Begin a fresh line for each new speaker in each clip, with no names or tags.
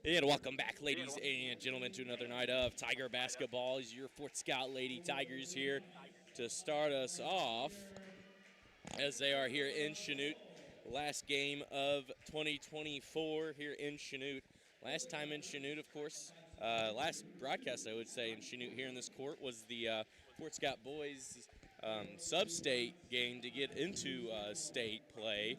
And welcome back, ladies and gentlemen, to another night of Tiger Basketball. As your Fort Scott Lady Tigers here to start us off as they are here in Chanute. Last game of 2024 here in Chanute. Last time in Chanute, of course, last broadcast, I would say, in Chanute here in this court was the Fort Scott boys sub-state game to get into state play.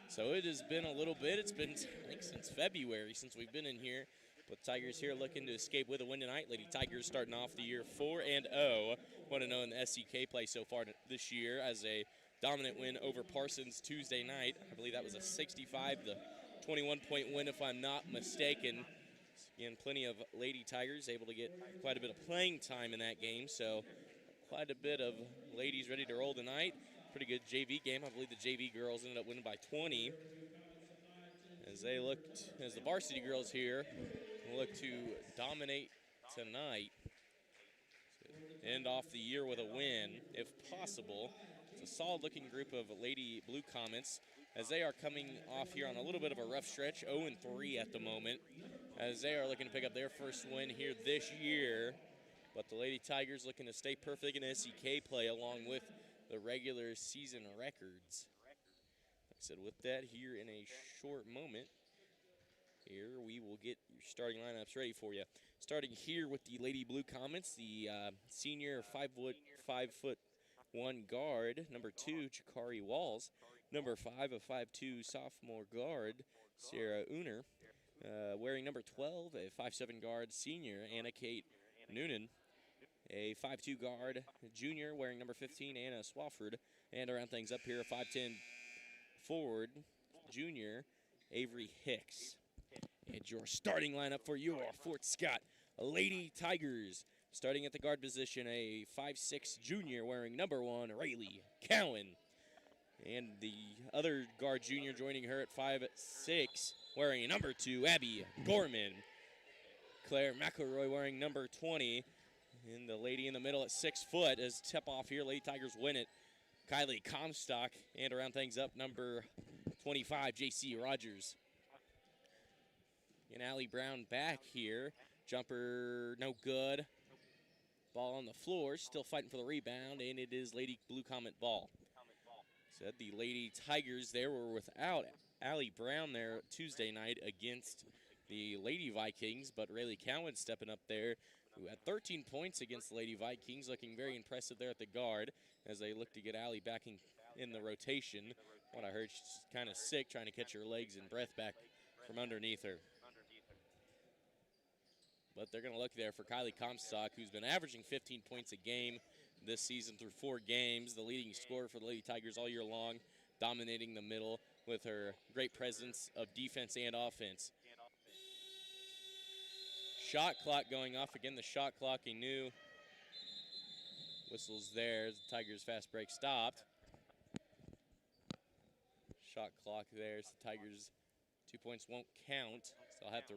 So it has been a little bit. It's been, I think, since February since we've been in here. But Tigers here looking to escape with a win tonight. Lady Tigers starting off the year 4-0. 1-0 in the SEK play so far this year as a dominant win over Parsons Tuesday night. I believe that was a 65 to 21-point win, if I'm not mistaken. Again, plenty of Lady Tigers able to get quite a bit of playing time in that game. So quite a bit of ladies ready to roll tonight. Pretty good JV game. I believe the JV girls ended up winning by 20 as the varsity girls here look to dominate tonight. So end off the year with a win, if possible. It's a solid-looking group of Lady Blue Comets as they are coming off here on a little bit of a rough stretch, 0-3 at the moment, as they are looking to pick up their first win here this year. But the Lady Tigers looking to stay perfect in SEK play along with the regular season records. Like I said, with that here in a short moment, here we will get your starting lineups ready for you. Starting here with the Lady Blue Comets, the senior 5'1" guard, number 2, Chikari Walls, number 5, a 5'2" sophomore guard, Sarah Uner, wearing number 12, a 5'7" guard, senior, Anna Kate Noonan, a 5'2" guard, junior, wearing number 15, Anna Swafford. And to round things up here, a 5'10" forward, junior, Avery Hicks. And your starting lineup for your Fort Scott Lady Tigers. Starting at the guard position, a 5'6" junior, wearing number 1, Rayleigh Cowan. And the other guard junior joining her at 5'6", wearing number 2, Abby Gorman. Claire McElroy wearing number 20. And the lady in the middle at 6 foot as tip-off here. Lady Tigers win it. Kylie Comstock. And to round things up, number 25, J.C. Rogers. And Allie Brown back here. Jumper no good. Ball on the floor. Still fighting for the rebound. And it is Lady Blue Comet ball. Said the Lady Tigers there were without Allie Brown there Tuesday night against the Lady Vikings. But Rayleigh Cowan stepping up there, who had 13 points against the Lady Vikings, looking very impressive there at the guard as they look to get Allie back in the rotation. What I heard, she's kind of sick, trying to catch her legs and breath back from underneath her. But they're going to look there for Kylie Comstock, who's been averaging 15 points a game this season through 4 games, the leading scorer for the Lady Tigers all year long, dominating the middle with her great presence of defense and offense. Shot clock going off again. The shot clock, a new whistle's there as the Tigers' fast break stopped. Shot clock there as the Tigers' 2 points won't count, so I'll have to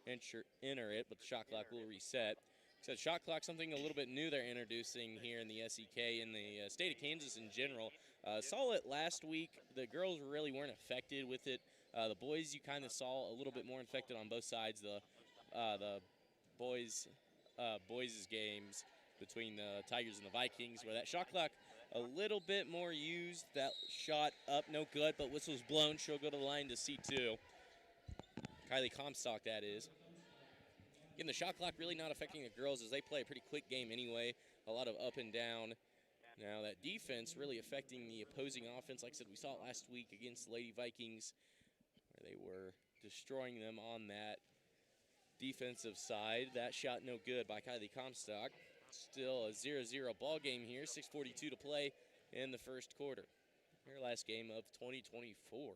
enter it, but the shot clock will reset. So shot clock, something a little bit new they're introducing here in the SEK, in the state of Kansas in general. Saw it last week. The girls really weren't affected with it. The boys, you kind of saw a little bit more infected on both sides. The boys' games between the Tigers and the Vikings, where that shot clock a little bit more used. That shot up, no good, but whistle's blown. She'll go to the line to C2. Kylie Comstock, that is. Again, the shot clock really not affecting the girls as they play a pretty quick game anyway. A lot of up and down. Now that defense really affecting the opposing offense. Like I said, we saw it last week against the Lady Vikings, where they were destroying them on that defensive side. That shot no good by Kylie Comstock. Still a 0-0 ball game here. 6:42 to play in the first quarter. Their last game of 2024.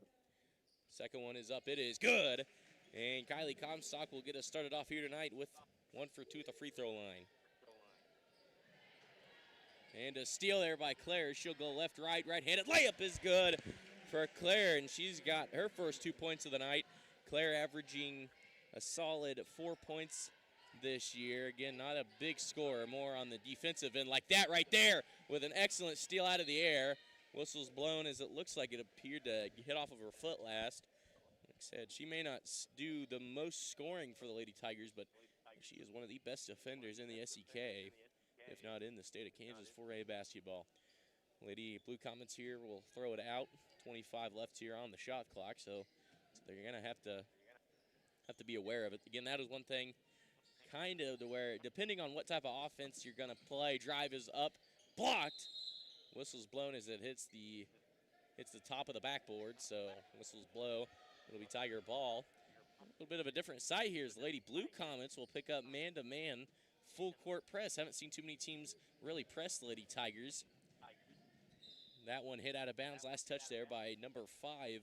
Second one is up. It is good. And Kylie Comstock will get us started off here tonight with 1 for 2 at the free throw line. And a steal there by Claire. She'll go left, right-handed. Layup is good for Claire, and she's got her first 2 points of the night. Claire averaging a solid 4 points this year. Again, not a big scorer, more on the defensive end like that right there with an excellent steal out of the air. Whistle's blown as it looks like it appeared to hit off of her foot last. said, she may not do the most scoring for the Lady Tigers, but she is one of the best defenders in the SEK, if not in the state of Kansas, 4A basketball. Lady Blue Comets here will throw it out. 25 left here on the shot clock, so they're going to have to be aware of it. Again, that is one thing kind of to where, depending on what type of offense you're going to play, drive is up, blocked. Whistle's blown as it hits the top of the backboard, so whistles blow. It'll be Tiger ball. A little bit of a different sight here as the Lady Blue Comets will pick up man-to-man full court press. Haven't seen too many teams really press the Lady Tigers. That one hit out of bounds. Last touch there by number 5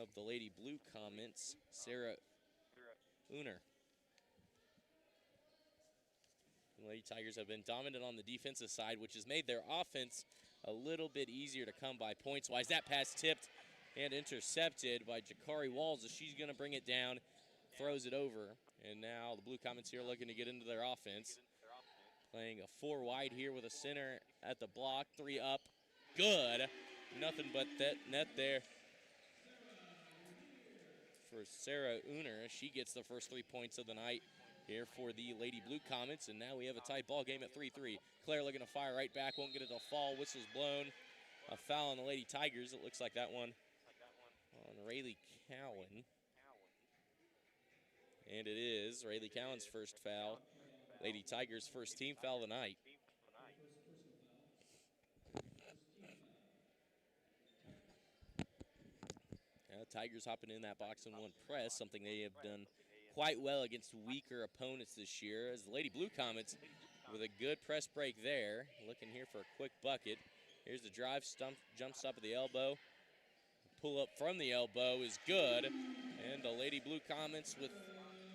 of the Lady Blue Comets, Sarah Uner. The Lady Tigers have been dominant on the defensive side, which has made their offense a little bit easier to come by points-wise. That pass tipped and intercepted by Jakari Walls as she's going to bring it down, throws it over. And now the Blue Comets here looking to get into their offense. Playing a 4 wide here with a center at the block, 3 up. Good. Nothing but that net there for Sarah Uner. She gets the first 3 points of the night here for the Lady Blue Comets, and now we have a tight ball game at 3-3. Claire looking to fire right back, won't get it to fall. Whistle's blown. A foul on the Lady Tigers. It looks like that one on Rayleigh Cowan. And it is Rayleigh Cowan's first foul. Lady Tigers' first team foul of the night. Tigers hopping in that box and one press, something they have done quite well against weaker opponents this year. As the Lady Blue Comets with a good press break there, looking here for a quick bucket. Here's the drive, jump stop at the elbow. Pull up from the elbow is good, and the Lady Blue Comets with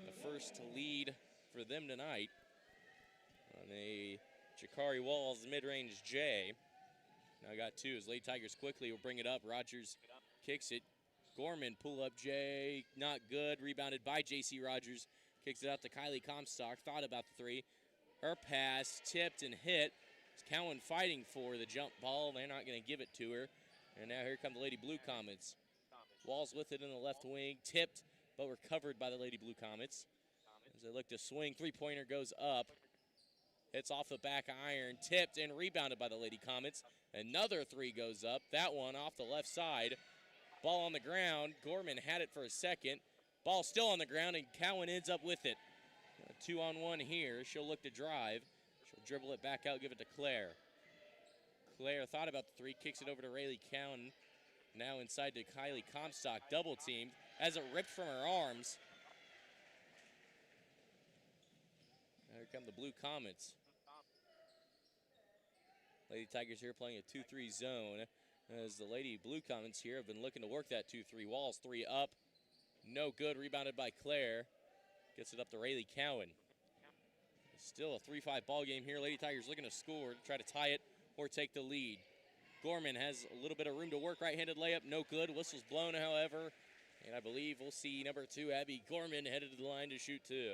the first lead for them tonight on a Jakari Walls mid-range J. Now got 2 as Lady Tigers quickly will bring it up. Rogers kicks it. Gorman, pull-up J, not good. Rebounded by J.C. Rogers. Kicks it out to Kylie Comstock. Thought about the 3. Her pass tipped and hit. It's Cowan fighting for the jump ball. They're not going to give it to her. And now here come the Lady Blue Comets. Walls with it in the left wing. Tipped, but recovered by the Lady Blue Comets. As they look to swing, 3-pointer goes up. Hits off the back iron. Tipped and rebounded by the Lady Comets. Another 3 goes up. That one off the left side. Ball on the ground. Gorman had it for a second. Ball still on the ground, and Cowan ends up with it. 2-on-1 here. She'll look to drive. She'll dribble it back out, give it to Claire. Claire thought about the 3, kicks it over to Rayleigh Cowan. Now inside to Kylie Comstock, double teamed as it ripped from her arms. Here come the Blue Comets. Lady Tigers here playing a 2-3 zone. As the Lady Blue Comets here have been looking to work that 2-3. Walls 3 up. No good. Rebounded by Claire. Gets it up to Rayleigh Cowan. Still a 3-5 ball game here. Lady Tigers looking to score, to try to tie it or take the lead. Gorman has a little bit of room to work. Right-handed layup, no good. Whistle's blown, however. And I believe we'll see number 2, Abby Gorman, headed to the line to shoot 2.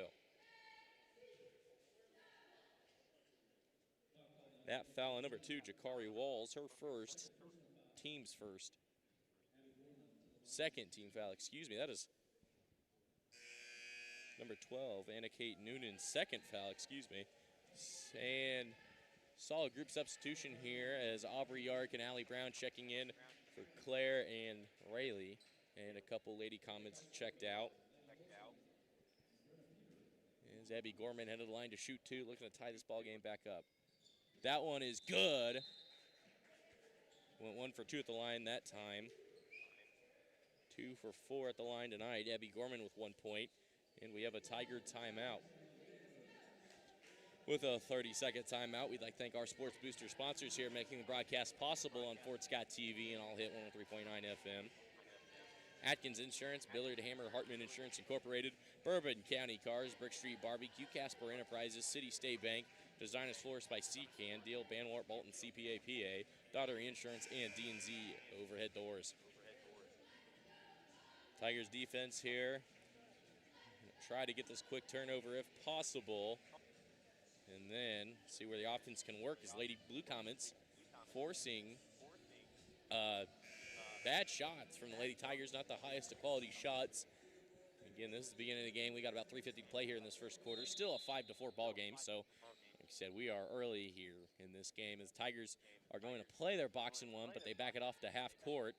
That foul on number 2, Jakari Walls, her first. Team's first. Second team foul, excuse me. That is number 12, Anna Kate Noonan's second foul, excuse me. And solid group substitution here as Aubrey Yark and Allie Brown checking in for Claire and Rayleigh. And a couple Lady Comets checked out. As Abby Gorman headed the line to shoot 2, looking to tie this ball game back up. That one is good. Went 1 for 2 at the line that time. 2 for 4 at the line tonight. Abby Gorman with 1 point. And we have a Tiger timeout. With a 30-second timeout, we'd like to thank our Sports Booster sponsors here making the broadcast possible on Fort Scott TV and All Hit 103.9 FM. Atkins Insurance, Billard Hammer Hartman Insurance Incorporated, Bourbon County Cars, Brick Street Barbecue, Casper Enterprises, City State Bank, Designers Florist by Seacan, Deal, Banwart, Bolton, CPA, PA, Daughtery Insurance, and D&Z Overhead Doors. Tigers defense here. Try to get this quick turnover if possible. And then see where the offense can work as Lady Blue Comets forcing bad shots from the Lady Tigers, not the highest of quality shots Again, this is the beginning of the game. We got about 3:50 to play here in this first quarter. Still a 5-4 ball game, so like I said, we are early here in this game as Tigers are going to play their boxing one, but they back it off to half court.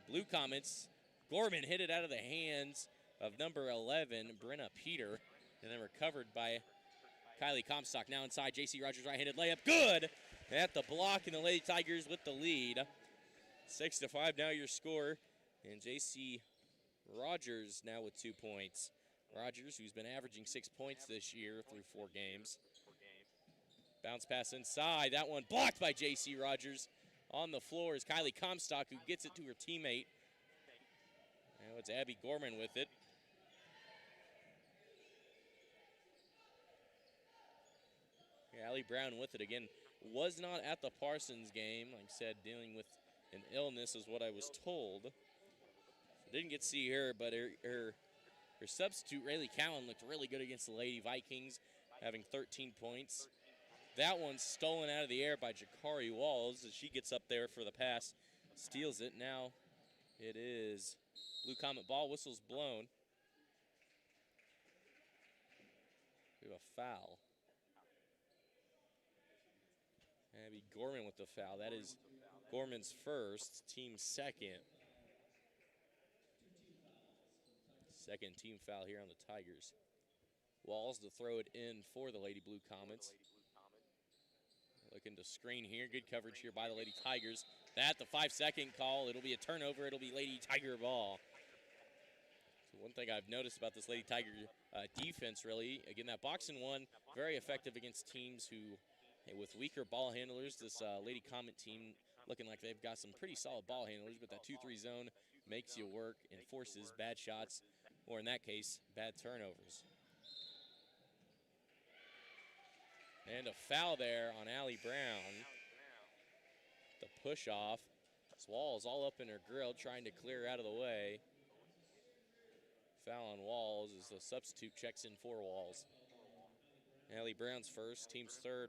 Blue Comets, Gorman hit it out of the hands of number 11, Brenna Peter, and then recovered by Kylie Comstock. Now inside, J.C. Rogers right-handed layup, good! At the block, and the Lady Tigers with the lead. 6-5 now your score, and J.C. Rogers now with 2 points. Rogers, who's been averaging 6 points this year through 4 games. Bounce pass inside. That one blocked by J.C. Rogers. On the floor is Kylie Comstock, who gets it to her teammate. Now it's Abby Gorman with it. Allie Brown with it again. Was not at the Parsons game. Like I said, dealing with an illness is what I was told. Didn't get to see her, but her substitute, Rayleigh Cowan, looked really good against the Lady Vikings, having 13 points. That one's stolen out of the air by Jakari Walls as she gets up there for the pass, steals it. Now it is Blue Comet ball, whistle's blown. We have a foul. Abby Gorman with the foul. That is Gorman's first, team's second. Second team foul here on the Tigers. Walls to throw it in for the Lady Blue Comets. Looking to screen here. Good coverage here by the Lady Tigers. That, the 5-second call. It'll be a turnover. It'll be Lady Tiger ball. So one thing I've noticed about this Lady Tiger defense, really, again, that boxing one, very effective against teams who, with weaker ball handlers. This Lady Comet team looking like they've got some pretty solid ball handlers, but that 2-3 zone makes you work and forces bad shots, or in that case, bad turnovers. And a foul there on Allie Brown. The push off. Walls all up in her grill trying to clear out of the way. Foul on Walls as the substitute checks in for Walls. Allie Brown's first, team's third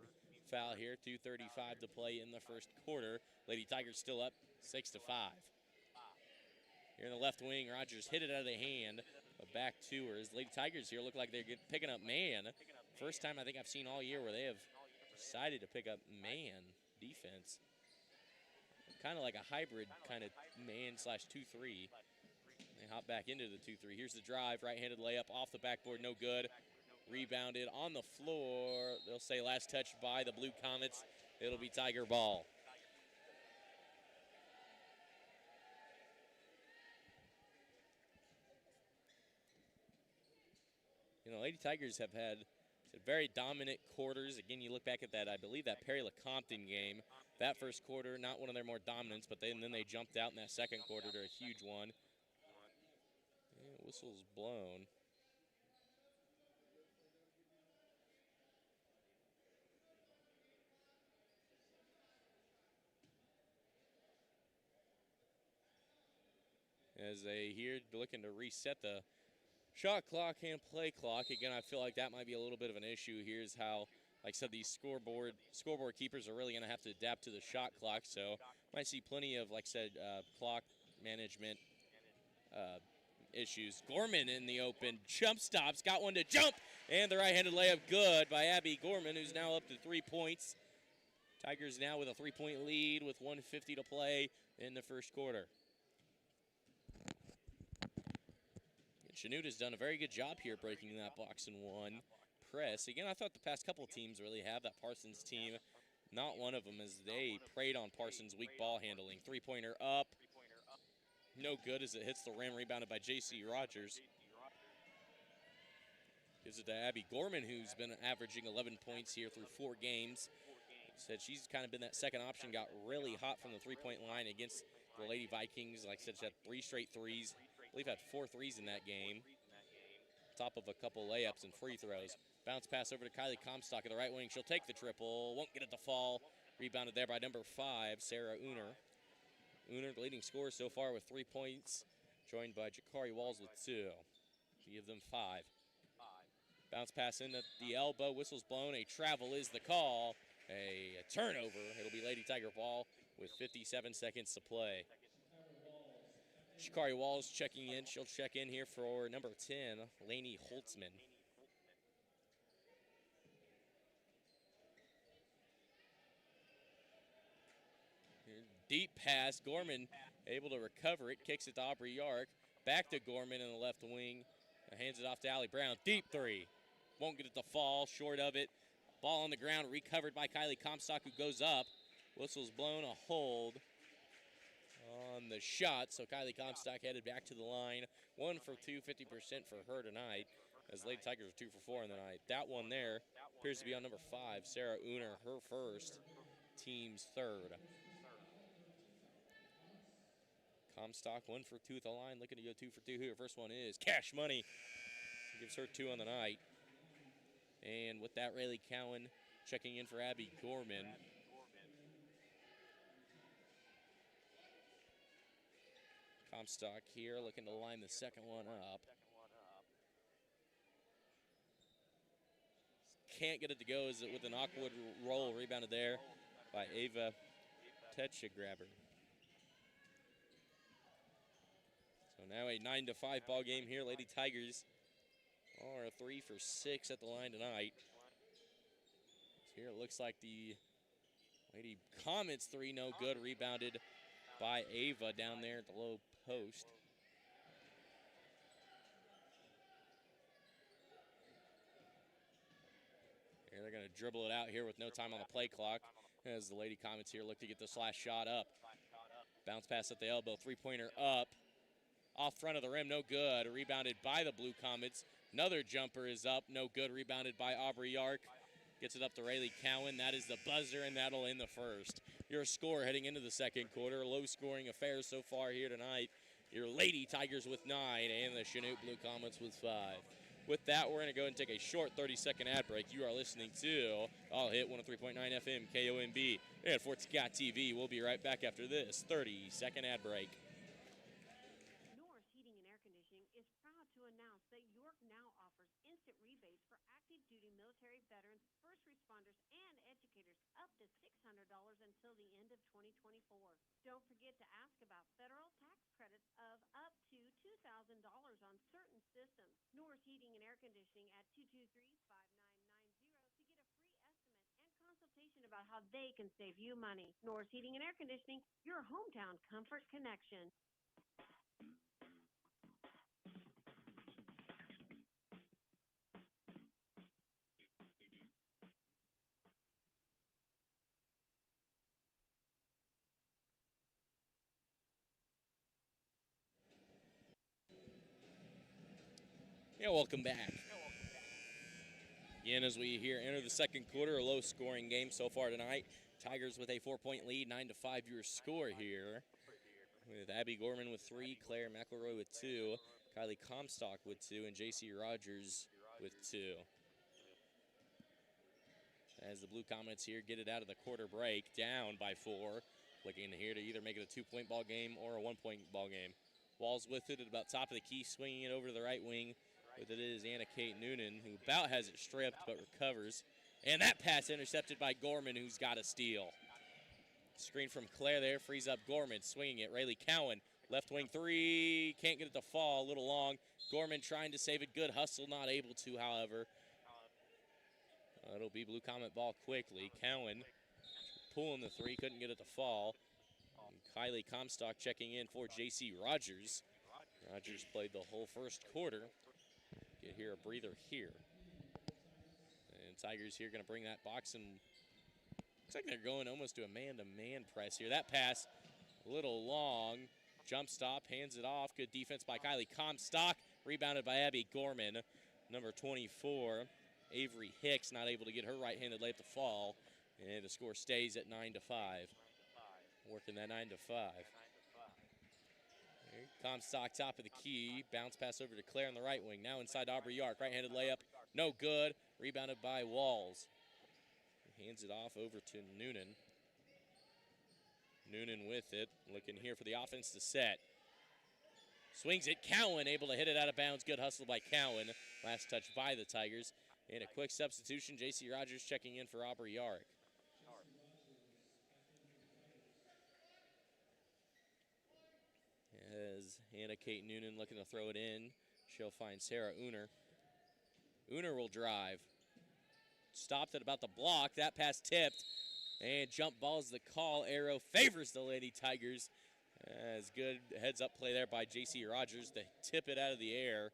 foul here. 2:35 to play in the first quarter. Lady Tigers still up 6-5. Here in the left wing, Rogers hit it out of the hand. But back to her. Lady Tigers here look like they're picking up man. First time I think I've seen all year where they have decided to pick up man defense. Kind of like a hybrid kind of man /2-3. They hop back into the 2-3. Here's the drive, right-handed layup off the backboard, no good. Rebounded on the floor. They'll say last touch by the Blue Comets. It'll be Tiger ball. You know, Lady Tigers have had very dominant quarters. Again, you look back at that, I believe that Perry LeCompton game. That first quarter, not one of their more dominants, but then they jumped out in that second quarter to a huge one. Yeah, whistle's blown. As they here looking to reset the shot clock and play clock. Again, I feel like that might be a little bit of an issue. Here's how, like I said, these scoreboard keepers are really going to have to adapt to the shot clock. So might see plenty of, like I said, clock management issues. Gorman in the open, jump stops, got one to jump, and the right-handed layup good by Abby Gorman, who's now up to 3 points. Tigers now with a 3-point lead with 1:50 to play in the first quarter. Chaunte has done a very good job here breaking that box and one press. Again, I thought the past couple teams really have that Parsons team. Not one of them, as they preyed on Parsons' weak ball handling. Three-pointer up. No good as it hits the rim, rebounded by J.C. Rogers. Gives it to Abby Gorman, who's been averaging 11 points here through 4 games. Said she's kind of been that second option, got really hot from the three-point line against the Lady Vikings. Like I said, she had 3 straight threes. I believe had 4 threes in that game. Top of a couple layups and free throws. Bounce pass over to Kylie Comstock at the right wing. She'll take the triple. Won't get it to fall. Rebounded there by number 5, Sarah Uner. Uner, the leading scorer so far with 3 points. Joined by Jakari Walls with 2. To give them 5. Bounce pass in at the elbow. Whistle's blown. A travel is the call. A turnover. It'll be Lady Tiger ball with 57 seconds to play. Shikari Walls checking in. She'll check in here for number 10, Lainey Holtzman. Deep pass. Gorman able to recover it. Kicks it to Aubrey Yark. Back to Gorman in the left wing. Hands it off to Allie Brown. Deep three. Won't get it to fall. Short of it. Ball on the ground. Recovered by Kylie Comstock, who goes up. Whistle's blown. A hold on the shot. So Kylie Comstock headed back to the line. 1 for 2, 50% for her tonight. As Lady Tigers are 2 for 4 in the night. That one there appears to be on number 5, Sarah Uner, her first, team's third. Comstock 1 for 2 at the line, looking to go 2 for 2 here. First one is Cash Money. Gives her 2 on the night. And with that, Rayleigh Cowan checking in for Abby Gorman. Comstock here looking to line the second one up. Can't get it to go as it with an awkward roll rebounded there by Ava Tetchagrabber. So now a 9-5 ball game here. Lady Tigers are 3 for 6 at the line tonight. So here it looks like the Lady Comets 3 no good. Rebounded by Ava down there at the low post. Here they're going to dribble it out here with no time on the play clock as the Lady Comets here look to get this last shot up. Bounce pass at the elbow, three-pointer up. Off front of the rim, no good. Rebounded by the Blue Comets. Another jumper is up, no good. Rebounded by Aubrey Yark. Gets it up to Rayleigh Cowan. That is the buzzer, and that'll end the first. Your score heading into the second quarter. Low-scoring affair so far here tonight. Your Lady Tigers with 9 and the Chanute Blue Comets with 5. With that, we're going to go and take a short 30-second ad break. You are listening to All Hit 103.9 FM KOMB and Fort Scott TV. We'll be right back after this 30-second ad break.
Norris Heating and Air Conditioning is proud to announce that York now offers instant rebates for active duty military veterans, first responders, and educators up to $600 until the end of 2024. Don't forget to ask about federal tax credits of up to $2,000 on certain systems. Norris Heating and Air Conditioning at 223-5990 to get a free estimate and consultation about how they can save you money. Norris Heating and Air Conditioning, your hometown comfort connection.
Yeah, welcome back. Again, as we here enter the second quarter, a low-scoring game so far tonight. Tigers with a 4-point lead, 9-5 your score here. With Abby Gorman with 3, Claire McElroy with 2, Kylie Comstock with 2, and J.C. Rogers with 2. As the Blue Comets here get it out of the quarter break, down by 4. Looking here to either make it a 2-point ball game or a 1-point ball game. Walls with it at about top of the key, swinging it over to the right wing. With it is Anna Kate Noonan, who about has it stripped but recovers. And that pass intercepted by Gorman, who's got a steal. Screen from Claire there, frees up Gorman, swinging it. Rayleigh Cowan, left wing 3, can't get it to fall, a little long. Gorman trying to save it, good hustle, not able to, however. It'll be Blue Comet ball quickly. Cowan pulling the 3, couldn't get it to fall. And Kylie Comstock checking in for J.C. Rogers. Rogers played the whole first quarter. Get here a breather here. And Tigers here going to bring that box, and looks like they're going almost to a man-to-man press here. That pass a little long. Jump stop, hands it off. Good defense by Kylie Comstock. Rebounded by Abby Gorman. Number 24, Avery Hicks, not able to get her right-handed layup to fall. And the score stays at 9-5. Working that 9-5. Comstock top of the key. Bounce pass over to Claire on the right wing. Now inside Aubrey Yark. Right-handed layup. No good. Rebounded by Walls. Hands it off over to Noonan. Noonan with it. Looking here for the offense to set. Swings it. Cowan able to hit it out of bounds. Good hustle by Cowan. Last touch by the Tigers. And a quick substitution. J.C. Rogers checking in for Aubrey Yark. As Hannah Kate Noonan looking to throw it in. She'll find Sarah Uner. Uner will drive. Stopped at about the block. That pass tipped. And jump ball is the call. Arrow favors the Lady Tigers. As good heads-up play there by J.C. Rogers to tip it out of the air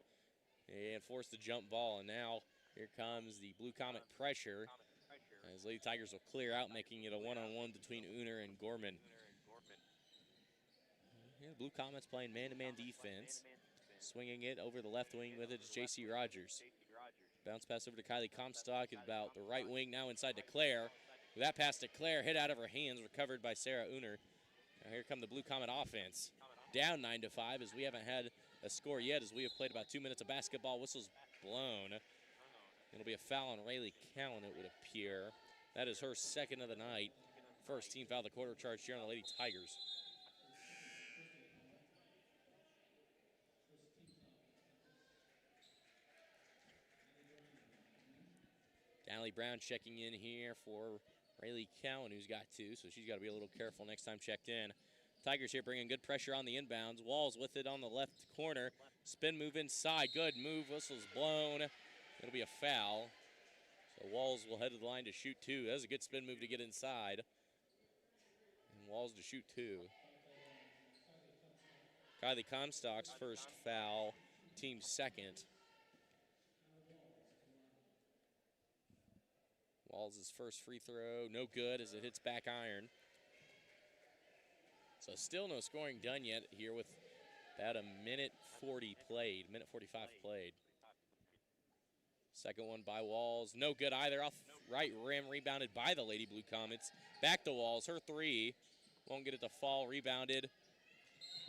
and force the jump ball. And now here comes the Blue Comet pressure as Lady Tigers will clear out, making it a one-on-one between Uner and Gorman. Here the Blue Comets playing man-to-man defense. Swinging it over the left wing with it is J.C. Rogers. Bounce pass over to Kylie Comstock at about the right wing, now inside to Claire. That pass to Claire, hit out of her hands, recovered by Sarah Uner. Now here come the Blue Comet offense. Down 9-5 as we haven't had a score yet as we have played about 2 minutes of basketball. Whistle's blown. It'll be a foul on Rayleigh Cowan, it would appear. That is her second of the night. First team foul of the quarter charge here on the Lady Tigers. Allie Brown checking in here for Rayleigh Cowan, who's got two, so she's got to be a little careful next time checked in. Tigers here bringing good pressure on the inbounds. Walls with it on the left corner. Spin move inside. Good move. Whistle's blown. It'll be a foul. So Walls will head to the line to shoot two. That was a good spin move to get inside. And Walls to shoot two. Kylie Comstock's first foul. Team's second. Walls' first free throw, no good as it hits back iron. So still no scoring done yet here with about a minute 40 played, minute 45 played. Second one by Walls, no good either, off right rim, rebounded by the Lady Blue Comets. Back to Walls, her three, won't get it to fall, rebounded.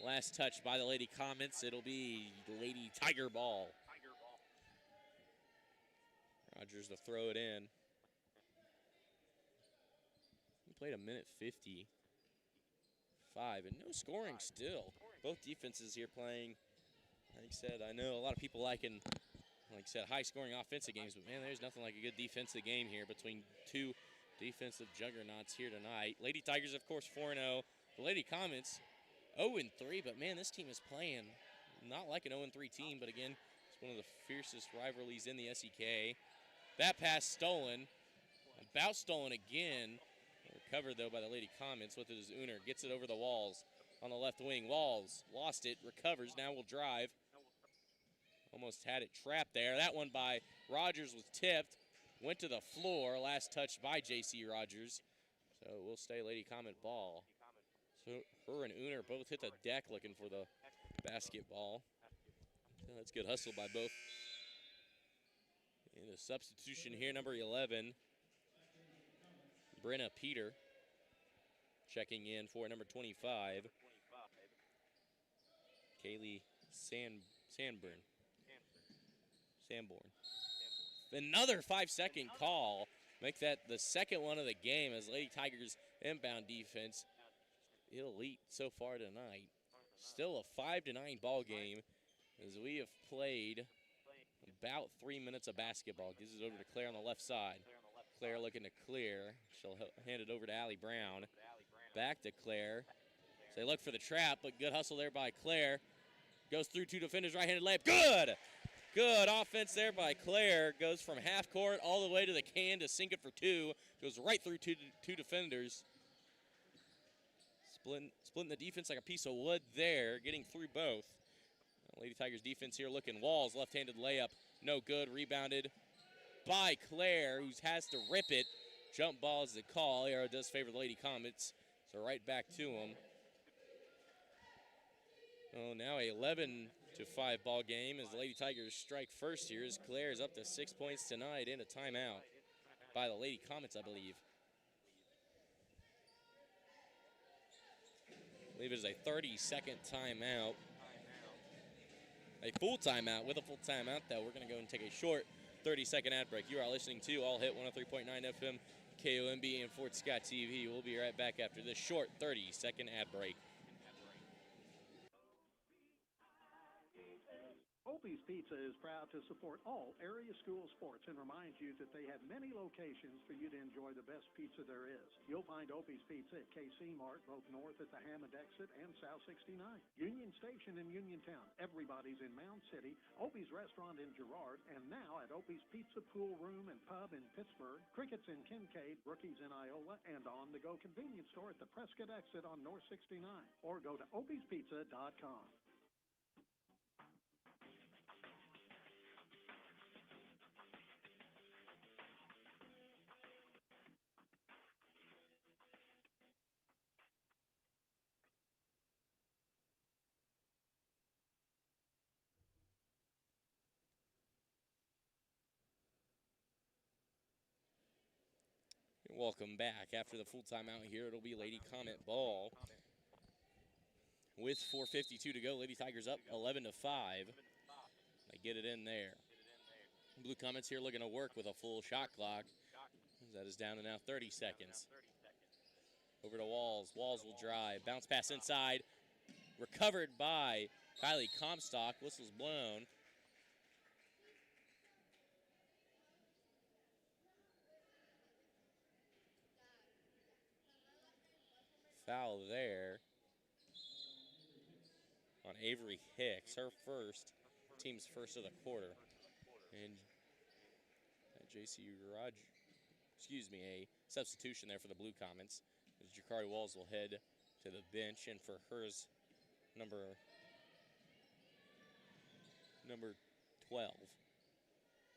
Last touch by the Lady Comets, it'll be Lady Tiger ball. Rogers to throw it in. Played a minute 55, and no scoring still. Both defenses here playing, like I said, I know a lot of people liking, like I said, high-scoring offensive games, but man, there's nothing like a good defensive game here between two defensive juggernauts here tonight. Lady Tigers, of course, 4-0. The Lady Comets, 0-3, but man, this team is playing not like an 0-3 team, but again, it's one of the fiercest rivalries in the SEK. That pass stolen, about stolen again. Recovered, though, by the Lady Comets. With it is Uner. Gets it over the Walls on the left wing. Walls lost it. Recovers. Now will drive. Almost had it trapped there. That one by Rogers was tipped. Went to the floor. Last touch by J.C. Rogers. So we'll stay Lady Comet ball. So her and Uner both hit the deck looking for the basketball. So that's good hustle by both. And a substitution here, number 11. Brenna Peter checking in for number 25. Kaylee Sanborn. Another 5-second call. Make that the second one of the game as Lady Tigers inbound defense elite so far tonight. Still a 5-9 ball game as we have played about 3 minutes of basketball. Gives it over to Claire on the left side. Claire looking to clear. She'll hand it over to Allie Brown. Back to Claire. So they look for the trap, but good hustle there by Claire. Goes through two defenders, right-handed layup. Good! Good offense there by Claire. Goes from half court all the way to the can to sink it for two. Goes right through two defenders. Splitting the defense like a piece of wood there, getting through both. Lady Tigers defense here looking. Walls, left-handed layup. No good, rebounded by Claire, who has to rip it. Jump ball is the call. Arrow does favor the Lady Comets, so right back to them. Oh, now a 11-5 ball game as the Lady Tigers strike first here as Claire is up to 6 points tonight in a timeout by the Lady Comets, I believe. I believe it is a 30-second timeout. A full timeout. With a full timeout, though, we're going to go and take a short 30-second ad break. You are listening to All Hit 103.9 FM, KOMB, and Fort Scott TV. We'll be right back after this short 30-second ad break.
Opie's Pizza is proud to support all area school sports and reminds you that they have many locations for you to enjoy the best pizza there is. You'll find Opie's Pizza at KC Mart, both north at the Hammond exit and South 69. Union Station in Uniontown. Everybody's in Mound City. Opie's Restaurant in Girard. And now at Opie's Pizza Pool Room and Pub in Pittsburgh. Crickets in Kincaid. Rookies in Iola. And on-the-go convenience store at the Prescott exit on North 69. Or go to opiespizza.com.
Welcome back. After the full timeout here, it'll be Lady Comet ball. With 4:52 to go, Lady Tigers up 11-5. They get it in there. Blue Comets here looking to work with a full shot clock. That is down to now 30 seconds. Over to Walls. Walls will drive. Bounce pass inside. Recovered by Kylie Comstock. Whistle's blown. Foul there on Avery Hicks, her first, team's first of the quarter. And a substitution there for the Blue Comets. As Jakari Walls will head to the bench, and for hers, number 12.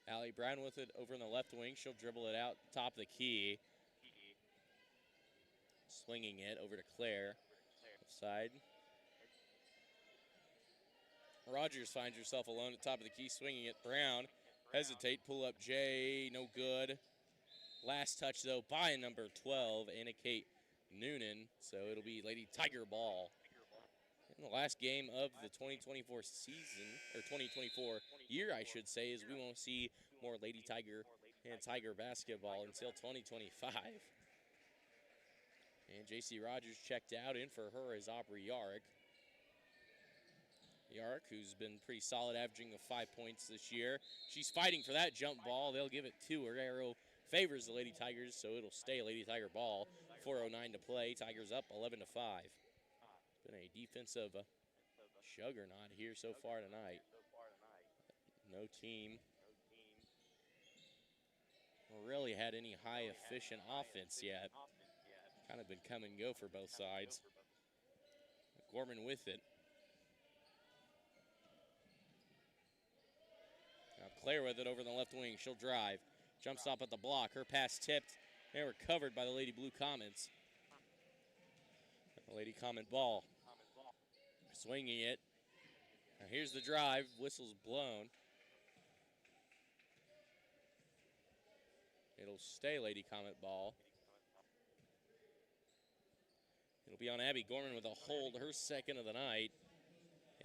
Allie Brown with it over in the left wing. She'll dribble it out top of the key. Swinging it over to Claire. Left side. Rogers finds herself alone at top of the key, swinging it. Brown, hesitate, pull up Jay, no good. Last touch, though, by number 12, Anna Kate Noonan. So it'll be Lady Tiger ball. In the last game of the 2024 season, or 2024 year, I should say, is we won't see more Lady Tiger and Tiger basketball until 2025. And J.C. Rogers checked out. In for her is Aubrey Yarrick. Yarrick, who's been pretty solid, averaging 5 points this year. She's fighting for that jump ball. They'll give it to her. Arrow favors the Lady Tigers, so it'll stay Lady Tiger ball. 4:09 to play. Tigers up 11-5. Been a defensive juggernaut here so far tonight. No team really had any high efficient offense yet. Kind of been come and go for both sides. Gorman with it. Now Claire with it over the left wing. She'll drive. Jump stop at the block. Her pass tipped and recovered by the Lady Blue Comets. The Lady Comet ball. Swinging it. Now here's the drive. Whistle's blown. It'll stay Lady Comet ball. It'll be on Abby Gorman with a hold, her second of the night.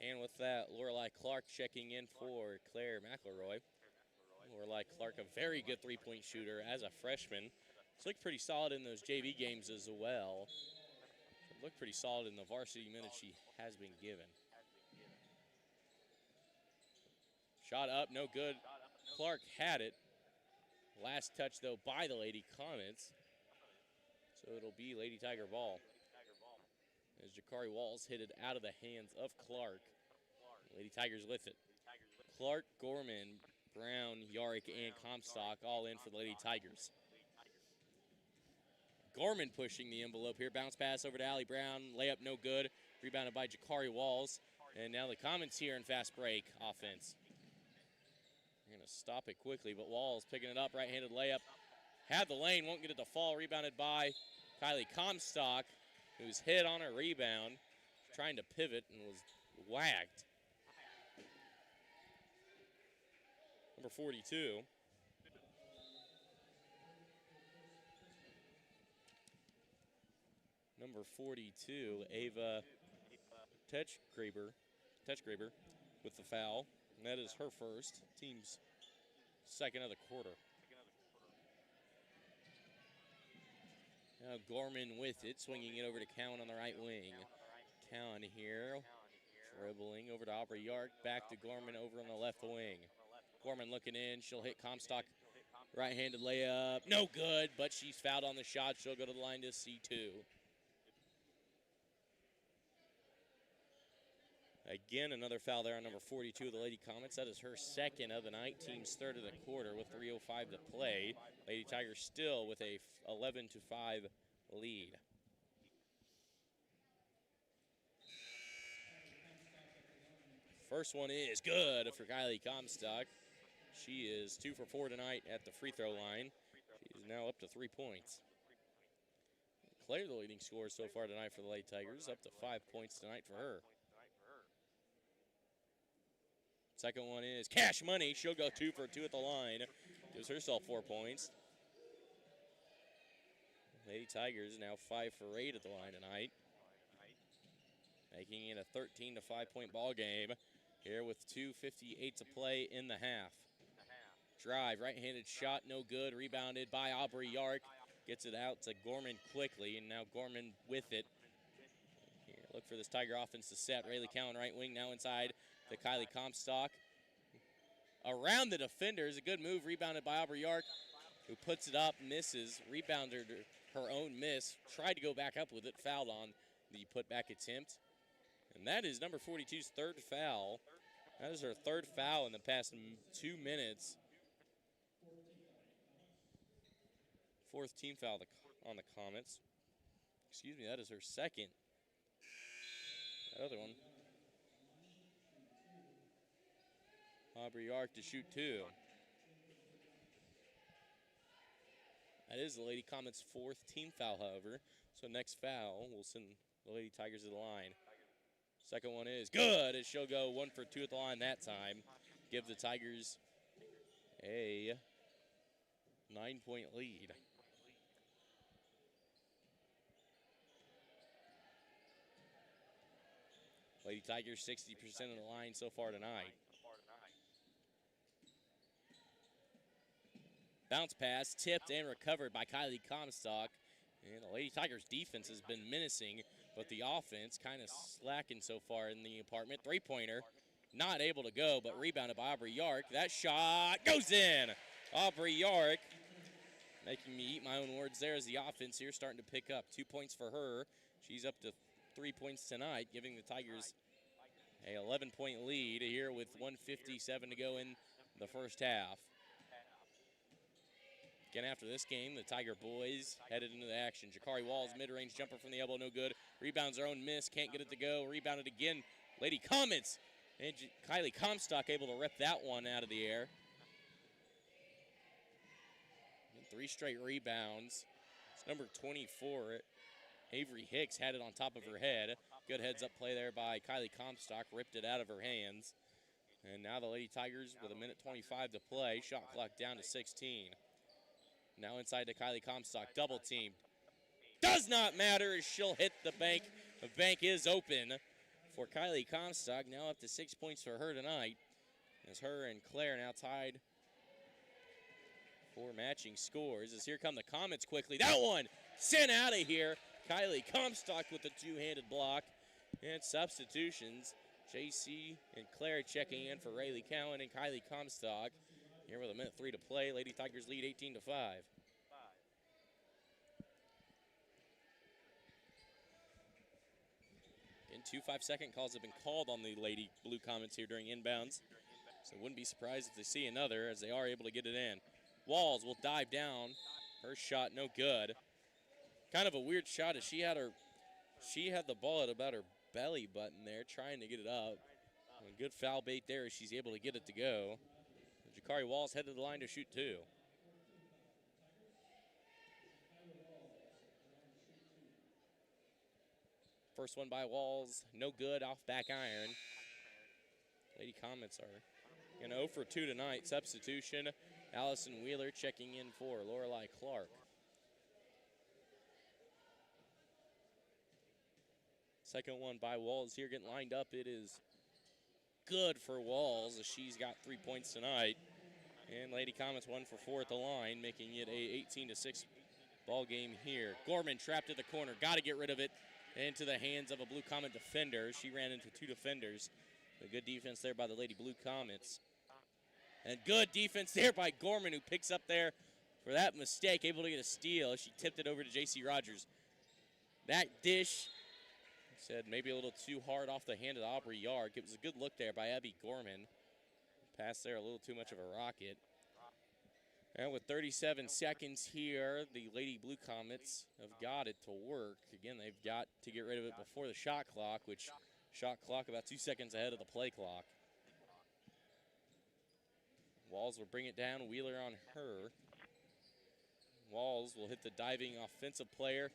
And with that, Lorelei Clark checking in for Claire McElroy. Lorelei Clark, a very good three-point shooter as a freshman. She's looked pretty solid in those JV games as well. She looked pretty solid in the varsity minutes she has been given. Shot up, no good. Clark had it. Last touch, though, by the Lady Comets. So it'll be Lady Tiger ball. As Jakari Walls hit it out of the hands of Clark. Lady Tigers with it. Clark, Gorman, Brown, Yarrick, and Comstock all in for the Lady Tigers. Gorman pushing the envelope here. Bounce pass over to Allie Brown. Layup no good. Rebounded by Jakari Walls. And now the Comets here in fast break offense. They're going to stop it quickly, but Walls picking it up. Right-handed layup. Had the lane. Won't get it to fall. Rebounded by Kylie Comstock, who's hit on a rebound. Trying to pivot and was whacked. Number 42. Number 42, Ava Tetchgraber with the foul. And that is her first, team's second of the quarter. Now Gorman with it, swinging it over to Cowan on the right wing. Cowan here, Dribbling over to Aubrey Yark, back to Gorman over on the left wing. Gorman looking in, she'll hit Comstock, right-handed layup, no good, but she's fouled on the shot. She'll go to the line to C2. Again, another foul there on number 42 of the Lady Comets. That is her second of the night, team's third of the quarter with 3:05 to play. Lady Tigers still with a 11-5 lead. First one is good for Kylie Comstock. She is 2 for 4 tonight at the free throw line. She is now up to 3 points. Claire, the leading scorer so far tonight for the Lady Tigers, up to 5 points tonight for her. Second one is Cash Money. She'll go 2 for 2 at the line. Gives herself 4 points. Lady Tigers now 5 for 8 at the line tonight. Making it a 13-5 point ball game here with 2:58 to play in the half. Drive, right-handed shot, no good. Rebounded by Aubrey Yark. Gets it out to Gorman quickly, and now Gorman with it. Here, look for this Tiger offense to set. Rayleigh Cowan, right wing, now inside to Kylie Comstock. Around the defenders, a good move, rebounded by Aubrey Yark, who puts it up, misses, rebounded her own miss, tried to go back up with it, fouled on the putback attempt. And that is number 42's third foul. That is her third foul in the past 2 minutes. Fourth team foul on the Comets. Excuse me, that is her second. That other one. Aubrey Yark to shoot 2. That is the Lady Comets' fourth team foul, however. So next foul will send the Lady Tigers to the line. Second one is good, as she'll go 1 for 2 at the line that time. Give the Tigers a 9-point lead. Lady Tigers 60% of the line so far tonight. Bounce pass, tipped and recovered by Kylie Comstock. And the Lady Tigers defense has been menacing, but the offense kind of slacking so far in the apartment. Three-pointer, not able to go, but rebounded by Aubrey Yark. That shot goes in. Aubrey Yark making me eat my own words there as the offense here starting to pick up. 2 points for her. She's up to 3 points tonight, giving the Tigers a 11-point lead here with 1:57 to go in the first half. Again, after this game, the Tiger boys headed into the action. Jakari Walls, mid-range jumper from the elbow, no good. Rebounds her own miss, can't get it to go. Rebounded again, Lady Comets. And Kylie Comstock able to rip that one out of the air. And 3 straight rebounds. It's number 24, Avery Hicks, had it on top of her head. Good heads-up play there by Kylie Comstock, ripped it out of her hands. And now the Lady Tigers with 1:25 to play. Shot clock down to 16. Now inside to Kylie Comstock, double team. Does not matter as she'll hit the bank. The bank is open for Kylie Comstock. Now up to 6 points for her tonight. As her and Claire now tied for matching scores. As here come the Comets quickly. That one sent out of here. Kylie Comstock with the two-handed block. And substitutions. JC and Claire checking in for Rayleigh Cowan and Kylie Comstock. Here with 1:03 to play. Lady Tigers lead 18-5. And 2 5-second calls have been called on the Lady Blue Comets here during inbounds. So wouldn't be surprised if they see another as they are able to get it in. Walls will dive down. Her shot no good. Kind of a weird shot as she had the ball at about her belly button there trying to get it up. A good foul bait there as she's able to get it to go. Jakari Walls headed to the line to shoot 2. First one by Walls, no good, off back iron. Lady Comets are going 0 for 2 tonight. Substitution, Allison Wheeler checking in for Lorelei Clark. Second one by Walls here getting lined up. It is good for Walls as she's got 3 points tonight. And Lady Comets 1 for 4 at the line, making it a 18-6 ball game here. Gorman trapped at the corner, got to get rid of it. into the hands of a Blue Comet defender. She ran into two defenders. A good defense there by the Lady Blue Comets. And good defense there by Gorman, who picks up there for that mistake, able to get a steal. She tipped it over to J.C. Rogers. That dish, said maybe a little too hard off the hand of Aubrey Yark. It was a good look there by Abby Gorman. Pass there a little too much of a rocket. And with 37 seconds here, the Lady Blue Comets have got it to work. Again, they've got to get rid of it before the shot clock, which shot clock about 2 seconds ahead of the play clock. Walls will bring it down. Wheeler on her. Walls will hit the diving offensive player.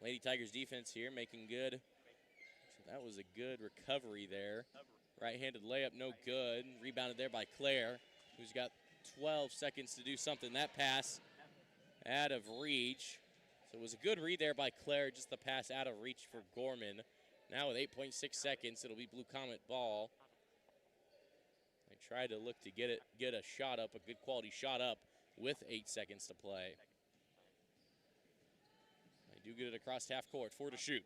Lady Tigers defense here making good. So that was a good recovery there. Right-handed layup, no good. Rebounded there by Claire, who's got 12 seconds to do something. That pass out of reach. So it was a good read there by Claire, just the pass out of reach for Gorman. Now with 8.6 seconds, it'll be Blue Comet ball. They tried to look to get a shot up, a good quality shot up with 8 seconds to play. They do get it across half court, 4 to shoot.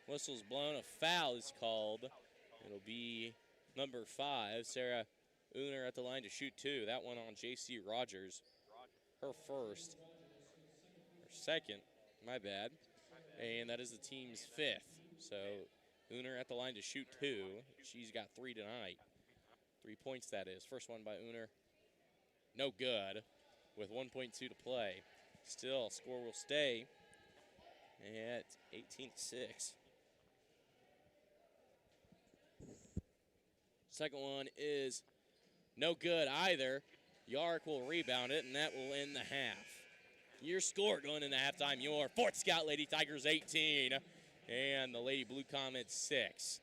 Whistle's blown, a foul is called. It'll be number 5, Sarah Uner at the line to shoot 2. That one on J.C. Rogers, her first, her second, my bad. And that is the team's 5th. So Uner at the line to shoot 2. She's got 3 tonight. 3 points, that is. First one by Uner, no good, with 1.2 to play. Still, score will stay at 18-6. Second one is no good either. Yark will rebound it, and that will end the half. Your score going into halftime, your Fort Scott Lady Tigers 18 and the Lady Blue Comets 6.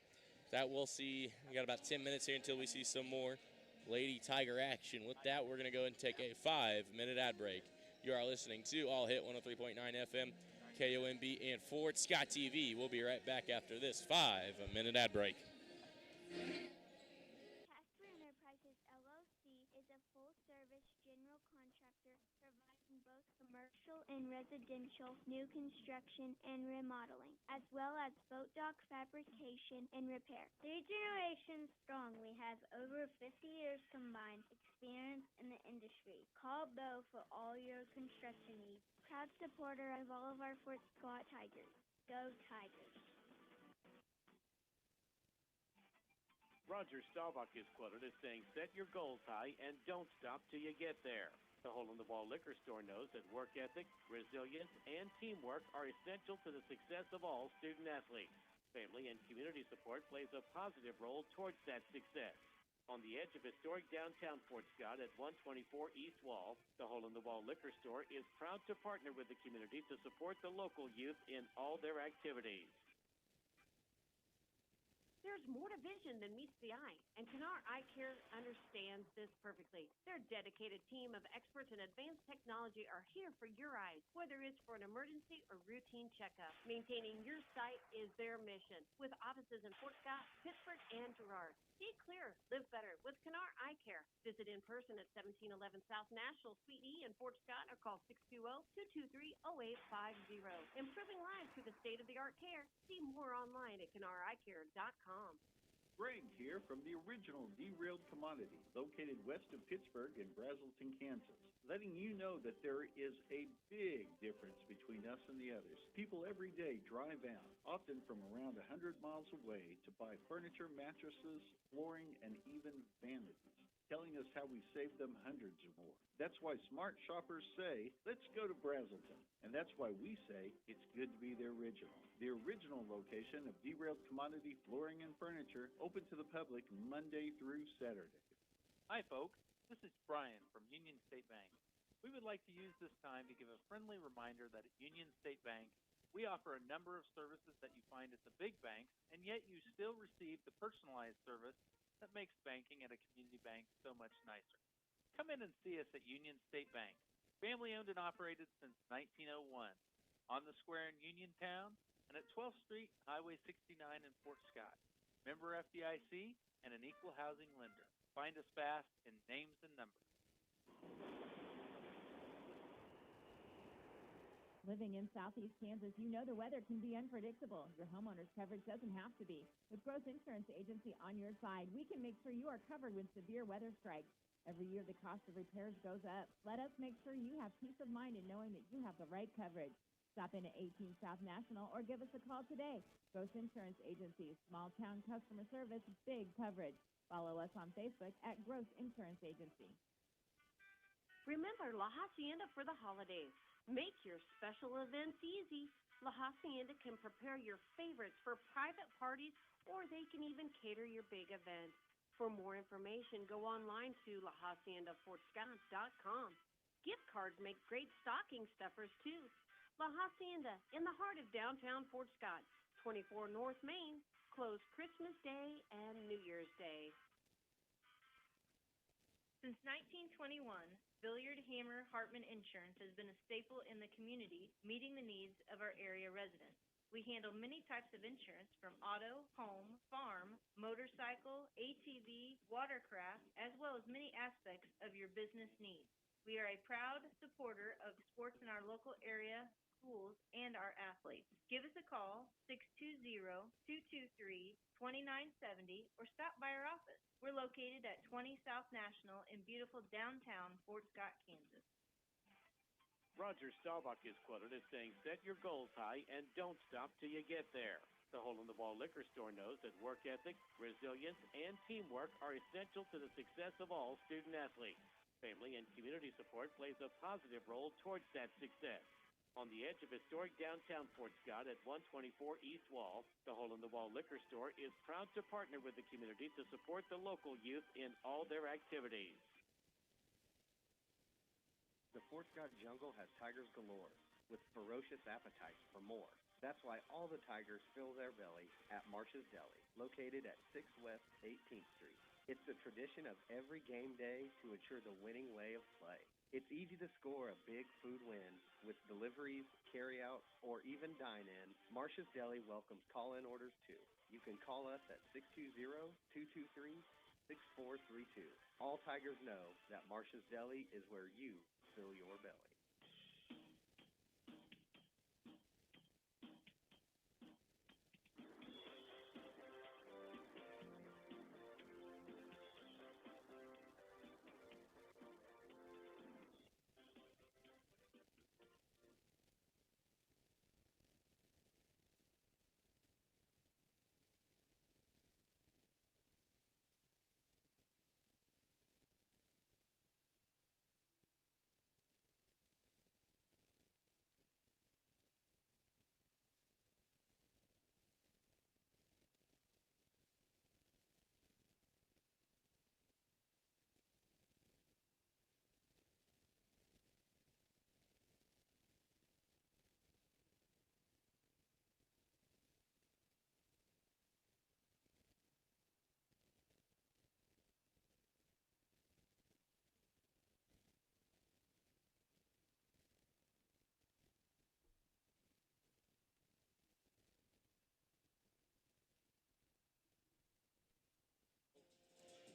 That we'll see. We got about 10 minutes here until we see some more Lady Tiger action. With that, we're going to go and take a 5-minute ad break. You are listening to All Hit 103.9 FM, KOMB, and Fort Scott TV. We'll be right back after this 5-minute ad break.
Commercial and residential new construction and remodeling, as well as boat dock fabrication and repair. 3 generations strong, we have over 50 years combined experience in the industry. Call Bo for all your construction needs. Proud supporter of all of our Fort Scott Tigers. Go Tigers.
Roger Staubach is quoted as saying, "Set your goals high and don't stop till you get there." The Hole in the Wall Liquor Store knows that work ethic, resilience, and teamwork are essential to the success of all student athletes. Family and community support plays a positive role towards that success. On the edge of historic downtown Fort Scott at 124 East Wall, the Hole in the Wall Liquor Store is proud to partner with the community to support the local youth in all their activities.
There's more to vision than meets the eye, and Canar Eye Care understands this perfectly. Their dedicated team of experts in advanced technology are here for your eyes, whether it's for an emergency or routine checkup. Maintaining your sight is their mission, with offices in Fort Scott, Pittsburgh, and Girard. See clear, live better with Canar Eye Care. Visit in person at 1711 South National Suite E in Fort Scott or call 620-223-0850. Improving lives through the state-of-the-art care. See more online at CanarEyeCare.com.
Greg here from the original Derailed Commodity, located west of Pittsburgh in Brazelton, Kansas, letting you know that there is a big difference between us and the others. People every day drive out, often from around 100 miles away, to buy furniture, mattresses, flooring, and even vanities, telling us how we save them hundreds or more. That's why smart shoppers say, let's go to Brazelton. And that's why we say it's good to be the original location of Derailed Commodity Flooring and Furniture, open to the public Monday through Saturday.
Hi, folks. This is Brian from Union State Bank. We would like to use this time to give a friendly reminder that at Union State Bank, we offer a number of services that you find at the big banks, and yet you still receive the personalized service that makes banking at a community bank so much nicer. Come in and see us at Union State Bank, family-owned and operated since 1901, on the square in Uniontown, and at 12th Street, Highway 69 in Fort Scott. Member FDIC and an equal housing lender. Find us fast in names and numbers.
Living in southeast Kansas, you know the weather can be unpredictable. Your homeowner's coverage doesn't have to be. With Gross Insurance Agency on your side, we can make sure you are covered when severe weather strikes. Every year, the cost of repairs goes up. Let us make sure you have peace of mind in knowing that you have the right coverage. Stop in at 18 South National or give us a call today. Gross Insurance Agency, small town customer service, big coverage. Follow us on Facebook at Gross Insurance Agency.
Remember La Hacienda for the holidays. Make your special events easy. La Hacienda can prepare your favorites for private parties, or they can even cater your big event. For more information, go online to lahaciendafortscott.com. Gift cards make great stocking stuffers, too. La Hacienda, in the heart of downtown Fort Scott, 24 North Main, closed Christmas Day and New Year's Day.
Since 1921, Billiard Hammer Hartman Insurance has been a staple in the community, meeting the needs of our area residents. We handle many types of insurance from auto, home, farm, motorcycle, ATV, watercraft, as well as many aspects of your business needs. We are a proud supporter of sports in our local area, schools, and our athletes. Give us a call, 620-223-2970, or stop by our office. We're located at 20 South National in beautiful downtown Fort Scott, Kansas.
Roger Staubach is quoted as saying, set your goals high and don't stop till you get there. The Hole-in-the-Wall Liquor Store knows that work ethic, resilience, and teamwork are essential to the success of all student-athletes. Family and community support plays a positive role towards that success. On the edge of historic downtown Fort Scott at 124 East Wall, the Hole-in-the-Wall Liquor Store is proud to partner with the community to support the local youth in all their activities.
The Fort Scott jungle has tigers galore, with ferocious appetites for more. That's why all the tigers fill their belly at Marsh's Deli, located at 6 West 18th Street. It's the tradition of every game day to ensure the winning way of play. It's easy to score a big food win with deliveries, carry-out, or even dine-in. Marsh's Deli welcomes call-in orders too. You can call us at 620-223-6432. All tigers know that Marsh's Deli is where you fill your belly.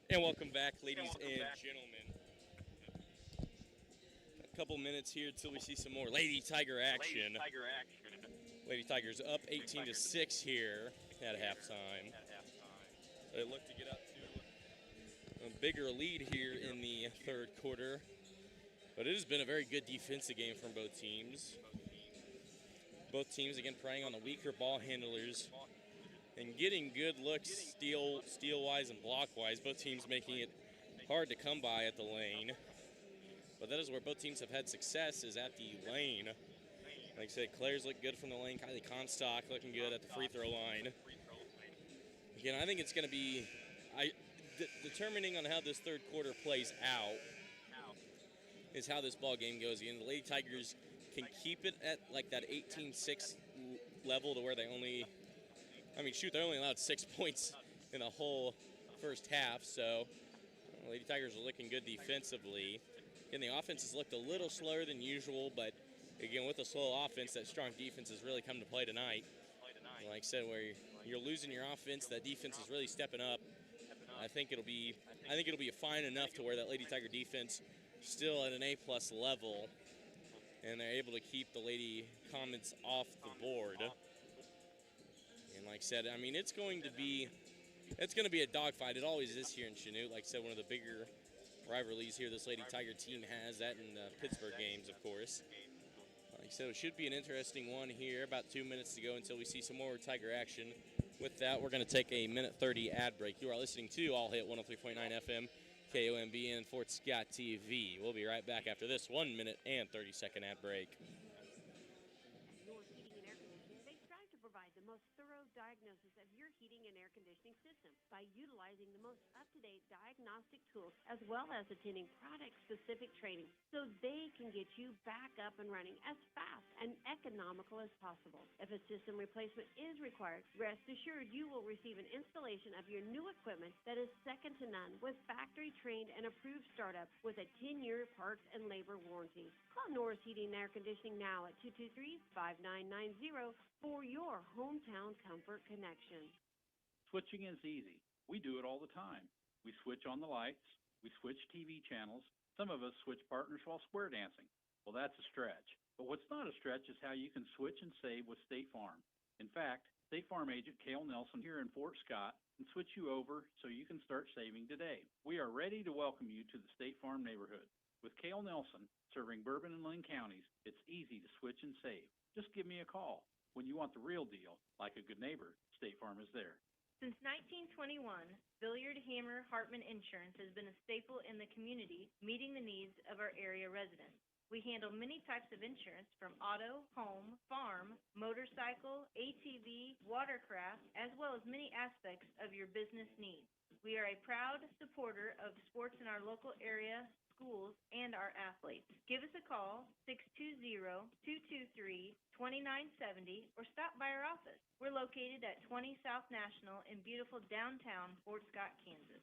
And welcome back, ladies and gentlemen. A couple minutes here until we see some more Lady Tiger action. Lady Tigers up 18-6 here at halftime. They look to get up to a bigger lead here in the third quarter. But it has been a very good defensive game from both teams. Both teams, again, preying on the weaker ball handlers and getting good looks steal-wise and block-wise. Both teams making it hard to come by at the lane. But that is where both teams have had success, is at the lane. Like I said, Claire's looked good from the lane. Kylie Comstock looking good at the free throw line. Again, I think it's going to be determining on how this third quarter plays out is how this ball game goes. Again, the Lady Tigers can keep it at like that 18-6 level to where they only, they only allowed 6 points in the whole first half. So Lady Tigers are looking good defensively. Again, the offense has looked a little slower than usual, but again, with a slow offense, that strong defense has really come to play tonight. Like I said, where you're losing your offense, that defense is really stepping up. I think it'll be fine enough to where that Lady Tiger defense still at an A+ level and they're able to keep the Lady Comets off the board. And like I said, I mean, it's going to be a dogfight. It always is here in Chanute. Like I said, one of the bigger rivalries here this Lady Tiger team has, that in the Pittsburgh games, of course. Like I said, it should be an interesting one here. About 2 minutes to go until we see some more Tiger action. With that, we're going to take a minute 30 ad break. You are listening to All Hit 103.9 FM, KOMB, and Fort Scott TV. We'll be right back after this 1 minute and 30-second ad break.
North Heating and Air Conditioning, they strive to provide the most thorough diagnosis of your heating and air conditioning system by utilizing the most up-to-date diagnostic tools as well as attending product-specific training so they can get you back up and running as fast and economical as possible. If a system replacement is required, rest assured you will receive an installation of your new equipment that is second to none with factory-trained and approved startup with a 10-year parts and labor warranty. Call Norris Heating and Air Conditioning now at 223-5990 for your hometown comfort connection.
Switching is easy. We do it all the time. We switch on the lights. We switch TV channels. Some of us switch partners while square dancing. Well, that's a stretch. But what's not a stretch is how you can switch and save with State Farm. In fact, State Farm agent Cale Nelson here in Fort Scott can switch you over so you can start saving today. We are ready to welcome you to the State Farm neighborhood. With Cale Nelson serving Bourbon and Lynn counties, it's easy to switch and save. Just give me a call. When you want the real deal, like a good neighbor, State Farm is there.
Since 1921, Billiard Hammer Hartman Insurance has been a staple in the community, meeting the needs of our area residents. We handle many types of insurance from auto, home, farm, motorcycle, ATV, watercraft, as well as many aspects of your business needs. We are a proud supporter of sports in our local area, schools, and our athletes. Give us a call, 620-223-2970, or stop by our office. We're located at 20 South National in beautiful downtown Fort Scott, Kansas.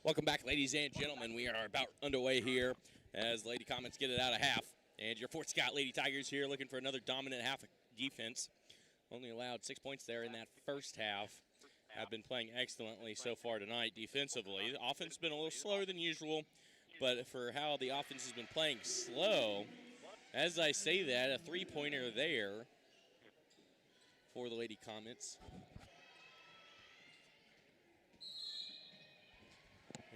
Welcome back, ladies and gentlemen. We are about underway here as Lady Comets get it out of half. And your Fort Scott Lady Tigers here looking for another dominant half of defense. Only allowed 6 points there in that first half. Have been playing excellently so far tonight defensively. The offense has been a little slower than usual, but for how the offense has been playing slow, as I say that, a three-pointer there for the Lady Comets.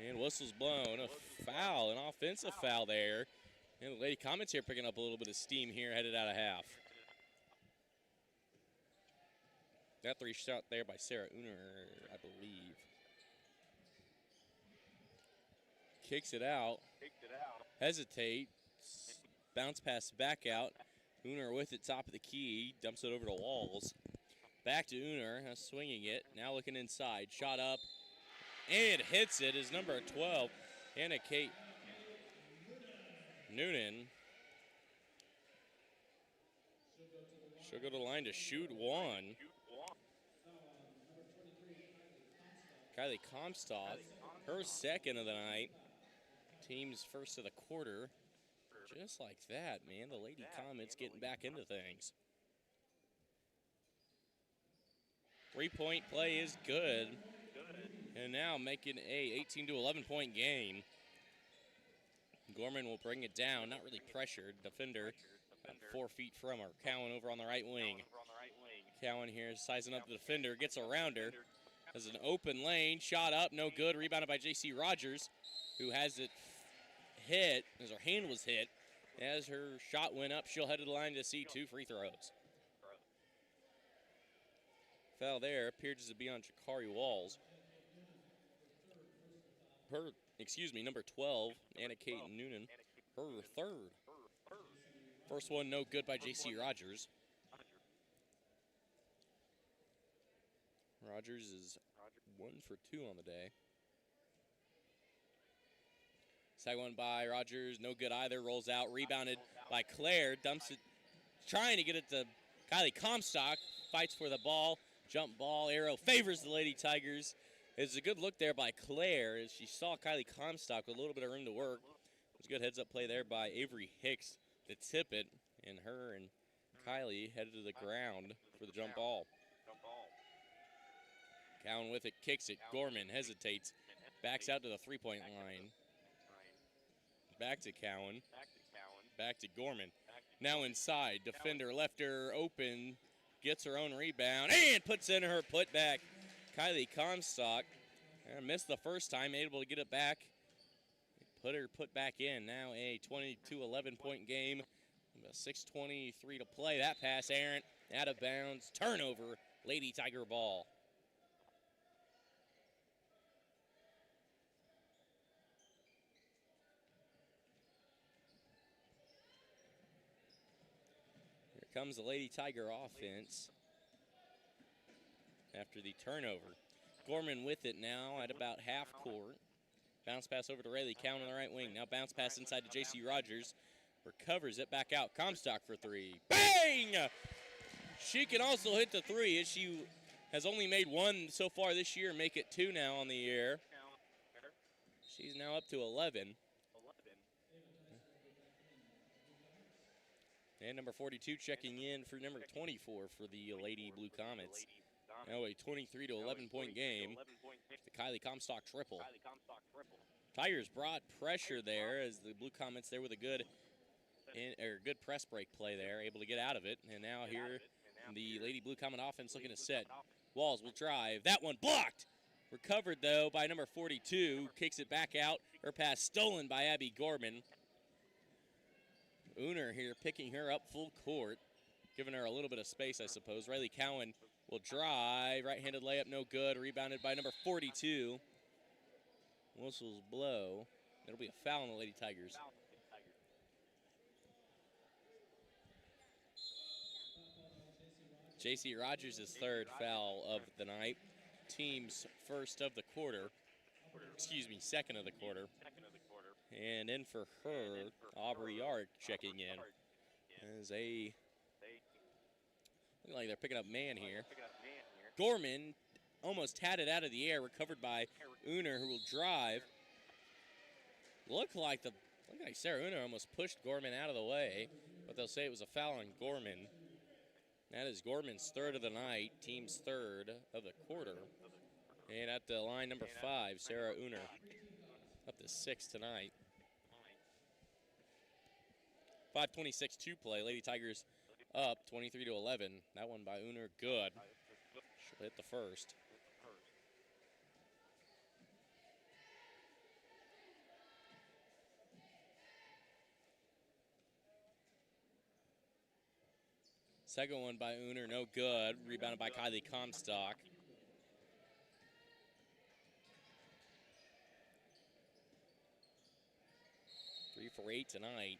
And whistle's blown. A foul, an offensive foul there. And the Lady Comets here picking up a little bit of steam here, headed out of half. That three shot there by Sarah Uner, I believe. Kicks it out. Hesitates. Bounce pass back out. Uner with it, top of the key. Dumps it over to Walls. Back to Uner, swinging it. Now looking inside. Shot up. And hits it is number 12, Anna Kate Noonan. She'll go to the line to shoot one. Kylie Comstock, her second of the night. Team's first of the quarter. Just like that, man. The Lady Comets getting back into things. Three-point play is good. And now making a 18 to 11 point game. Gorman will bring it down, not really pressured. Defender about 4 feet from her. Cowan over on the right wing. Cowan here sizing up the defender, gets around her. Has an open lane, shot up, no good. Rebounded by J.C. Rogers, who has it hit, as her hand was hit. As her shot went up, she'll head to the line to see 2 free throws. Foul there appears to be on Jakari Walls. Number 12, Anna Kate Noonan, her third. First one no good by J.C. Rogers. Rogers is 1 for 2 on the day. Second one by Rogers, no good either. Rolls out, rebounded by Claire. Dumps it, trying to get it to Kylie Comstock. Fights for the ball. Jump ball. Arrow favors the Lady Tigers. It's a good look there by Claire as she saw Kylie Comstock with a little bit of room to work. It was a good heads-up play there by Avery Hicks to tip it, and her and Kylie headed to the ground for the jump ball. Cowan with it, kicks it. Gorman hesitates, backs out to the three-point line. Back to Cowan. Back to Gorman. Now inside, defender left her open, gets her own rebound, and puts in her putback. Kylie Comstock missed the first time, able to get it back. Put her put back in. Now a 22-11 point game. 6:23 to play. That pass errant, out of bounds. Turnover, Lady Tiger ball. Here comes the Lady Tiger offense after the turnover. Gorman with it now at about half court. Bounce pass over to Rayleigh Cowan on the right wing. Now bounce pass inside to J.C. Rogers. Recovers it back out. Comstock for three. Bang! She can also hit the three as she has only made one so far this year. Make it two now on the year. She's now up to 11. And number 42 checking in for number 24 for the Lady Blue Comets. Now a 23-11 point game. The Kylie Comstock triple. Tigers brought pressure there as the Blue Comets there with a good press break play there, able to get out of it. And now here the Lady Blue Comet offense looking to set. Walls will drive. That one blocked. Recovered though by number 42. Kicks it back out. Her pass stolen by Abby Gorman. Uner here picking her up full court, giving her a little bit of space, I suppose. Rayleigh Cowan will drive. Right-handed layup, no good. Rebounded by number 42. Whistles blow. It'll be a foul on the Lady Tigers. J.C. Rogers' third foul of the night. Team's first of the quarter. Excuse me, second of the quarter. And in for her, Aubrey Yard checking in. As looking like they're picking up man here. Gorman almost had it out of the air, recovered by Uner, who will drive. Looked like Sarah Uner almost pushed Gorman out of the way, but they'll say it was a foul on Gorman. That is Gorman's third of the night, team's third of the quarter. And at the line, number 5, Sarah Uner, up to 6 tonight. 5:26 to play. Lady Tigers up 23-11. That one by Uner, good. She'll hit the first. Second one by Uner, no good. Rebounded by Kylie Comstock. Three for 8 tonight.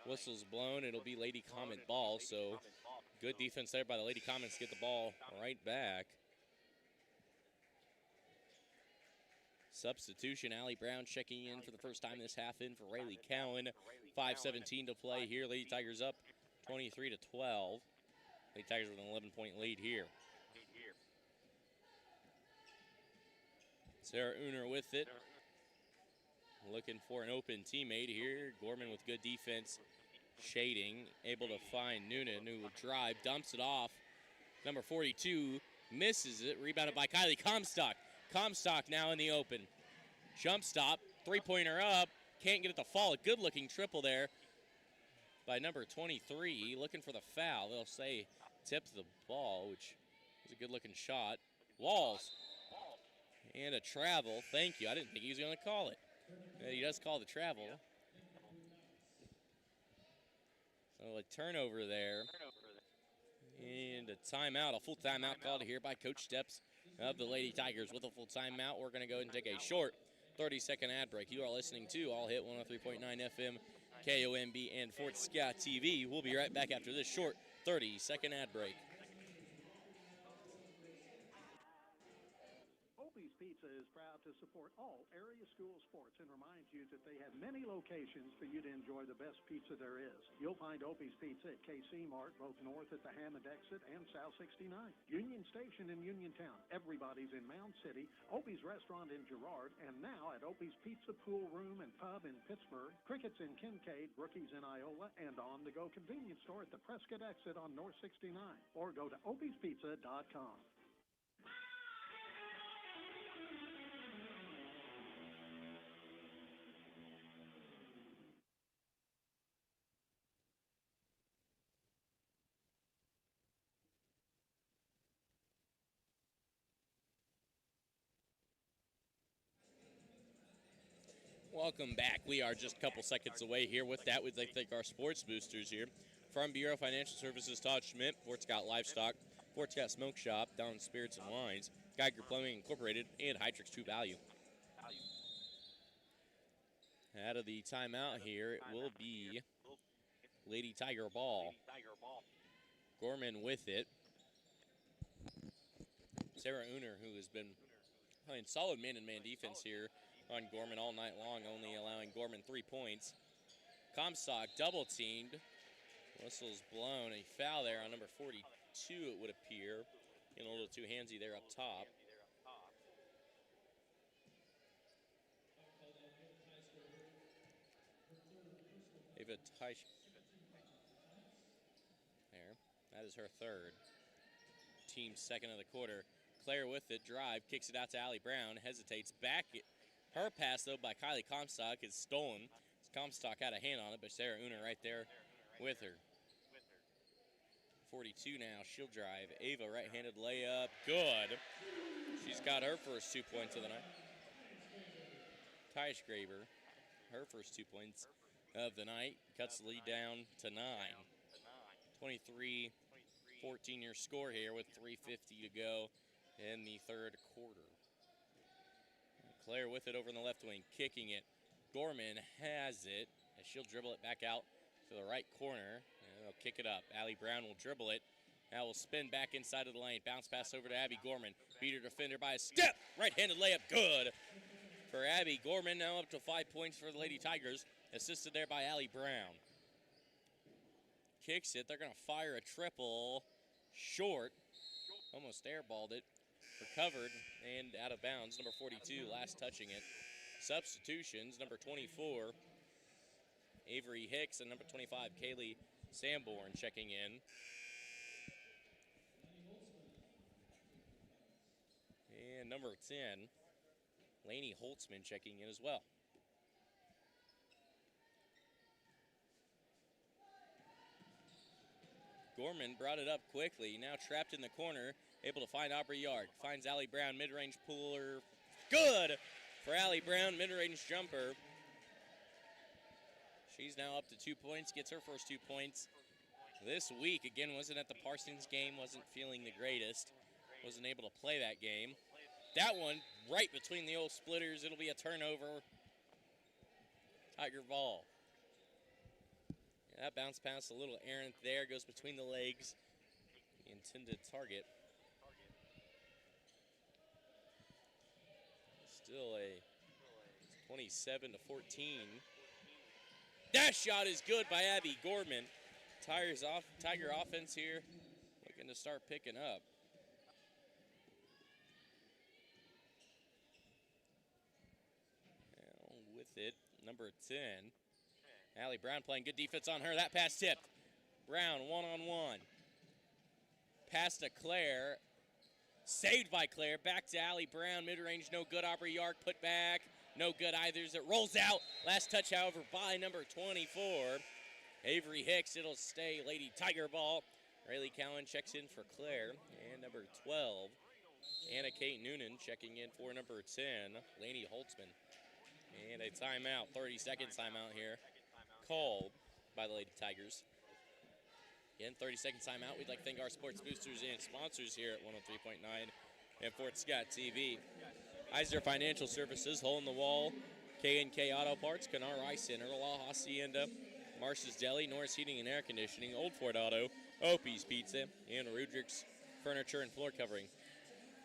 Whistle's blown. It'll be Lady Comet ball, so good defense there by the Lady Comets to get the ball right back. Substitution, Allie Brown checking in for the first time this half in for Rayleigh Cowan. 5:17 to play here. Lady Tigers up 23-12. Lady Tigers with an 11-point lead here. Sarah Uner with it. Looking for an open teammate here. Gorman with good defense. Shading. Able to find Noonan, who will drive. Dumps it off. Number 42 misses it. Rebounded by Kylie Comstock. Comstock now in the open. Jump stop. Three-pointer up. Can't get it to fall. A good-looking triple there by number 23. Looking for the foul. They'll say tipped the ball, which is a good-looking shot. Walls. And a travel. Thank you. I didn't think he was going to call it. He does call the travel. So a turnover there. And a timeout, a full timeout called here by Coach Steps of the Lady Tigers. With a full timeout, we're going to go ahead and take a short 30-second ad break. You are listening to All Hit 103.9 FM, KOMB, and Fort Scott TV. We'll be right back after this short 30-second ad break.
Opie's Pizza Pizza is proud to support all area school sports and reminds you that they have many locations for you to enjoy the best pizza there is. You'll find Opie's Pizza at KC Mart, both north at the Hammond exit and South 69. Union Station in Uniontown. Everybody's in Mound City. Opie's Restaurant in Girard. And now at Opie's Pizza Pool Room and Pub in Pittsburgh. Crickets in Kincaid. Brookies in Iola. And on-the-go convenience store at the Prescott exit on North 69. Or go to opiespizza.com.
Welcome back. We are just a couple seconds away here. With that, we'd like to thank our sports boosters here. From Bureau Financial Services, Todd Schmidt, Fort Scott Livestock, Fort Scott Smoke Shop, Down Spirits and Wines, Geiger Plumbing Incorporated, and Hydrix True Value. Out of the timeout here, it will be Lady Tiger ball. Gorman with it. Sarah Uner, who has been playing solid man-and-man defense here on Gorman all night long, only allowing Gorman 3 points. Comstock double-teamed. Whistle's blown. A foul there on number 42, it would appear. Getting a little too handsy there up top. Ava Teisch. There. That is her third. Team's second of the quarter. Claire with it. Drive. Kicks it out to Allie Brown. Hesitates. Back it. Her pass, though, by Kylie Comstock is stolen. Comstock had a hand on it, but Sarah Uner right there with her. 42 now. She'll drive. Ava right-handed layup. Good. She's got her first 2 points of the night. Tish Graber, her first 2 points of the night. Cuts the lead down to 9. 23-14 your score here with 3:50 to go in the third quarter. Claire with it over in the left wing, kicking it. Gorman has it, and she'll dribble it back out to the right corner. And they'll kick it up. Allie Brown will dribble it. Now will spin back inside of the lane. Bounce pass over to Abby Gorman. Beat her defender by a step. Right-handed layup, good for Abby Gorman. Now up to 5 points for the Lady Tigers. Assisted there by Allie Brown. Kicks it. They're going to fire a triple. Short. Almost airballed it. Recovered and out of bounds. Number 42, last touching it. Substitutions, number 24, Avery Hicks, and number 25, Kaylee Sanborn checking in. And number 10, Lainey Holtzman checking in as well. Gorman brought it up quickly, now trapped in the corner, able to find Aubrey Yard. Finds Allie Brown, mid-range puller. Good for Allie Brown, mid-range jumper. She's now up to 2 points, gets her first 2 points this week. Again, wasn't at the Parsons game, wasn't feeling the greatest. Wasn't able to play that game. That one right between the old splitters. It'll be a turnover. Tiger ball. That bounce pass, a little errant there, goes between the legs. The intended target. Still a 27-14. That shot is good by Abby Gorman. Tiger offense here, looking to start picking up. Now with it, number 10. Allie Brown playing good defense on her. That pass tipped. Brown one-on-one. Pass to Claire. Saved by Claire. Back to Allie Brown. Mid-range, no good. Aubrey Yark put back. No good either as it rolls out. Last touch, however, by number 24. Avery Hicks. It'll stay Lady Tiger ball. Rayleigh Cowan checks in for Claire. And number 12, Anna Kate Noonan checking in for number 10, Lainey Holtzman. And a timeout, 30-second timeout here, called by the Lady Tigers. Again, 30-second timeout. We'd like to thank our sports boosters and sponsors here at 103.9 and Fort Scott TV. Eisner Financial Services, Hole in the Wall, K&K Auto Parts, Canard Ice Center, La Hacienda, Marsh's Deli, Norris Heating and Air Conditioning, Old Ford Auto, Opie's Pizza, and Rudrick's Furniture and Floor Covering.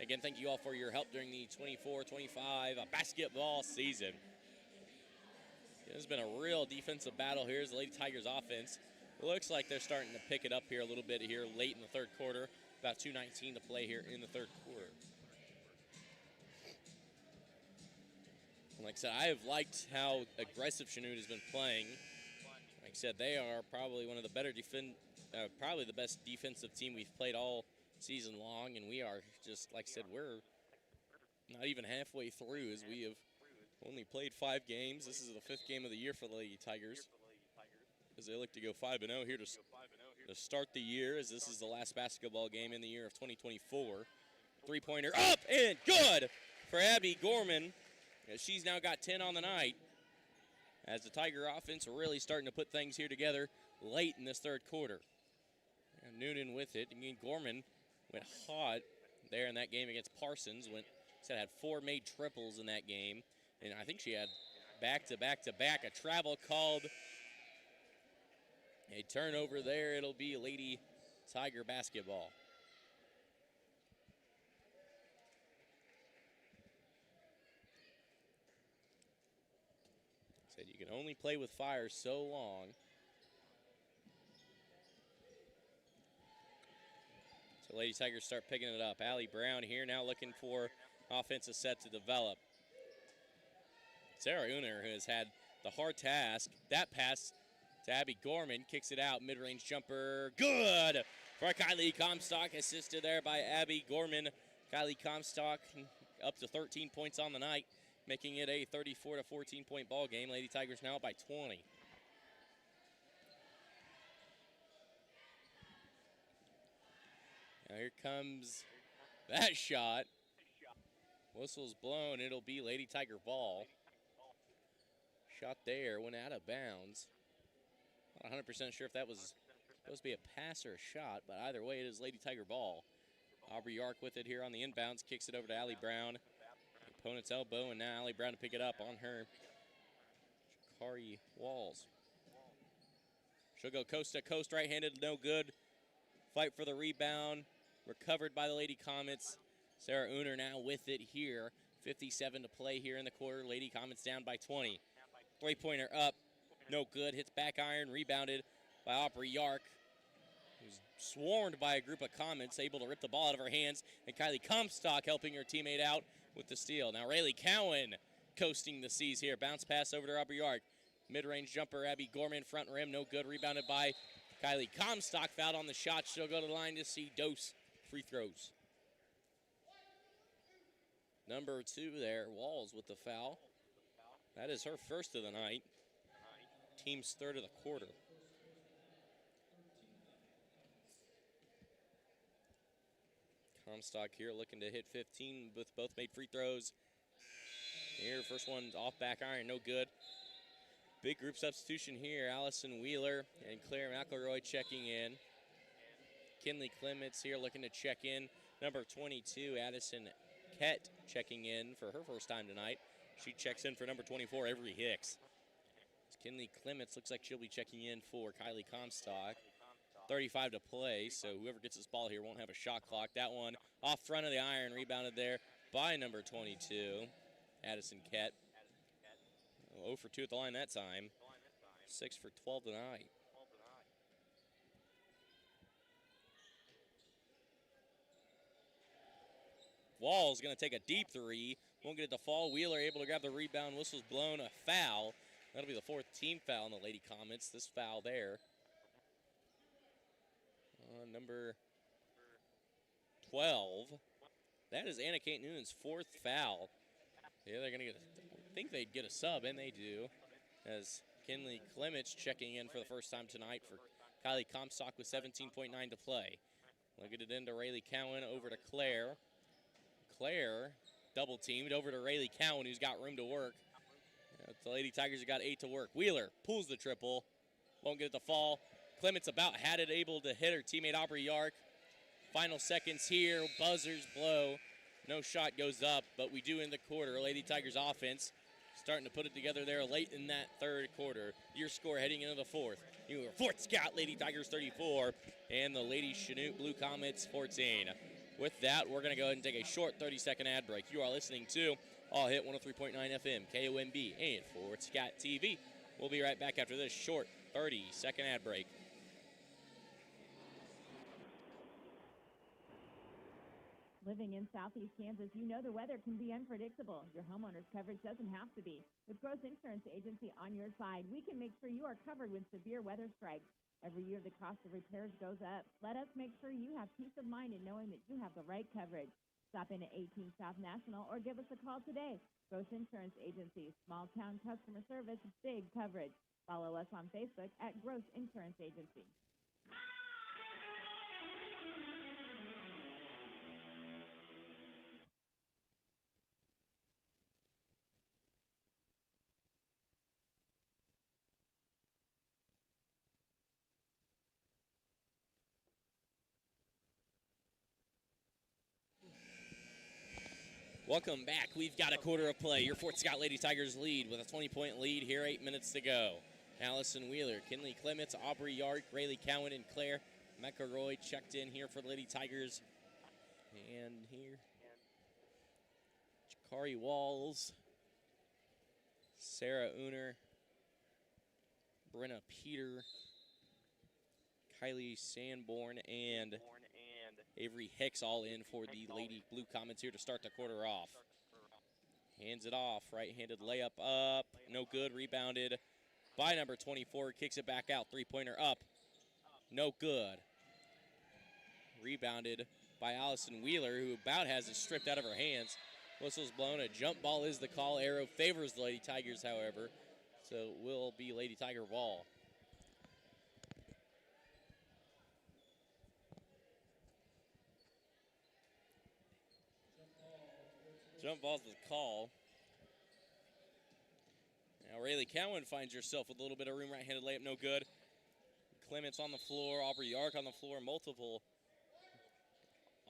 Again, thank you all for your help during the 24-25 basketball season. It's been a real defensive battle here as the Lady Tigers offense. It looks like they're starting to pick it up here a little bit here late in the third quarter. About 2:19 to play here in the third quarter. Like I said, I have liked how aggressive Chanute has been playing. Like I said, they are probably one of the better probably the best defensive team we've played all season long, and we are just, like I said, we're not even halfway through as we have only played 5 games. This is the 5th game of the year for the Lady Tigers, as they look to go 5-0 here to start the year, as this is the last basketball game in the year of 2024. Three-pointer up and good for Abby Gorman, as she's now got 10 on the night, as the Tiger offense are really starting to put things here together late in this third quarter. And Noonan with it. Again, Gorman went hot there in that game against Parsons. Had 4 made triples in that game. And I think she had back-to-back-to-back. A travel called. A turnover there. It'll be Lady Tiger basketball. Said you can only play with fire so long. So Lady Tigers start picking it up. Allie Brown here now looking for offensive set to develop. Sarah Uner, who has had the hard task. That pass to Abby Gorman, kicks it out. Mid-range jumper, good for Kylie Comstock. Assisted there by Abby Gorman. Kylie Comstock up to 13 points on the night, making it a 34 to 14 point ball game. Lady Tigers now up by 20. Now here comes that shot. Whistle's blown. It'll be Lady Tiger ball. Shot there, went out of bounds. Not 100% sure if that was supposed to be a pass or a shot, but either way, it is Lady Tiger ball. Aubrey Yark with it here on the inbounds, kicks it over to Allie Brown. Opponent's elbow, and now Allie Brown to pick it up on her. Shakari Walls. She'll go coast to coast, right-handed, no good. Fight for the rebound, recovered by the Lady Comets. Sarah Uner now with it here. 57 to play here in the quarter. Lady Comets down by 20. Three-pointer up, no good. Hits back iron, rebounded by Aubrey Yark, who's swarmed by a group of Comets, able to rip the ball out of her hands. And Kylie Comstock helping her teammate out with the steal. Now Rayleigh Cowan coasting the seas here. Bounce pass over to Aubrey Yark. Mid-range jumper, Abby Gorman, front rim, no good. Rebounded by Kylie Comstock. Fouled on the shot. She'll go to the line to see Dose free throws. Number 2 there, Walls with the foul. That is her first of the night. Team's third of the quarter. Comstock here looking to hit 15 with both made free throws. Here, first one's off back iron, no good. Big group substitution here. Allison Wheeler and Claire McElroy checking in. Kinley Clements here looking to check in. Number 22, Addison Kett checking in for her first time tonight. She checks in for number 24, Avery Hicks. Kinley Clements looks like she'll be checking in for Kylie Comstock. 35 to play, so whoever gets this ball here won't have a shot clock. That one off front of the iron, rebounded there by number 22, Addison Kett. 0 for 2 at the line that time. 6 for 12 tonight. Wall's going to take a deep three. Won't get it to fall. Wheeler able to grab the rebound. Whistle's blown. A foul. That'll be the 4th team foul on the Lady Comets. This foul there. Number 12. That is Anna Kate Noonan's 4th foul. Yeah, they're going to get I think they'd get a sub, and they do. As Kinley Clements checking in for the first time tonight for Kylie Comstock with 17.9 to play. Look at it into Rayleigh Cowan over to Claire. Claire double teamed over to Rayleigh Cowan, who's got room to work. The Lady Tigers have got 8 to work. Wheeler pulls the triple. Won't get it to fall. Clements about had it, able to hit her teammate Aubrey Yark. Final seconds here. Buzzers blow. No shot goes up, but we do end the quarter. Lady Tigers offense starting to put it together there late in that third quarter. Your score heading into the fourth. Your Fort Scott Lady Tigers 34 and the Lady Chanute Blue Comets 14. With that, we're going to go ahead and take a short 30-second ad break. You are listening to All Hit 103.9 FM, KOMB, and Fort Scott TV. We'll be right back after this short 30-second ad break.
Living in southeast Kansas, you know the weather can be unpredictable. Your homeowner's coverage doesn't have to be. With Gross Insurance Agency on your side, we can make sure you are covered when severe weather strikes. Every year, the cost of repairs goes up. Let us make sure you have peace of mind in knowing that you have the right coverage. Stop in at 18 South National or give us a call today. Gross Insurance Agency, small town customer service, big coverage. Follow us on Facebook at Gross Insurance Agency.
Welcome back. We've got a quarter of play. Your Fort Scott Lady Tigers lead with a 20-point lead here, 8 minutes to go. Allison Wheeler, Kinley Clements, Aubrey Yark, Rayleigh Cowan, and Claire McElroy checked in here for the Lady Tigers. And here, Jakari Walls, Sarah Uner, Brenna Peter, Kylie Sanborn, and Avery Hicks all in for the Lady Blue Comets here to start the quarter off. Hands it off, right-handed layup up, no good, rebounded by number 24, kicks it back out, three-pointer up, no good. Rebounded by Allison Wheeler, who about has it stripped out of her hands. Whistle's blown, a jump ball is the call. Arrow favors the Lady Tigers, however, so it will be Lady Tiger ball. Jump ball's the call. Now Rayleigh Cowan finds herself with a little bit of room. Right-handed layup, no good. Clements on the floor, Aubrey Yark on the floor, multiple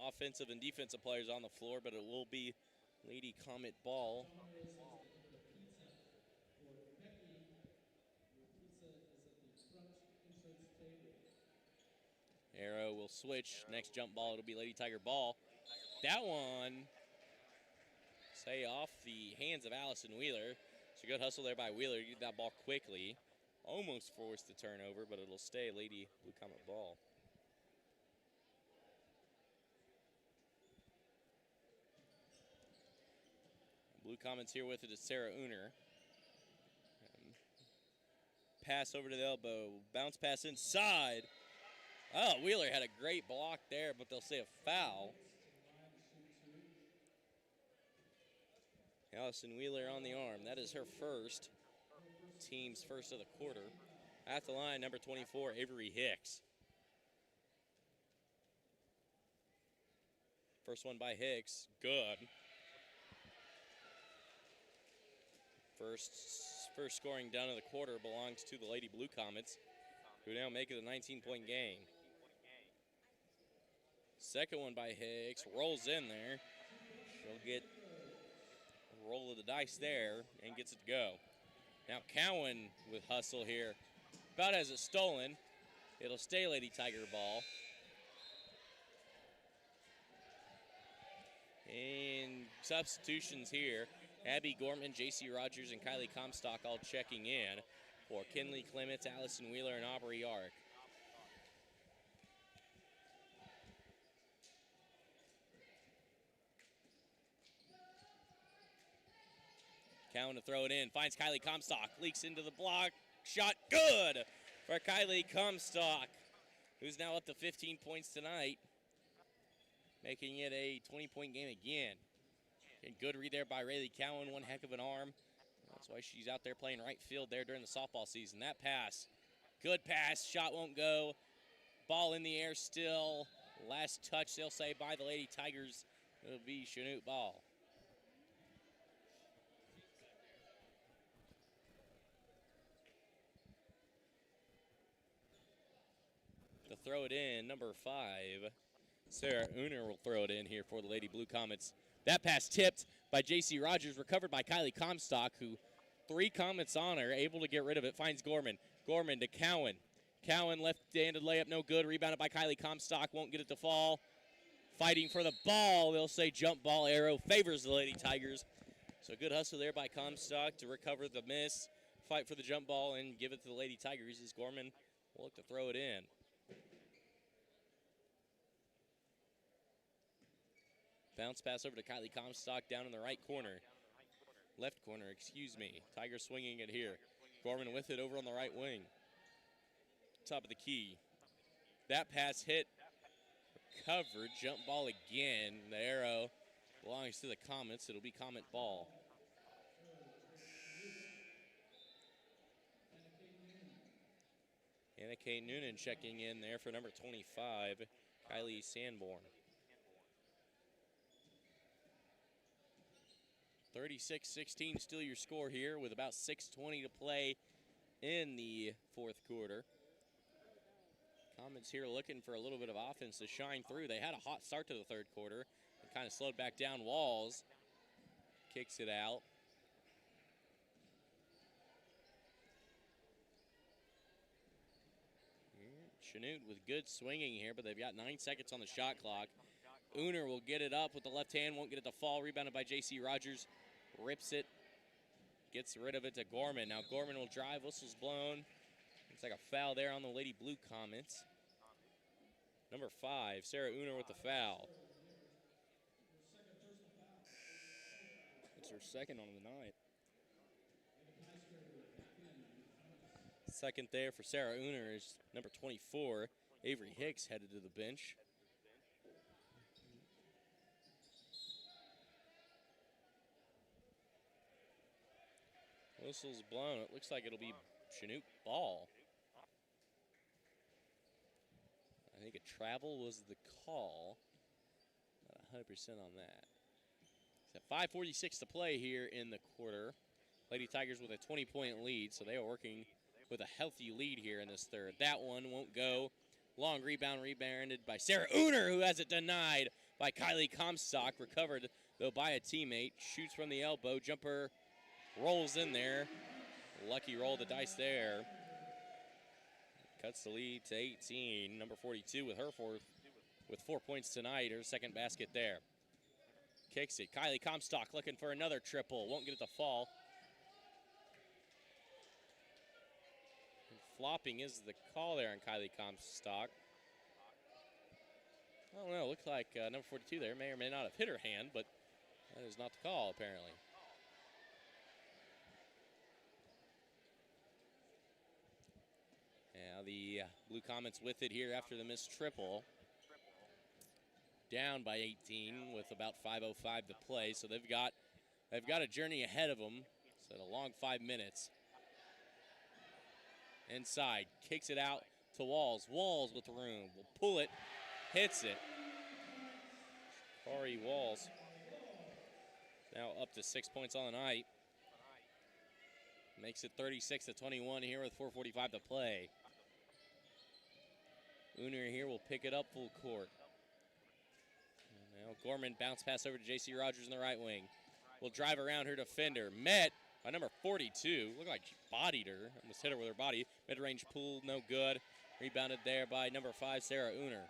offensive and defensive players on the floor, but it will be Lady Comet ball. Arrow will switch. Next jump ball, it'll be Lady Tiger ball. That one, say, off the hands of Allison Wheeler. It's a good hustle there by Wheeler. Get that ball quickly. Almost forced the turnover, but it'll stay Lady Blue Comet ball. Blue Comets here with it is Sarah Uner. Pass over to the elbow. Bounce pass inside. Oh, Wheeler had a great block there, but they'll say a foul. Allison Wheeler on the arm. That is her first. Team's first of the quarter. At the line, number 24, Avery Hicks. First one by Hicks. Good. First scoring down of the quarter belongs to the Lady Blue Comets, who now make it a 19-point game. Second one by Hicks. Rolls in there. She'll get a roll of the dice there and gets it to go. Now Cowan with hustle here. About has it stolen. It'll stay Lady Tiger ball. And substitutions here. Abby Gorman, J.C. Rogers, and Kylie Comstock all checking in for Kinley Clements, Allison Wheeler, and Aubrey Yark. Cowan to throw it in, finds Kylie Comstock, leaks into the block, shot good for Kylie Comstock, who's now up to 15 points tonight, making it a 20-point game again. And good read there by Rayleigh Cowan, one heck of an arm. That's why she's out there playing right field there during the softball season. That pass, good pass, shot won't go. Ball in the air still. Last touch, they'll say, by the Lady Tigers. It'll be Chanute ball. To throw it in, number 5, Sarah Uner will throw it in here for the Lady Blue Comets. That pass tipped by J.C. Rogers, recovered by Kylie Comstock, who 3 Comets on her, able to get rid of it, finds Gorman. Gorman to Cowan. Cowan left-handed layup, no good. Rebounded by Kylie Comstock, won't get it to fall. fighting for the ball. They'll say jump ball arrow favors the Lady Tigers. So good hustle there by Comstock to recover the miss, fight for the jump ball, and give it to the Lady Tigers as Gorman will look to throw it in. Bounce pass over to Kylie Comstock down in the right corner. Left corner, excuse me. Tigers swinging it here. Gorman with it over on the right wing. Top of the key. That pass hit. Recovered. Jump ball again. The arrow belongs to the Comets. It'll be Comet ball. Anna Kate Noonan checking in there for number 25, Kylie Sanborn. 36-16 still your score here with about 6:20 to play in the fourth quarter. Comets here looking for a little bit of offense to shine through. They had a hot start to the third quarter and kind of slowed back down. Walls kicks it out. Chanute with good swinging here, but they've got 9 seconds on the shot clock. Uner will get it up with the left hand, won't get it to fall. Rebounded by J.C. Rogers. Rips it, gets rid of it to Gorman. Now Gorman will drive, whistle's blown. Looks like a foul there on the Lady Blue Comets. Number 5, Sarah Uner with the foul.
It's her second on the night.
Second there for Sarah Uner is number 24, Avery Hicks, headed to the bench. Whistle's blown. It looks like it'll be Chanute ball. I think a travel was the call. Not 100% on that. It's at 5:46 to play here in the quarter. Lady Tigers with a 20-point lead, so they are working with a healthy lead here in this third. That one won't go. Long rebound, rebounded by Sarah Uner, who has it denied by Kylie Comstock. Recovered, though, by a teammate. Shoots from the elbow. Jumper rolls in there. Lucky roll the dice there. Cuts the lead to 18. Number 42 with her fourth, with 4 points tonight. Her second basket there. Kicks it. Kylie Comstock looking for another triple. Won't get it to fall. Flopping is the call there on Kylie Comstock. I don't know. Looks like number 42 there may or may not have hit her hand, but that is not the call, apparently. Now the Blue Comets with it here after the missed triple. Down by 18 with about 5:05 to play, so they've got a journey ahead of them. So a long 5 minutes. Inside, kicks it out to Walls. Walls with room, will pull it, hits it. Corey Walls now up to 6 points on the night. Makes it 36-21 here with 4:45 to play. Uner here will pick it up full court. And now Gorman bounce pass over to J.C. Rogers in the right wing. Will drive around her defender. Met by number 42. Looked like she bodied her. Almost hit her with her body. Mid-range pull, no good. Rebounded there by number 5, Sarah Uner.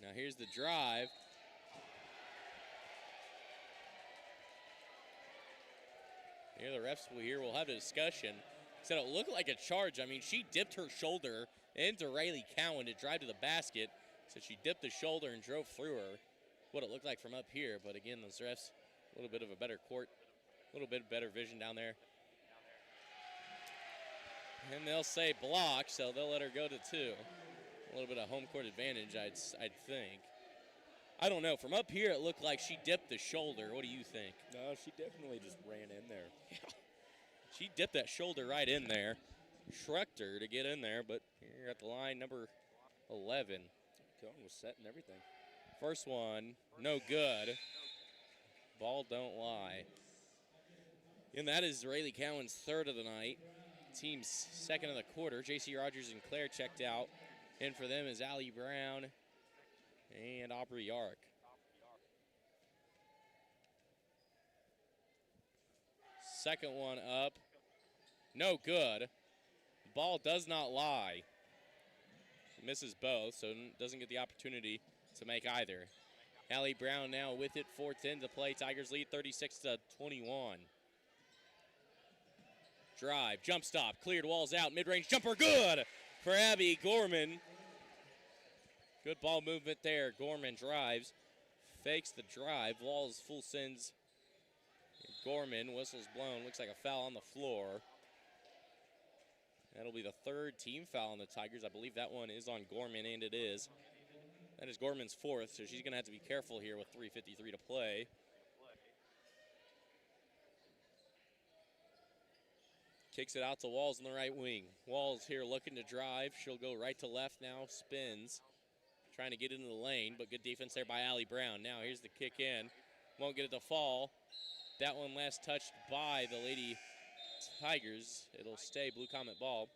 Now here's the drive. Here the refs will have a discussion. Said it looked like a charge. I mean, she dipped her shoulder into Rayleigh Cowan to drive to the basket. So she dipped the shoulder and drove through her. What it looked like from up here, but again, those refs, a little bit of a better court, a little bit better vision down there. And they'll say block, so they'll let her go to 2. A little bit of home court advantage, I'd think. I don't know. From up here, it looked like she dipped the shoulder. What do you think?
No, she definitely just ran in there.
Yeah. She dipped that shoulder right in there. Shrugged her to get in there, but here at the line, number 11.
Cohen was setting everything.
First one, no good. Ball don't lie. And that is Rayleigh Cowan's third of the night. Team's second of the quarter. J.C. Rogers and Claire checked out. In for them is Allie Brown and Aubrey Yark. Second one up. No good. Ball does not lie. Misses both, so doesn't get the opportunity to make either. Allie Brown now with it, 4:10 to play. Tigers lead 36-21. Drive, jump stop, cleared, walls out, mid-range jumper, good for Abby Gorman. Good ball movement there. Gorman drives, fakes the drive, walls full sends. Gorman, whistle's blown, looks like a foul on the floor. That'll be the third team foul on the Tigers. I believe that one is on Gorman, and it is. That is Gorman's fourth, so she's going to have to be careful here with 3:53 to play. Kicks it out to Walls on the right wing. Walls here looking to drive. She'll go right to left now, spins. Trying to get into the lane, but good defense there by Allie Brown. Now here's the kick in. Won't get it to fall. That one last touched by the Lady Tigers. It'll stay Blue Comet ball.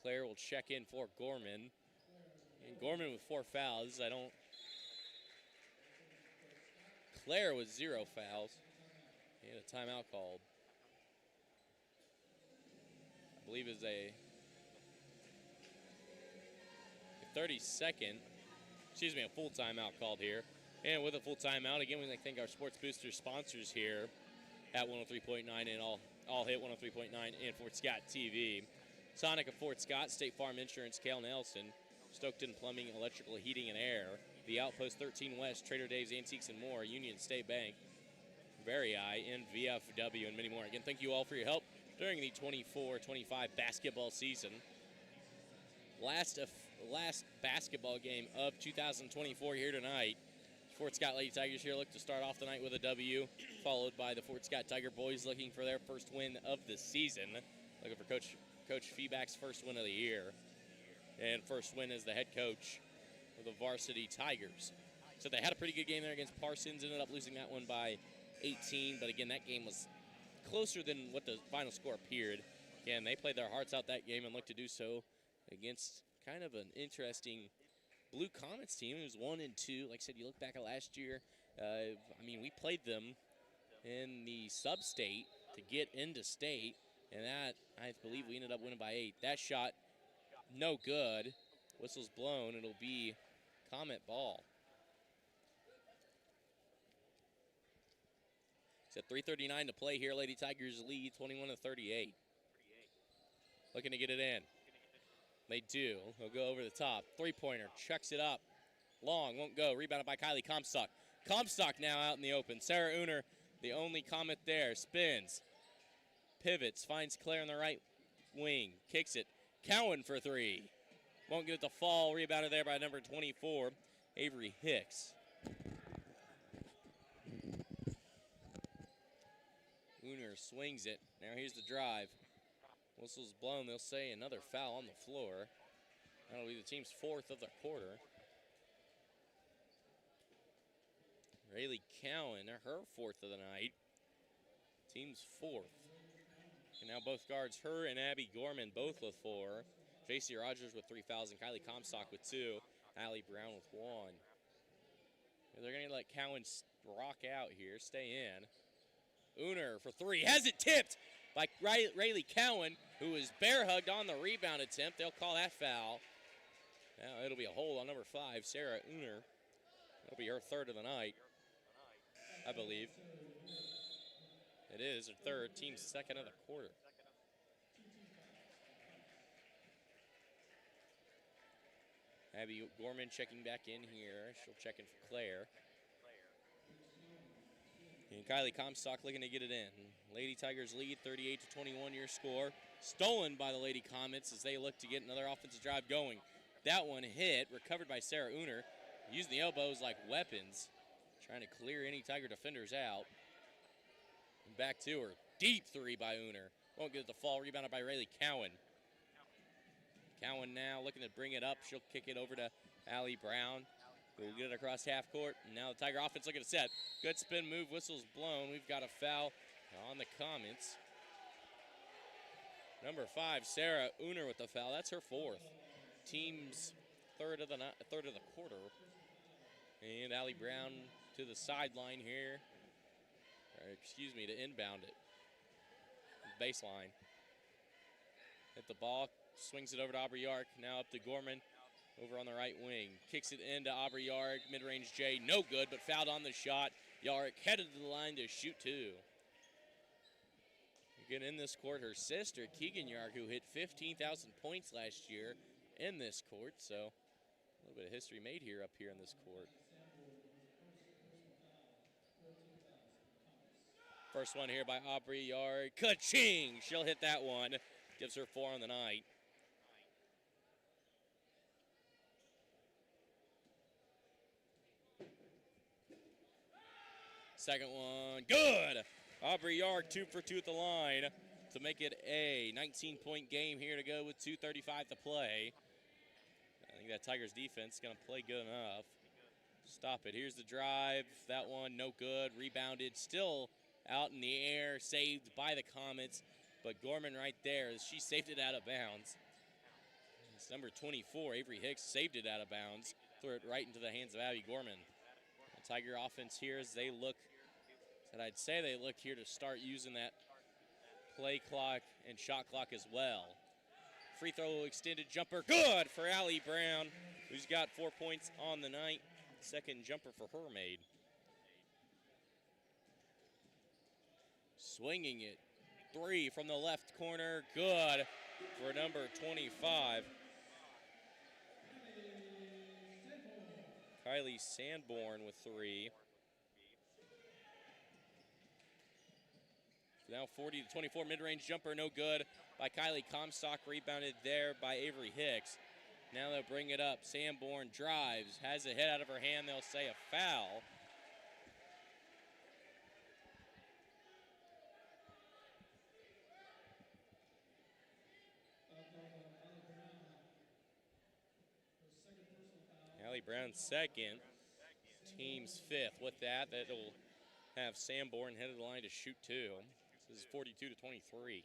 Claire will check in for Gorman. And Gorman with 4 fouls. Claire with 0 fouls. And a timeout called. I believe is a 32nd, a full timeout called here. And with a full timeout, again, we'd like to thank our Sports Booster sponsors here at 103.9 and all hit 103.9 and Fort Scott TV. Sonic of Fort Scott, State Farm Insurance, Cal Nelson, Stockton Plumbing, Electrical, Heating, and Air, The Outpost 13 West, Trader Dave's Antiques and More, Union State Bank, Very Eye, and VFW, and many more. Again, thank you all for your help during the 24-25 basketball season. Last basketball game of 2024 here tonight. Fort Scott Lady Tigers here look to start off the night with a W, followed by the Fort Scott Tiger Boys looking for their first win of the season. Looking for Coach Feeback's first win of the year. And first win as the head coach of the varsity Tigers. So they had a pretty good game there against Parsons, ended up losing that one by 18. But again, that game was closer than what the final score appeared. Again, they played their hearts out that game and looked to do so against kind of an interesting Blue Comets team. It was 1-2. Like I said, you look back at last year. We played them in the sub-state to get into state, and that, I believe, we ended up winning by 8. That shot, no good. Whistle's blown. It'll be Comet ball. It's at 3:39 to play here. Lady Tigers lead 21-38. Looking to get it in. They do. They'll go over the top. Three-pointer. Chucks it up. Long. Won't go. Rebounded by Kylie Comstock. Comstock now out in the open. Sarah Uner, the only Comet there. Spins. Pivots. Finds Claire on the right wing. Kicks it. Cowan for 3. Won't get it to fall. Rebounded there by number 24, Avery Hicks. Uner swings it. Now here's the drive. Whistle's blown. They'll say another foul on the floor. That'll be the team's 4th of the quarter. Rayleigh Cowan, her 4th of the night. Team's 4th. And now both guards, her and Abby Gorman, both with 4. JC Rogers with 3 fouls and Kylie Comstock with 2. Allie Brown with 1. And they're going to let Cowan rock out here, stay in. Uner for 3. Has it tipped by Rayleigh Cowan, who was bear-hugged on the rebound attempt. They'll call that foul. Now it'll be a hold on number 5, Sarah Uner. That'll be her 3rd of the night, I believe. It is her 3rd, team's 2nd of the quarter. Abby Gorman checking back in here. She'll check in for Claire. And Kylie Comstock looking to get it in. Lady Tigers lead 38-21 your score. Stolen by the Lady Comets as they look to get another offensive drive going. That one hit, recovered by Sarah Uner. Using the elbows like weapons. Trying to clear any Tiger defenders out. And back to her. Deep 3 by Uner. Won't get it to fall. Rebounded by Rayleigh Cowan. Cowan now looking to bring it up. She'll kick it over to Allie Brown. We'll get it across half court. And now the Tiger offense looking to set. Good spin move. Whistle's blown. We've got a foul on the Comets. Number 5, Sarah Uner with the foul. That's her 4th. Team's 3rd of the quarter. And Allie Brown to the sideline here. To inbound it. Baseline. Hit the ball. Swings it over to Aubrey Yark. Now up to Gorman. over on the right wing. Kicks it into Aubrey Yarrick. Mid-range J, no good, but fouled on the shot. Yarrick headed to the line to shoot two. Again, in this court, her sister, Keegan Yarrick, who hit 15,000 points last year in this court. So a little bit of history made here up here in this court. First one here by Aubrey Yarrick. Ka-ching! She'll hit that one. Gives her 4 on the night. Second one, good! Aubrey Yarrick 2 for 2 at the line to make it a 19-point game here to go with 2:35 to play. I think that Tigers defense is going to play good enough. Stop it. Here's the drive. That one, no good. Rebounded, still out in the air, saved by the Comets. But Gorman right there, she saved it out of bounds. It's number 24, Avery Hicks, saved it out of bounds. Threw it right into the hands of Abby Gorman. The Tiger offense here as they look, and I'd say they look here to start using that play clock and shot clock as well. Free throw extended jumper, good for Allie Brown, who's got 4 points on the night. Second jumper for her made. Swinging it, 3 from the left corner, good for number 25. Kylie Sanborn with 3. Now 40-24 mid-range jumper, no good by Kylie Comstock, rebounded there by Avery Hicks. Now they'll bring it up. Sanborn drives, has a hit out of her hand. They'll say a foul. Allie Brown second, team's 5th. With that, that'll have Sanborn headed the line to shoot 2. This is 42-23.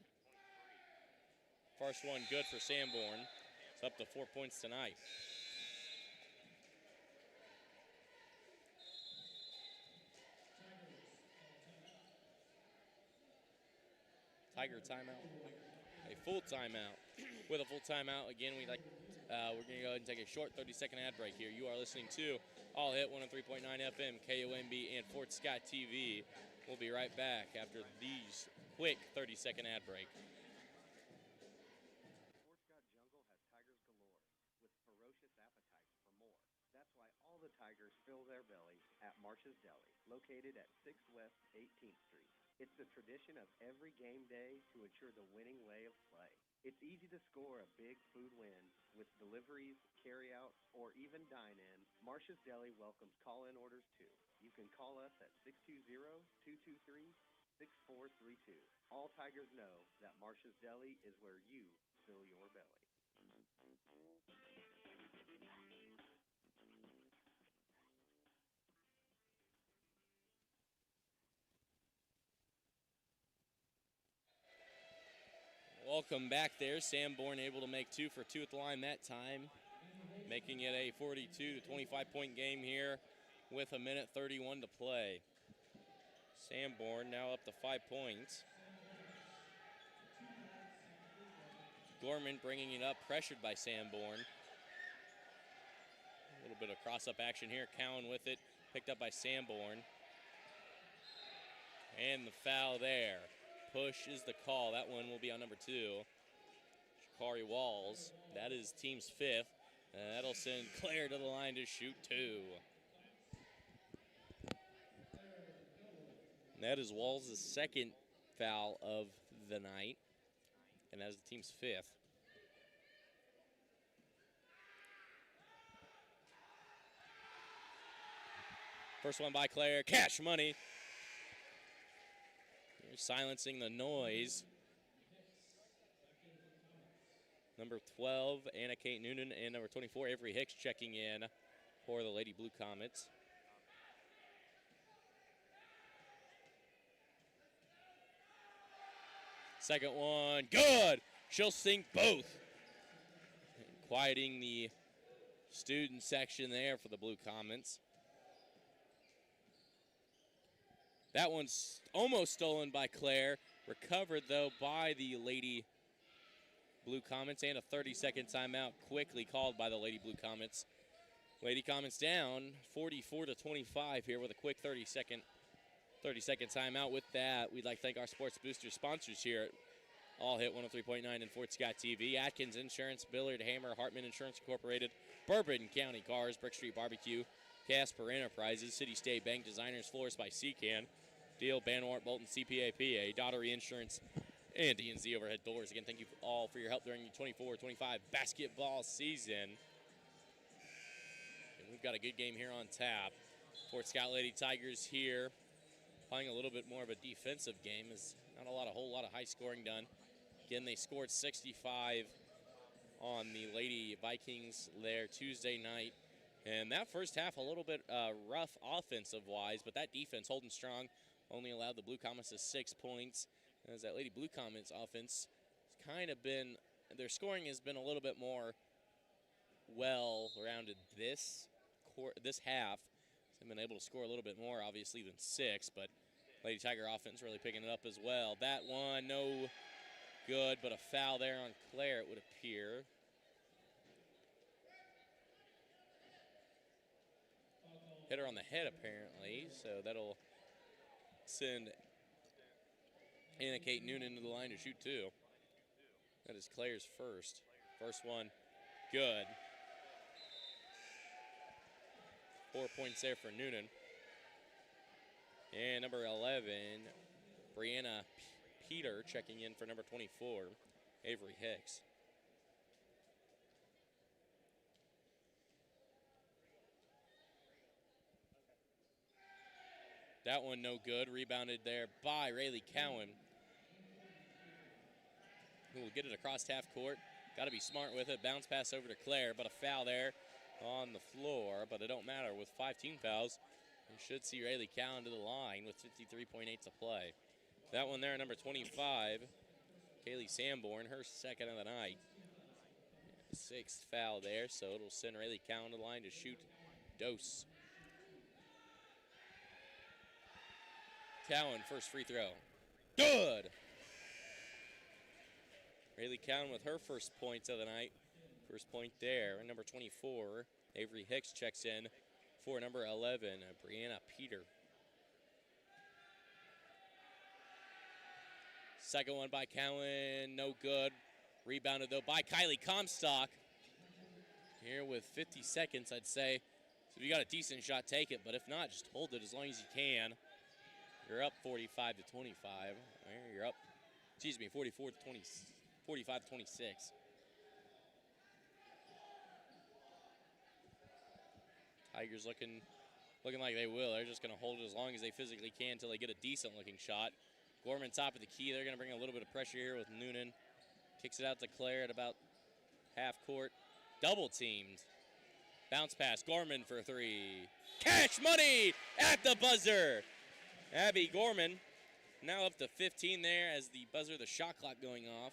First one good for Sanborn. It's up to 4 points tonight. Tiger timeout. A full timeout. With a full timeout, again, we're going to go ahead and take a short 30-second ad break here. You are listening to All Hit 103.9 FM, KOMB, and Fort Scott TV. We'll be right back after these quick 30-second ad break.
Tigers fill their belly at Marsh's Deli, located at 6 West 18th Street. It's the tradition of every game day to ensure the winning way of play. It's easy to score a big food win with deliveries, carry-out, or even dine-in. Marsh's Deli welcomes call-in orders too. You can call us at 620-223-6432. All Tigers know that Marsh's Deli is where you fill your belly.
Welcome back there. Sanborn able to make 2 for 2 at the line that time, making it a 42-25-point game here with 1:31 to play. Sanborn now up to 5 points. Gorman bringing it up, pressured by Sanborn. A little bit of cross-up action here. Cowan with it, picked up by Sanborn. And the foul there. Push is the call. That one will be on number 2. Shakari Walls. That is team's 5th. And that'll send Claire to the line to shoot 2. And that is Walls' second foul of the night. And that is the team's 5th. First one by Claire. Cash money. Silencing the noise. Number 12, Anna Kate Noonan, and number 24, Avery Hicks checking in for the Lady Blue Comets. Second one, good! She'll sink both. Quieting the student section there for the Blue Comets. That one's almost stolen by Claire. Recovered, though, by the Lady Blue Comets, and a 30-second timeout quickly called by the Lady Blue Comets. Lady Comets down 44-25 here with a quick 30-second timeout. With that, we'd like to thank our Sports Booster sponsors here at All Hit 103.9 and Fort Scott TV. Atkins Insurance, Billard Hammer, Hartman Insurance Incorporated, Bourbon County Cars, Brick Street Barbecue, Casper Enterprises, City State Bank, Designers Floors by Secan, Deal, Banwart, Bolton, CPA, PA, Daughtery Insurance, and DNZ Overhead Doors. Again, thank you all for your help during the 24-25 basketball season. And we've got a good game here on tap. Fort Scott Lady Tigers here playing a little bit more of a defensive game. Is not a whole lot of high scoring done. Again, they scored 65 on the Lady Vikings there Tuesday night. And that first half a little bit rough offensive-wise, but that defense holding strong only allowed the Blue Comets to 6 points. As that Lady Blue Comets offense has kind of been, their scoring has been a little bit more well-rounded this half. They've been able to score a little bit more, obviously, than 6, but Lady Tiger offense really picking it up as well. That one, no good, but a foul there on Claire, it would appear. Hit her on the head, apparently, so that'll send Anna Kate Noonan to the line to shoot 2. That is Claire's first. First one, good. 4 points there for Noonan. And number 11, Brianna Peter checking in for number 24, Avery Hicks. That one no good. Rebounded there by Rayleigh Cowan, who will get it across half court. Got to be smart with it. Bounce pass over to Claire, but a foul there on the floor. But it don't matter. With 5 team fouls, we should see Rayleigh Cowan to the line with 53.8 to play. That one there, number 25, Kaylee Sanborn, her second of the night. 6th foul there, so it'll send Rayleigh Cowan to the line to shoot dose. Cowan, first free throw. Good! Rayleigh Cowan with her first points of the night. First point there. And number 24, Avery Hicks checks in for number 11, Brianna Peter. Second one by Cowan, no good. Rebounded, though, by Kylie Comstock. Here with 50 seconds, I'd say. So if you got a decent shot, take it. But if not, just hold it as long as you can. You're up 45 to 25. You're up, 45 to 26. Tigers looking like they will. They're just going to hold it as long as they physically can until they get a decent-looking shot. Gorman top of the key. They're going to bring a little bit of pressure here with Noonan. Kicks it out to Claire at about half court. Double teamed. Bounce pass. Gorman for 3. Cash money at the buzzer. Abby Gorman now up to 15 there as the buzzer, the shot clock going off.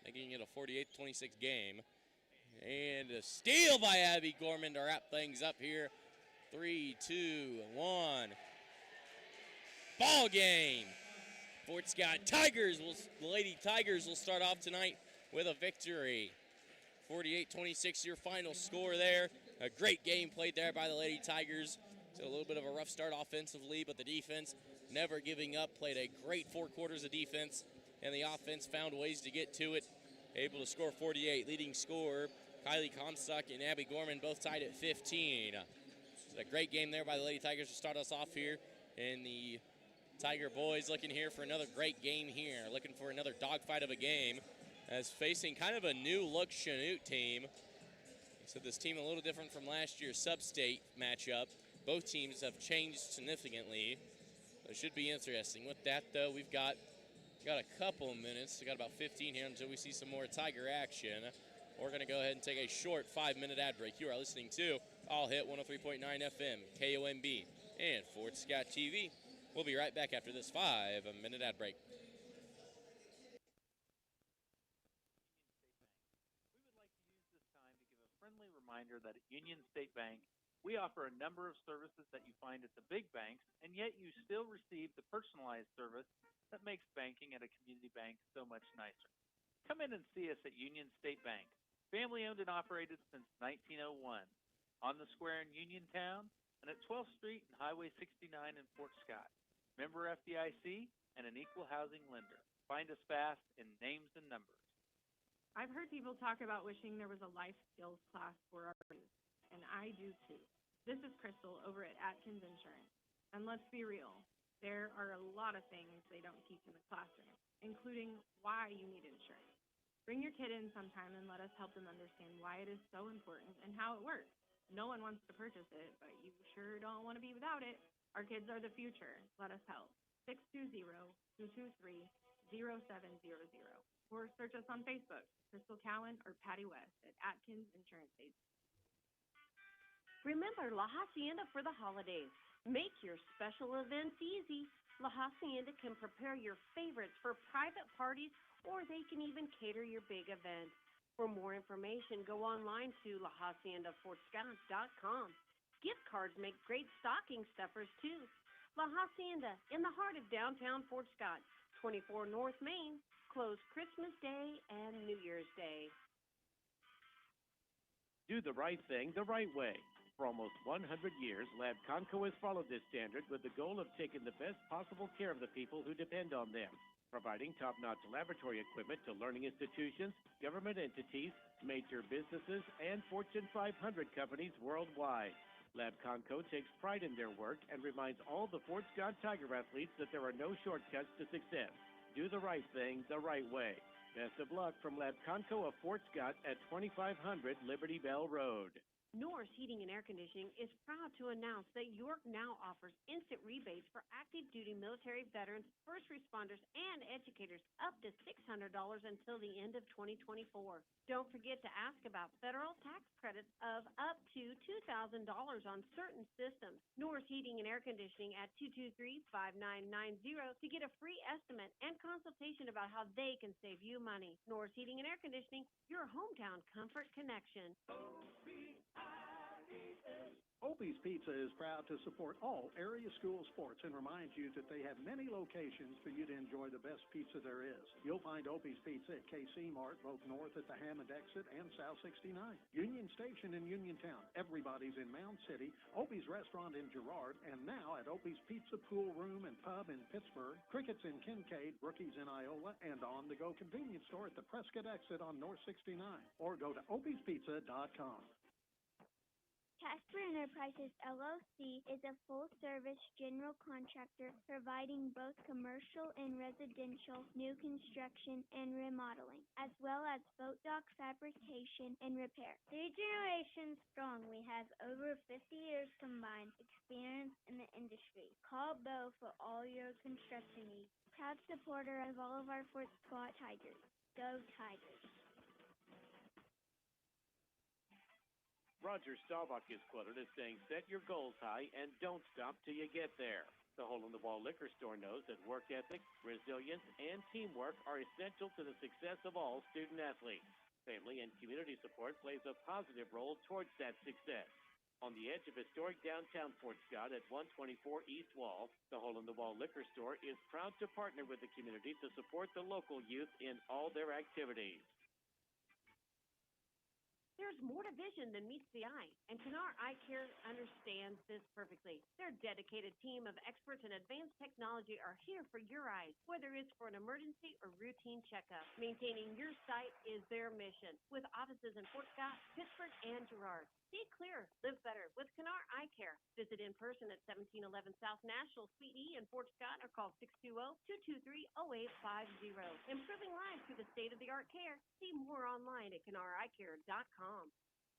Making it a 48-26 game. And a steal by Abby Gorman to wrap things up here. 3, 2, 1. Ball game. Fort Scott the Lady Tigers will start off tonight with a victory. 48-26 your final score there. A great game played there by the Lady Tigers. So a little bit of a rough start offensively, but the defense never giving up. Played a great 4 quarters of defense, and the offense found ways to get to it. Able to score 48. Leading scorer, Kylie Comstock and Abby Gorman both tied at 15. It's a great game there by the Lady Tigers to start us off here. And the Tiger boys looking here for another great game here. Looking for another dogfight of a game as facing kind of a new-look Chanute team. So this team a little different from last year's sub-state matchup. Both teams have changed significantly. It should be interesting. With that, though, we've got a couple minutes. We got about 15 here until we see some more Tiger action. We're going to go ahead and take a short 5-minute ad break. You are listening to All Hit 103.9 FM, KOMB, and Fort Scott TV. We'll be right back after this 5-minute ad break.
We would like to use this time to give a friendly reminder that at Union State Bank, we offer a number of services that you find at the big banks, and yet you still receive the personalized service that makes banking at a community bank so much nicer. Come in and see us at Union State Bank, family owned and operated since 1901, on the square in Uniontown and at 12th Street and Highway 69 in Fort Scott. Member FDIC and an equal housing lender. Find us fast in names and numbers.
I've heard people talk about wishing there was a life skills class for our youth, and I do too. This is Crystal over at Atkins Insurance. And let's be real, there are a lot of things they don't teach in the classroom, including why you need insurance. Bring your kid in sometime and let us help them understand why it is so important and how it works. No one wants to purchase it, but you sure don't want to be without it. Our kids are the future. Let us help. 620-223-0700. Or search us on Facebook, Crystal Cowan or Patty West at Atkins Insurance Agency.
Remember La Hacienda for the holidays. Make your special events easy. La Hacienda can prepare your favorites for private parties, or they can even cater your big events. For more information, go online to lahaciendafortscott.com. Gift cards make great stocking stuffers, too. La Hacienda, in the heart of downtown Fort Scott, 24 North Main, closed Christmas Day and New Year's Day.
Do the right thing the right way. For almost 100 years, Lab Conco has followed this standard with the goal of taking the best possible care of the people who depend on them, providing top-notch laboratory equipment to learning institutions, government entities, major businesses, and Fortune 500 companies worldwide. Lab Conco takes pride in their work and reminds all the Fort Scott Tiger athletes that there are no shortcuts to success. Do the right thing the right way. Best of luck from Lab Conco of Fort Scott at 2500 Liberty Bell Road.
Norris Heating and Air Conditioning is proud to announce that York now offers instant rebates for active duty military veterans, first responders, and educators up to $600 until the end of 2024. Don't forget to ask about federal tax credits of up to $2,000 on certain systems. Norris Heating and Air Conditioning at 223-5990 to get a free estimate and consultation about how they can save you money. Norris Heating and Air Conditioning, your hometown comfort connection.
Opie's Pizza is proud to support all area school sports and reminds you that they have many locations for you to enjoy the best pizza there is. You'll find Opie's Pizza at KC Mart, both north at the Hammond exit and South 69. Union Station in Uniontown. Everybody's in Mound City. Opie's Restaurant in Girard. And now at Opie's Pizza Pool Room and Pub in Pittsburgh. Crickets in Kincaid. Brookies in Iola. And on-the-go convenience store at the Prescott exit on North 69. Or go to opiespizza.com.
Casper Enterprises LLC is a full-service general contractor providing both commercial and residential new construction and remodeling, as well as boat dock fabrication and repair. 3 generations strong, we have over 50 years combined experience in the industry. Call Bo for all your construction needs. Proud supporter of all of our Fort Scott Tigers. Go Tigers.
Roger Staubach is quoted as saying, "Set your goals high and don't stop till you get there." The Hole-in-the-Wall Liquor Store knows that work ethic, resilience, and teamwork are essential to the success of all student athletes. Family and community support plays a positive role towards that success. On the edge of historic downtown Fort Scott at 124 East Wall, the Hole-in-the-Wall Liquor Store is proud to partner with the community to support the local youth in all their activities.
There's more to vision than meets the eye, and Canar Eye Care understands this perfectly. Their dedicated team of experts in advanced technology are here for your eyes, whether it's for an emergency or routine checkup. Maintaining your sight is their mission, with offices in Fort Scott, Pittsburgh, and Girard. See clear, live better with Canar Eye Care. Visit in person at 1711 South National Suite E in Fort Scott or call 620-223-0850. Improving lives through the state-of-the-art care. See more online at CanarEyeCare.com.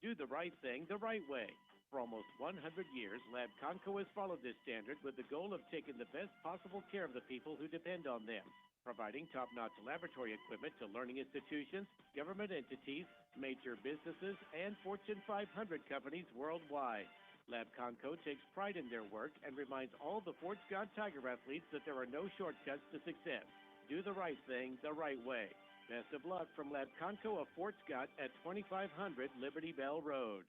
Do the right thing the right way. For almost 100 years, Lab Conco has followed this standard with the goal of taking the best possible care of the people who depend on them, providing top-notch laboratory equipment to learning institutions, government entities, major businesses, and Fortune 500 companies worldwide. Lab Conco takes pride in their work and reminds all the Fort Scott Tiger athletes that there are no shortcuts to success. Do the right thing the right way. Best of luck from Lab Conco of Fort Scott at 2500 Liberty Bell Road.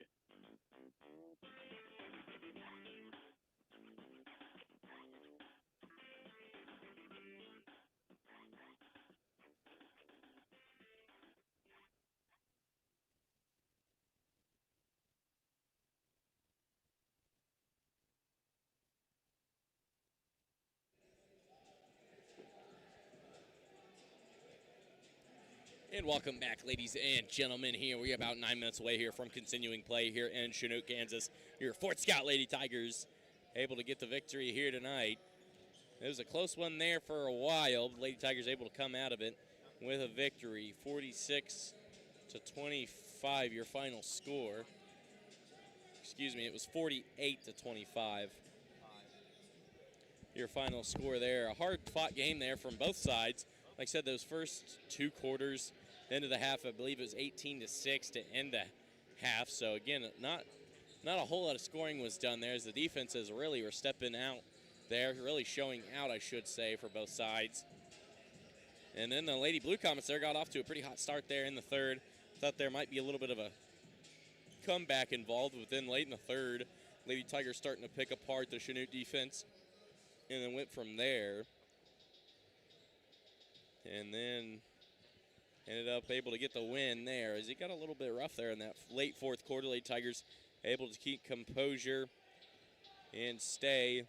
And welcome back, ladies and gentlemen. Here we're about 9 minutes away here from continuing play here in Chanute, Kansas. Your Fort Scott Lady Tigers able to get the victory here tonight. It was a close one there for a while. Lady Tigers able to come out of it with a victory, 46-25. Your final score. Excuse me, it was 48-25. Your final score there. A hard-fought game there from both sides. Like I said, those first 2 quarters, the end of the half, I believe it was 18-6 to end the half. So again, not a whole lot of scoring was done there, as the defenses really were stepping out there, really showing out, I should say, for both sides. And then the Lady Blue Comets there got off to a pretty hot start there in the third. Thought there might be a little bit of a comeback involved, but then late in the third, Lady Tigers starting to pick apart the Chanute defense, and then went from there. And then ended up able to get the win there, as it got a little bit rough there in that late fourth quarter. Lady Tigers able to keep composure and stay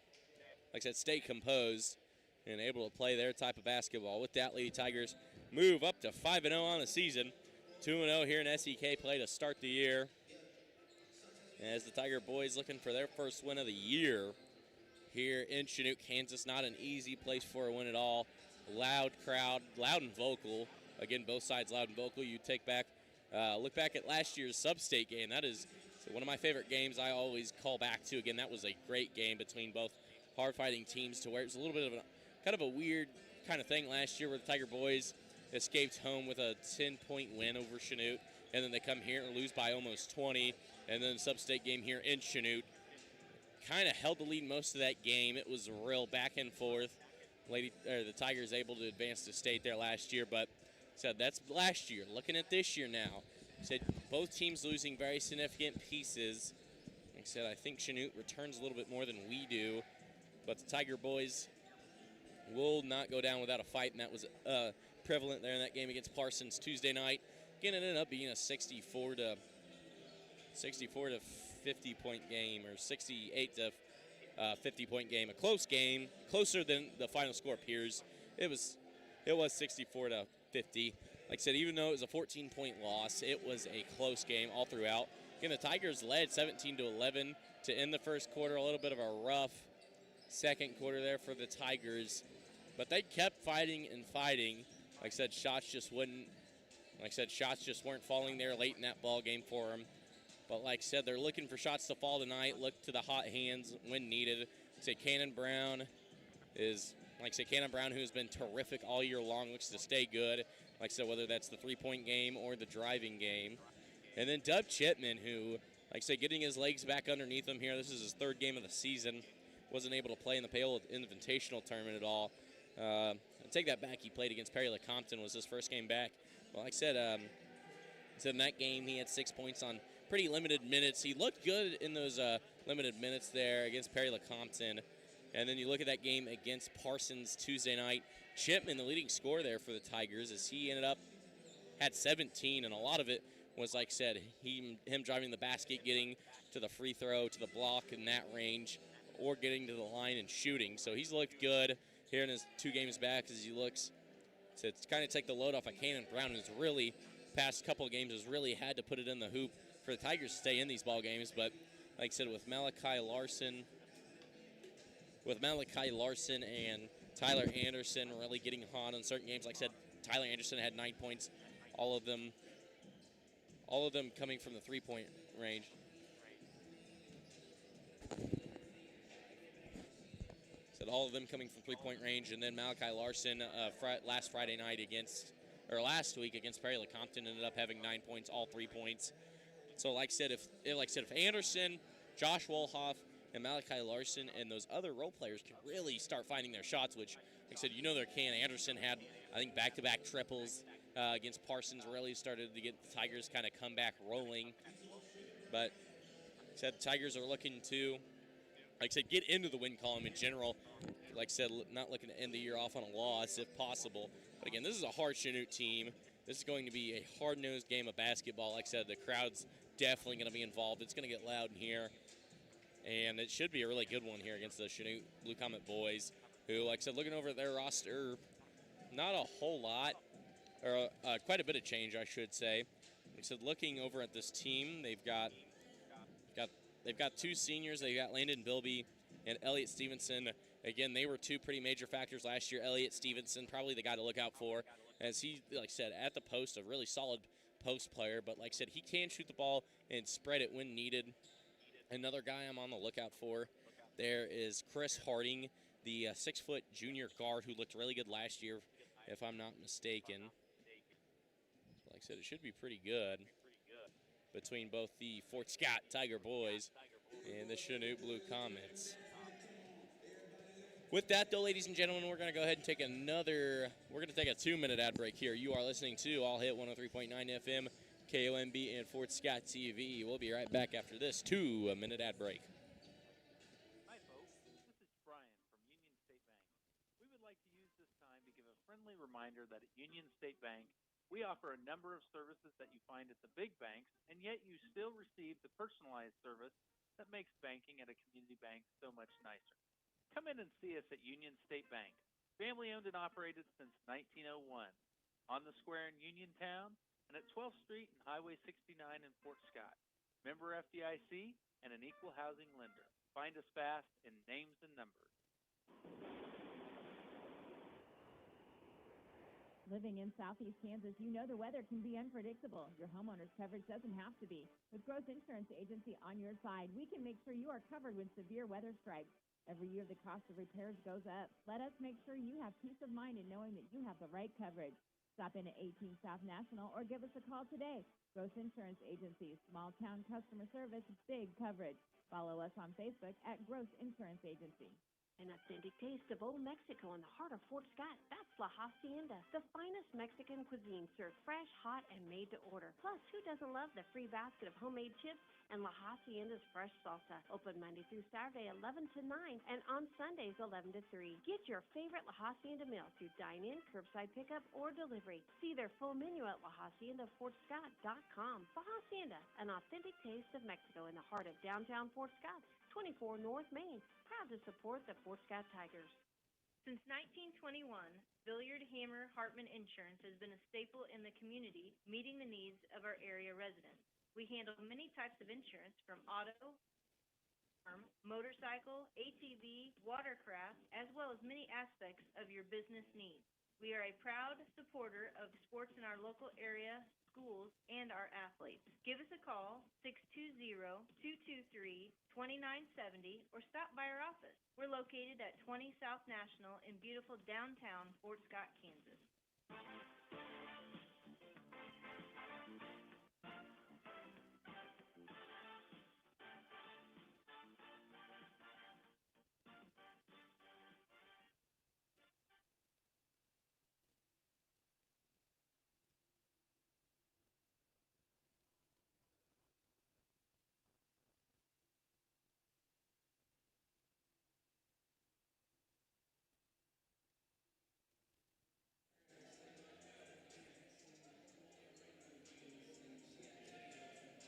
composed and able to play their type of basketball. With that, Lady Tigers move up to 5-0 on the season. 2-0 here in SEK play to start the year, as the Tiger boys looking for their first win of the year here in Chanute, Kansas. Not an easy place for a win at all. Loud crowd, loud and vocal. Again, both sides loud and vocal. You look back at last year's sub-state game. That is one of my favorite games I always call back to. Again, that was a great game between both hard-fighting teams, to where it was a little bit of kind of a weird kind of thing last year, where the Tiger boys escaped home with a 10-point win over Chanute, and then they come here and lose by almost 20. And then the sub-state game here in Chanute kind of held the lead most of that game. It was real back and forth. The Tigers able to advance to state there last year, but said that's last year. Looking at this year now, said both teams losing very significant pieces. Like I said, I think Chanute returns a little bit more than we do, but the Tiger boys will not go down without a fight, and that was prevalent there in that game against Parsons Tuesday night. Again, it ended up being a 64 to 50 point game, or 68 to 50 point game. A close game, closer than the final score appears. It was 64 to 50. Like I said, even though it was a 14-point loss, it was a close game all throughout. Again, the Tigers led 17-11 to end the first quarter. A little bit of a rough second quarter there for the Tigers, but they kept fighting and fighting. Like I said, shots just weren't falling there late in that ball game for them. But like I said, they're looking for shots to fall tonight. Look to the hot hands when needed. Cannon Brown, who's been terrific all year long, looks to stay good. Like I said, whether that's the three-point game or the driving game. And then Dub Chipman, who, like I said, getting his legs back underneath him here. This is his third game of the season. Wasn't able to play in the Pale Invitational Tournament at all. I take that back. He played against Perry Lecompton, was his first game back. Well, like I said, in that game he had 6 points on pretty limited minutes. He looked good in those limited minutes there against Perry Lecompton. And then you look at that game against Parsons Tuesday night. Chipman, the leading scorer there for the Tigers, as he had 17, and a lot of it was, like I said, him driving the basket, getting to the free throw, to the block in that range, or getting to the line and shooting. So he's looked good here in his 2 games back, as he looks to kind of take the load off of Cannon Brown, who's really, past couple of games, has really had to put it in the hoop for the Tigers to stay in these ball games. But like I said, with Malachi Larson and Tyler Anderson really getting hot on certain games. Like I said, Tyler Anderson had 9 points, all of them coming from the three-point range. All of them coming from three-point range, and then Malachi Larson last week against Perry Lecompton ended up having 9 points, all 3 points. So like I said, if Anderson, Josh Wolhoff, and Malachi Larson and those other role players can really start finding their shots, which, like I said, they can. Anderson had, I think, back-to-back triples against Parsons, really started to get the Tigers kind of come back rolling. But like I said, the Tigers are looking to, like I said, get into the win column in general. Like I said, not looking to end the year off on a loss if possible. But again, this is a hard Chanute team. This is going to be a hard-nosed game of basketball. Like I said, the crowd's definitely going to be involved. It's going to get loud in here. And it should be a really good one here against the Chanute Blue Comet boys, who, like I said, looking over their roster, not a whole lot or quite a bit of change, I should say. Like I said, looking over at this team, they've got two seniors. They've got Landon Bilby and Elliott Stevenson. Again, they were two pretty major factors last year. Elliott Stevenson, probably the guy to look out for, as he, like I said, at the post, a really solid post player. But like I said, he can shoot the ball and spread it when needed. Another guy I'm on the lookout for there is Chris Harding, the 6-foot junior guard who looked really good last year, if I'm not mistaken. Like I said, it should be pretty good between both the Fort Scott Tiger boys and the Chanute Blue Comets. With that, though, ladies and gentlemen, we're going to go ahead and take a 2-minute ad break here. You are listening to All Hit 103.9 FM, KOMB, and Fort Scott TV. We'll be right back after this 2-minute ad break.
Hi, folks. This is Brian from Union State Bank. We would like to use this time to give a friendly reminder that at Union State Bank, we offer a number of services that you find at the big banks, and yet you still receive the personalized service that makes banking at a community bank so much nicer. Come in and see us at Union State Bank, family owned and operated since 1901, on the square in Uniontown and at 12th Street and Highway 69 in Fort Scott. Member FDIC and an equal housing lender. Find us fast in names and numbers.
Living in southeast Kansas, you know the weather can be unpredictable. Your homeowner's coverage doesn't have to be. With Growth Insurance Agency on your side, we can make sure you are covered when severe weather strikes. Every year, the cost of repairs goes up. Let us make sure you have peace of mind in knowing that you have the right coverage. Stop in at 18 South National or give us a call today. Growth Insurance Agency, small town customer service, big coverage. Follow us on Facebook at Growth Insurance Agency.
An authentic taste of old Mexico in the heart of Fort Scott. That's La Hacienda, the finest Mexican cuisine served fresh, hot, and made to order. Plus, who doesn't love the free basket of homemade chips and La Hacienda's fresh salsa? Open Monday through Saturday, 11 to 9, and on Sundays, 11 to 3. Get your favorite La Hacienda meal through dine-in, curbside pickup, or delivery. See their full menu at LaHaciendaFortScott.com. La Hacienda, an authentic taste of Mexico in the heart of downtown Fort Scott. 24 North Main, proud to support the Fort Scott Tigers.
Since 1921, Billiard Hammer Hartman Insurance has been a staple in the community, meeting the needs of our area residents. We handle many types of insurance, from auto, farm, motorcycle, ATV, watercraft, as well as many aspects of your business needs. We are a proud supporter of sports in our local area, schools, and our athletes. Give us a call, 620-223-2970, or stop by our office. We're located at 20 South National in beautiful downtown Fort Scott, Kansas.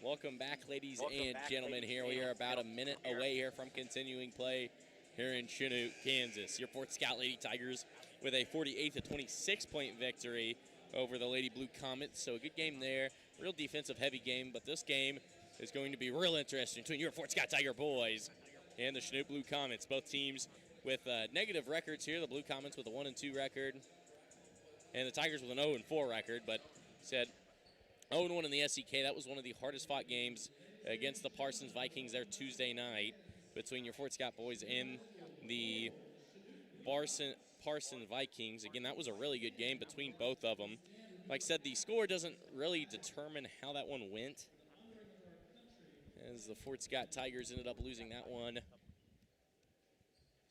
Welcome back, ladies and gentlemen. Here we are about a minute away here from continuing play here in Chanute, Kansas. Your Fort Scott Lady Tigers with a 48-26 point victory over the Lady Blue Comets. So a good game there. Real defensive heavy game, but this game is going to be real interesting between your Fort Scott Tiger boys and the Chanute Blue Comets. Both teams with negative records here. The Blue Comets with a 1-2 record and the Tigers with an 0-4 record, but said 0-1 in the SEK. That was one of the hardest fought games against the Parsons Vikings there Tuesday night between your Fort Scott boys and the Parson Vikings. Again, that was a really good game between both of them. Like I said, the score doesn't really determine how that one went, as the Fort Scott Tigers ended up losing that one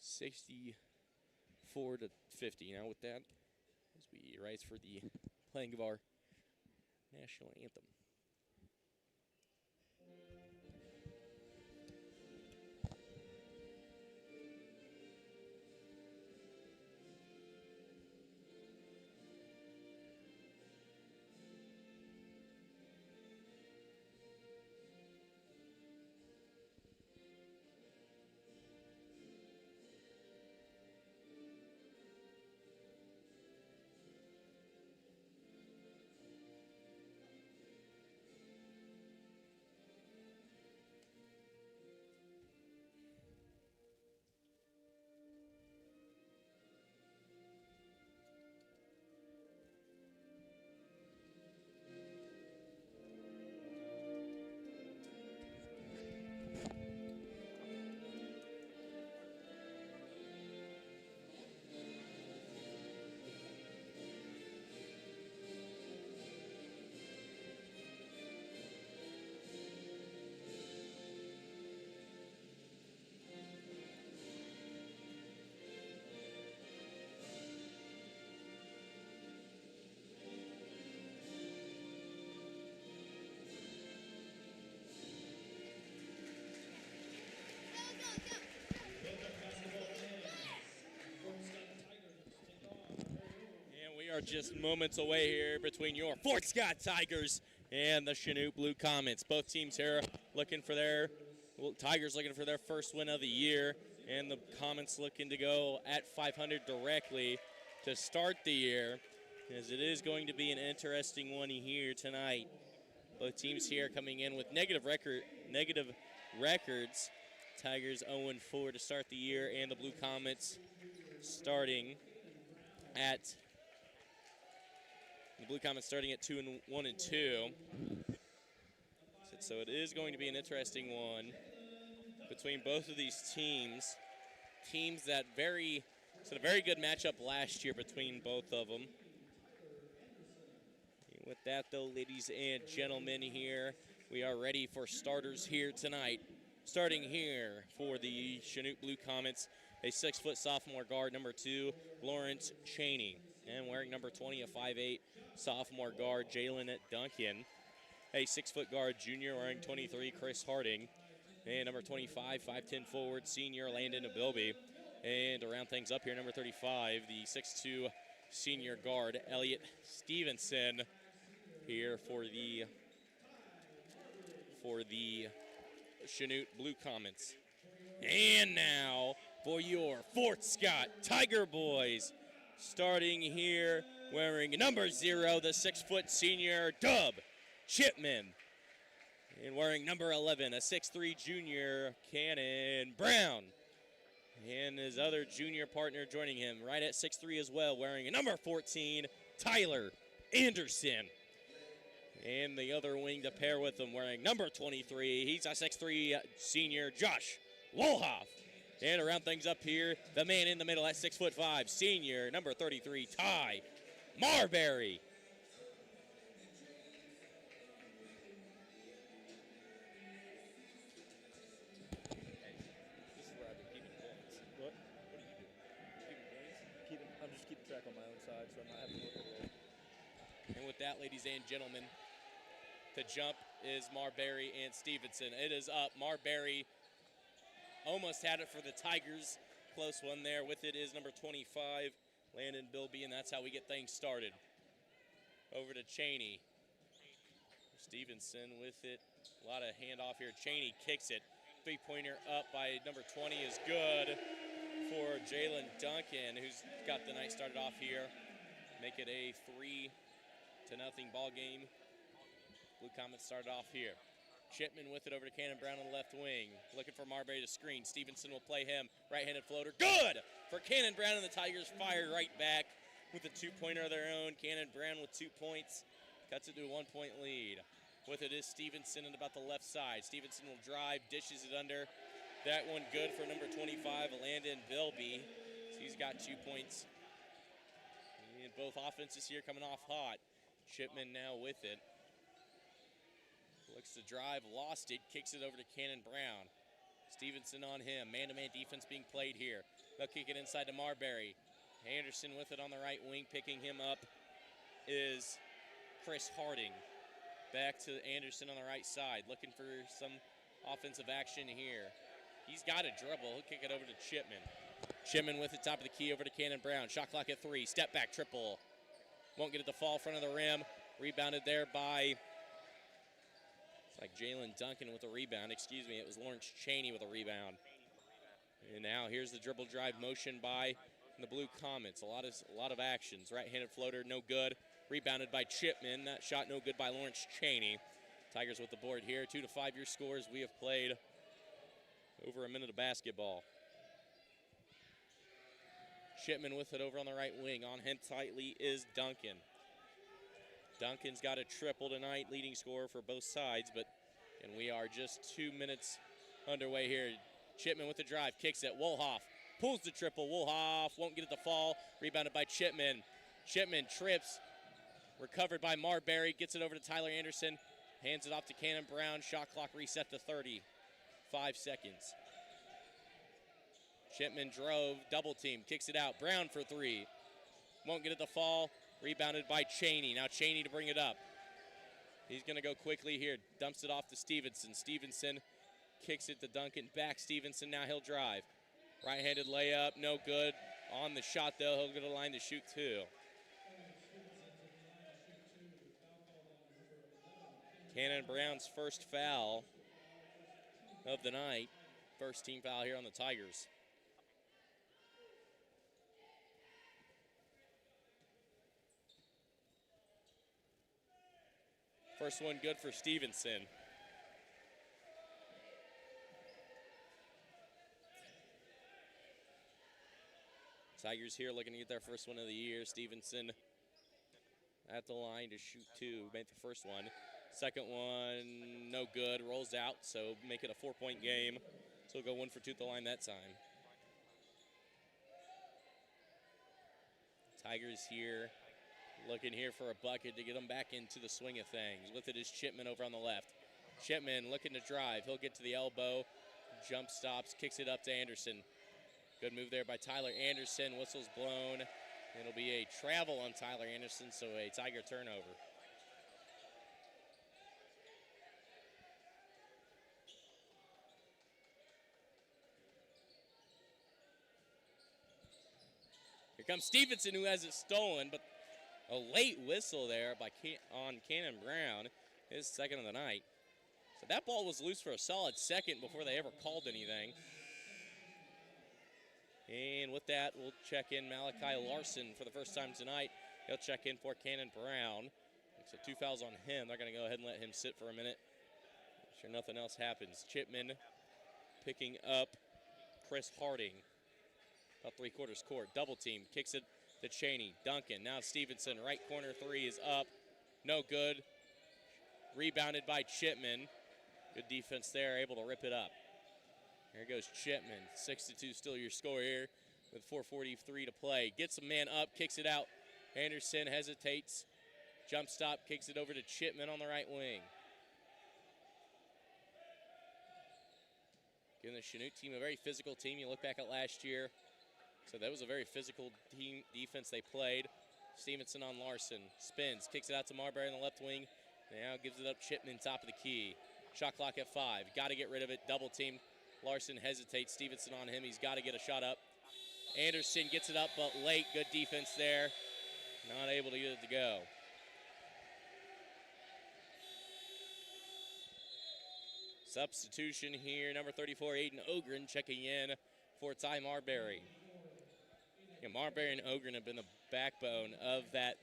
64-50. Now with that, as we rise for the playing of our national anthem. are just moments away here between your Fort Scott Tigers and the Chanute Blue Comets. Both teams here looking for their, Tigers looking for their first win of the year, and the Comets looking to go at 500 directly to start the year, as it is going to be an interesting one here tonight. Both teams here coming in with negative records. Tigers 0-4 to start the year, and the Blue Comets starting at 2-1-2. So it is going to be an interesting one between both of these teams. Teams that a very good matchup last year between both of them. And with that, though, ladies and gentlemen, here we are ready for starters here tonight. Starting here for the Chanute Blue Comets, a 6-foot sophomore guard, number 2, Lawrence Cheney. And wearing number 20, a 5'8" sophomore guard, Jalen Duncan. A 6-foot guard, junior, wearing 23, Chris Harding. And number 25, 5'10" forward, senior, Landon Bilby. And to round things up here, number 35, the 6'2" senior guard, Elliot Stevenson, here for the Chanute Blue Comets. And now for your Fort Scott Tiger Boys. Starting here, wearing number 0, the 6-foot senior, Dub Chipman. And wearing number 11, a 6'3" junior, Cannon Brown. And his other junior partner joining him, right at 6'3" as well, wearing a number 14, Tyler Anderson. And the other wing to pair with him, wearing number 23, he's a 6'3" senior, Josh Wolhoff. And to round things up here, the man in the middle at 6'5", senior, number 33, Ty Marbury.
This is where I've been keeping points. What? What are you doing? Keeping points? I'm just keeping track on my own side, so I'm not having to look at the roll.
And with that, ladies and gentlemen, the jump is Marbury and Stevenson. It is up. Marbury almost had it for the Tigers. Close one there. With it is number 25, Landon Bilby, and that's how we get things started. Over to Cheney. Stevenson with it. A lot of handoff here. Cheney kicks it. Three-pointer up by number 20 is good for Jalen Duncan, who's got the night started off here. Make it a 3-0 ball game. Blue Comets started off here. Chipman with it over to Cannon Brown on the left wing. Looking for Marbury to screen. Stevenson will play him. Right-handed floater. Good for Cannon Brown, and the Tigers fire right back with a 2-pointer of their own. Cannon Brown with 2 points. Cuts it to a 1-point lead. With it is Stevenson at about the left side. Stevenson will drive, dishes it under. That one good for number 25, Landon Bilby. He's got 2 points. And both offenses here coming off hot. Chipman now with it. Looks to drive, lost it, kicks it over to Cannon Brown. Stevenson on him, man-to-man defense being played here. They'll kick it inside to Marbury. Anderson with it on the right wing, picking him up is Chris Harding. Back to Anderson on the right side, looking for some offensive action here. He's got a dribble, he'll kick it over to Chipman. Chipman with it, top of the key over to Cannon Brown. Shot clock at 3, step back triple. Won't get it to fall front of the rim. Rebounded there by... like Jalen Duncan with a rebound. Excuse me, it was Lawrence Cheney with a rebound. And now here's the dribble drive motion by the Blue Comets. A lot of actions. Right-handed floater, no good. Rebounded by Chipman. That shot no good by Lawrence Cheney. Tigers with the board here. 2 to 5 year scores. We have played over a minute of basketball. Chipman with it over on the right wing. On him tightly is Duncan. Duncan's got a triple tonight, leading scorer for both sides, and we are just 2 minutes underway here. Chipman with the drive, kicks it. Wolhoff pulls the triple. Wolhoff won't get it to fall. Rebounded by Chipman. Chipman trips, recovered by Marbury, gets it over to Tyler Anderson, hands it off to Cannon Brown. Shot clock reset to 35 seconds. Chipman drove, double team, kicks it out. Brown for 3. Won't get it to fall. Rebounded by Cheney. Now Cheney to bring it up. He's going to go quickly here. Dumps it off to Stevenson. Stevenson kicks it to Duncan. Back Stevenson. Now he'll drive. Right-handed layup. No good. On the shot, though. He'll go to the line to shoot 2. Cannon Brown's first foul of the night. First team foul here on the Tigers. First one good for Stevenson. Tigers here looking to get their first one of the year. Stevenson at the line to shoot two. Made the first one. Second one, no good. Rolls out, so make it a 4-point game. So we'll go 1 for 2 at the line that time. Tigers here looking here for a bucket to get them back into the swing of things. With it is Chipman over on the left. Chipman looking to drive. He'll get to the elbow. Jump stops, kicks it up to Anderson. Good move there by Tyler Anderson. Whistle's blown. It'll be a travel on Tyler Anderson, so a Tiger turnover. Here comes Stevenson, who has it stolen, but a late whistle there on Cannon Brown, his second of the night. So that ball was loose for a solid second before they ever called anything. And with that, we'll check in Malachi Larson for the first time tonight. He'll check in for Cannon Brown. So 2 fouls on him. They're going to go ahead and let him sit for a minute. Make sure nothing else happens. Chipman picking up Chris Harding. About 3/4 court. Double team. Kicks it to Cheney. Duncan. Now Stevenson. Right corner three is up. No good. Rebounded by Chipman. Good defense there. Able to rip it up. Here goes Chipman. 6-2 still your score here with 4:43 to play. Gets a man up. Kicks it out. Anderson hesitates. Jump stop. Kicks it over to Chipman on the right wing. Giving the Chanute team a very physical team. You look back at last year. So that was a very physical team defense they played. Stevenson on Larson. Spins. Kicks it out to Marbury on the left wing. Now gives it up Chipman top of the key. Shot clock at 5. Got to get rid of it. Double team. Larson hesitates. Stevenson on him. He's got to get a shot up. Anderson gets it up, but late. Good defense there. Not able to get it to go. Substitution here. Number 34, Aiden Ogren checking in for Ty Marbury. Yeah, Marbury and Ogren have been the backbone of that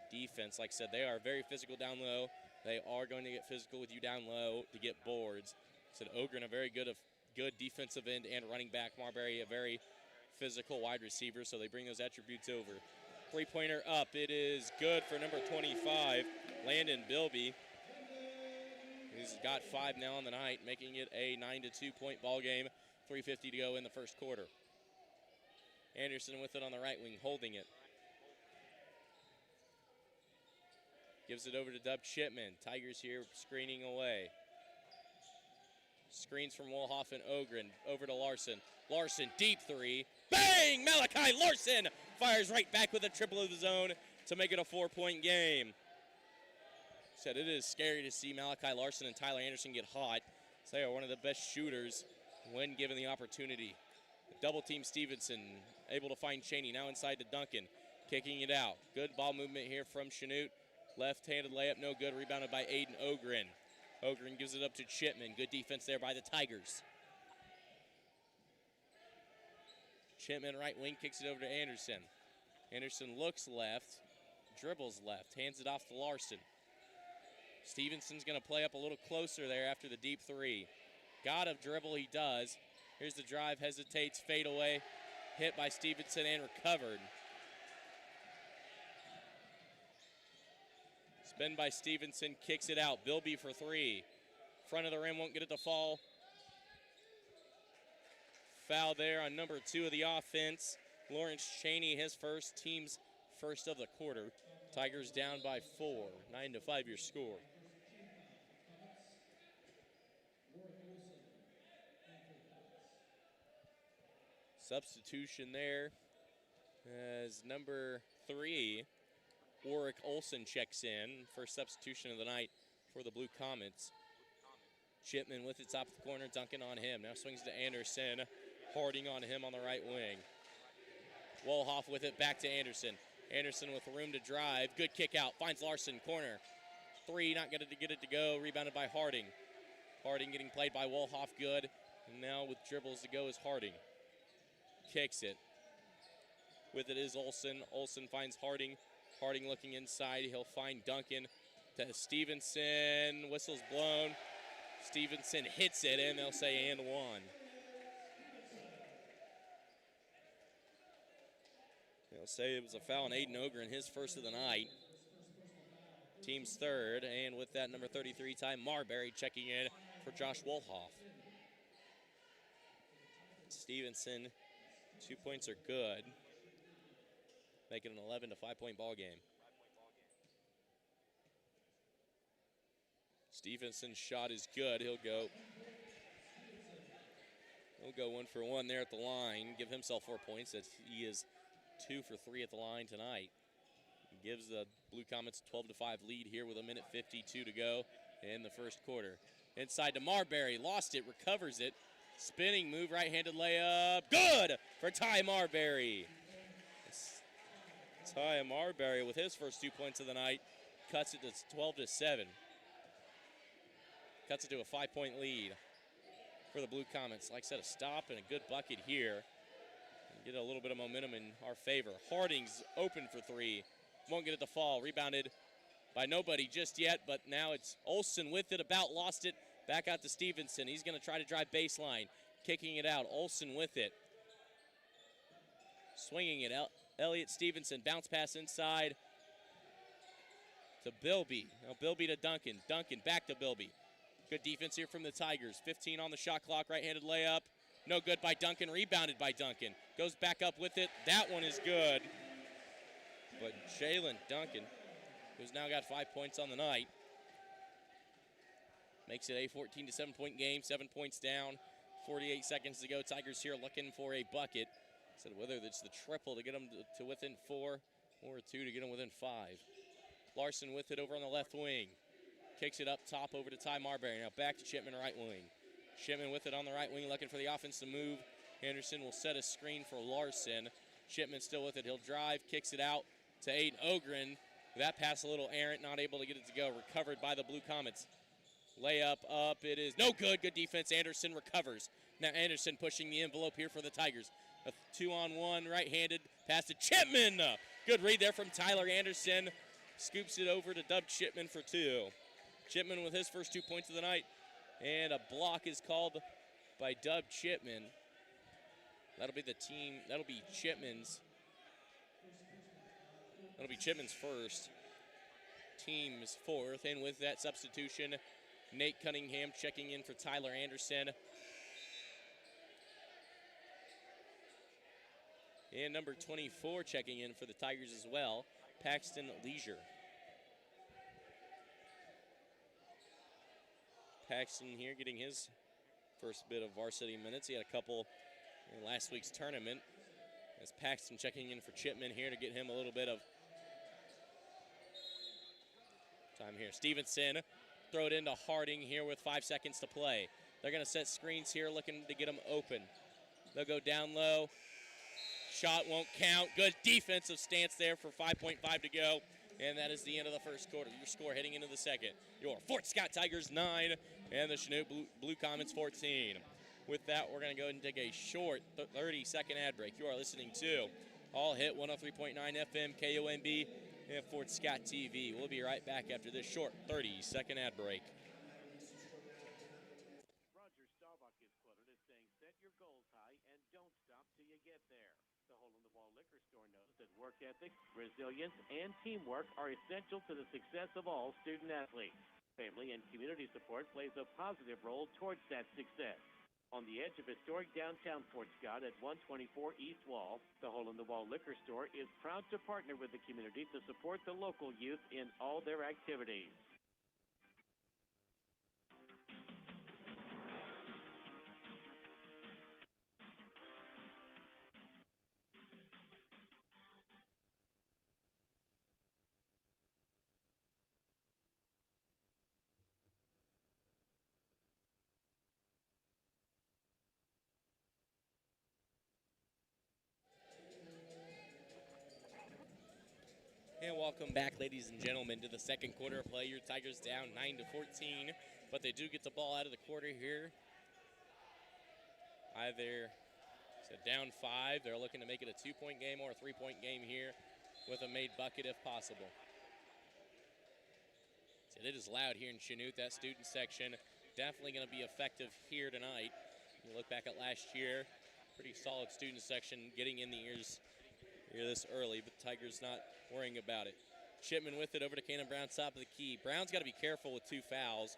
defense. Like I said, they are very physical down low. They are going to get physical with you down low to get boards. Said Ogren, a very good defensive end and running back. Marbury, a very physical wide receiver, so they bring those attributes over. Three-pointer up. It is good for number 25, Landon Bilby. He's got 5 now on the night, making it a 9-2 point ball game. 3:50 to go in the first quarter. Anderson with it on the right wing, holding it. Gives it over to Dub Chipman. Tigers here screening away. Screens from Wolhoff and Ogren. Over to Larson. Larson, deep three. Bang! Malachi Larson fires right back with a triple of his own to make it a 4-point game. Said it is scary to see Malachi Larson and Tyler Anderson get hot. They are one of the best shooters when given the opportunity. Double team Stevenson, able to find Cheney. Now inside to Duncan, kicking it out. Good ball movement here from Chanute. Left-handed layup, no good. Rebounded by Aiden Ogren. Ogren gives it up to Chipman. Good defense there by the Tigers. Chipman right wing kicks it over to Anderson. Anderson looks left, dribbles left, hands it off to Larson. Stevenson's going to play up a little closer there after the deep three. Got a dribble, he does. Here's the drive, hesitates, fade away. Hit by Stevenson and recovered. Spin by Stevenson, kicks it out. Bilby for 3. Front of the rim, won't get it to fall. Foul there on number 2 of the offense. Lawrence Cheney, his first, team's first of the quarter. Tigers down by 4, 9-5 your score. Substitution there as number 3, Warwick Olson checks in. First substitution of the night for the Blue Comets. Chipman with it top of the corner, Duncan on him. Now swings to Anderson. Harding on him on the right wing. Wolhoff with it back to Anderson. Anderson with room to drive. Good kick out. Finds Larson, corner. three, not going to get it to go. Rebounded by Harding. Harding getting played by Wolhoff, good. And now with dribbles to go is Harding. Kicks it. With it is Olsen. Olsen finds Harding. Harding looking inside. He'll find Duncan to Stevenson. Whistle's blown. Stevenson hits it, and they'll say and one. They'll say it was a foul on Aiden Ogren, his first of the night. Team's third, and with that, number 33, Ty Marbury checking in for Josh Wolhoff. Stevenson, 2 points are good. Make it an 11 to 5-point ball game. Stevenson's shot is good. He'll go 1 for 1 there at the line. Give himself 4 points. He is 2 for 3 at the line tonight. Gives the Blue Comets a 12 to 5 lead here with 1:52 to go in the first quarter. Inside to Marbury. Lost it. Recovers it. Spinning move. Right-handed layup. Good for Ty Marbury. Ty Marbury with his first 2 points of the night cuts it to 12 to 7. Cuts it to a 5-point lead for the Blue Comets. Like I said, a stop and a good bucket here. And get a little bit of momentum in our favor. Harding's open for three. Won't get it to fall. Rebounded by nobody just yet, but now it's Olsen with it. About lost it. Back out to Stevenson. He's going to try to drive baseline. Kicking it out. Olsen with it. Swinging it out. Elliott Stevenson. Bounce pass inside to Bilby. Now Bilby to Duncan. Duncan back to Bilby. Good defense here from the Tigers. 15 on the shot clock. Right-handed layup. No good by Duncan. Rebounded by Duncan. Goes back up with it. That one is good. But Jalen Duncan, who's now got 5 points on the night, makes it a 14 to 7-point game. 7 points down. 48 seconds to go. Tigers here looking for a bucket. So whether it's the triple to get them to within 4 or a 2 to get them within 5. Larson with it over on the left wing. Kicks it up top over to Ty Marbury. Now back to Chipman, right wing. Chipman with it on the right wing, looking for the offense to move. Henderson will set a screen for Larson. Chipman still with it. He'll drive, kicks it out to Aiden Ogren. That pass a little errant, not able to get it to go. Recovered by the Blue Comets. Layup up, it is no good. Good defense. Anderson recovers. Now Anderson pushing the envelope here for the Tigers. A 2-on-1, right-handed pass to Chipman. Good read there from Tyler Anderson. Scoops it over to Dub Chipman for 2. Chipman with his first 2 points of the night. And a block is called by Dub Chipman. That'll be Chipman's. That'll be Chipman's first. Team's fourth. And with that substitution, Nate Cunningham checking in for Tyler Anderson. And number 24 checking in for the Tigers as well, Paxton Leisure. Paxton here getting his first bit of varsity minutes. He had a couple in last week's tournament. As Paxton checking in for Chipman here to get him a little bit of time here. Stevenson, throw it into Harding here with 5 seconds to play. They're going to set screens here looking to get them open. They'll go down low. Shot won't count. Good defensive stance there for 5.5 to go. And that is the end of the first quarter. Your score heading into the second. Your Fort Scott Tigers 9 and the Chanute Blue Comets 14. With that, we're going to go ahead and take a short 30-second ad break. You are listening to All Hit 103.9 FM KOMB and Fort Scott TV. We'll be right back after this short 30-second ad break.
Roger Staubach is quoted as saying, set your goals high and don't stop till you get there. The hole-in-the-wall liquor store knows that work ethic, resilience, and teamwork are essential to the success of all student athletes. Family and community support plays a positive role towards that success. On the edge of historic downtown Fort Scott at 124 East Wall, the Hole-in-the-Wall Liquor Store is proud to partner with the community to support the local youth in all their activities.
And welcome back, ladies and gentlemen, to the second quarter of play. Your Tigers down 9-14, but they do get the ball out of the quarter here. Either down 5, they're looking to make it a 2-point game or a 3-point game here with a made bucket if possible. So it is loud here in Chanute. That student section definitely going to be effective here tonight. You look back at last year, pretty solid student section getting in the ears here this early, but Tigers not worrying about it. Shipman with it over to Cannon Brown, top of the key. Brown's got to be careful with 2 fouls.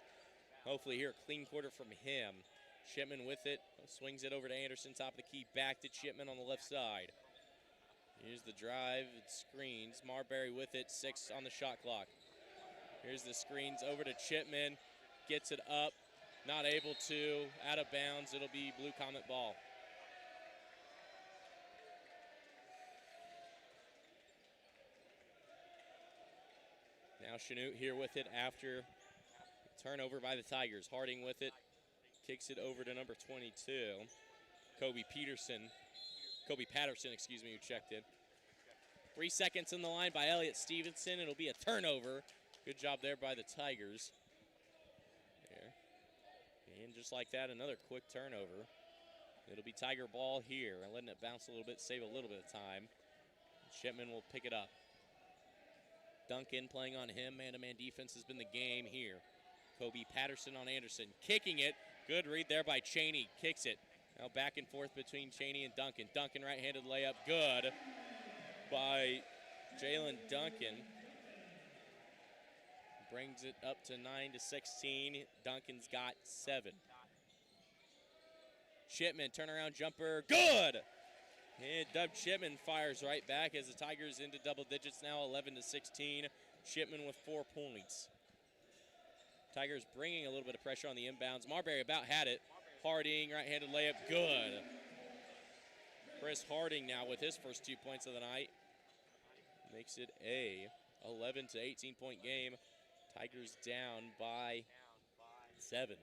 Hopefully here, a clean quarter from him. Shipman with it, swings it over to Anderson, top of the key, back to Shipman on the left side. Here's the drive, it screens. Marbury with it, 6 on the shot clock. Here's the screens over to Chipman, gets it up, not able to, out of bounds. It'll be Blue Comet ball. Now Chanute here with it after turnover by the Tigers. Harding with it, kicks it over to number 22, Kobe Patterson, excuse me, who checked in. 3 seconds in the line by Elliott Stevenson. It'll be a turnover. Good job there by the Tigers. There. And just like that, another quick turnover. It'll be Tiger ball here. Letting it bounce a little bit, save a little bit of time. Shipman will pick it up. Duncan playing on him. Man-to-man defense has been the game here. Kobe Patterson on Anderson. Kicking it. Good read there by Cheney. Kicks it. Now back and forth between Cheney and Duncan. Duncan right-handed layup. Good by Jalen Duncan. Brings it up to 9-16. Duncan's got 7. Shipman, turnaround jumper. Good! And Dub Shipman fires right back as the Tigers into double digits now, 11-16. Shipman with 4 points. Tigers bringing a little bit of pressure on the inbounds. Marbury about had it. Harding, right-handed layup, good. Chris Harding now with his first 2 points of the night. Makes it a 11 to 18 point game. Tigers down by 7.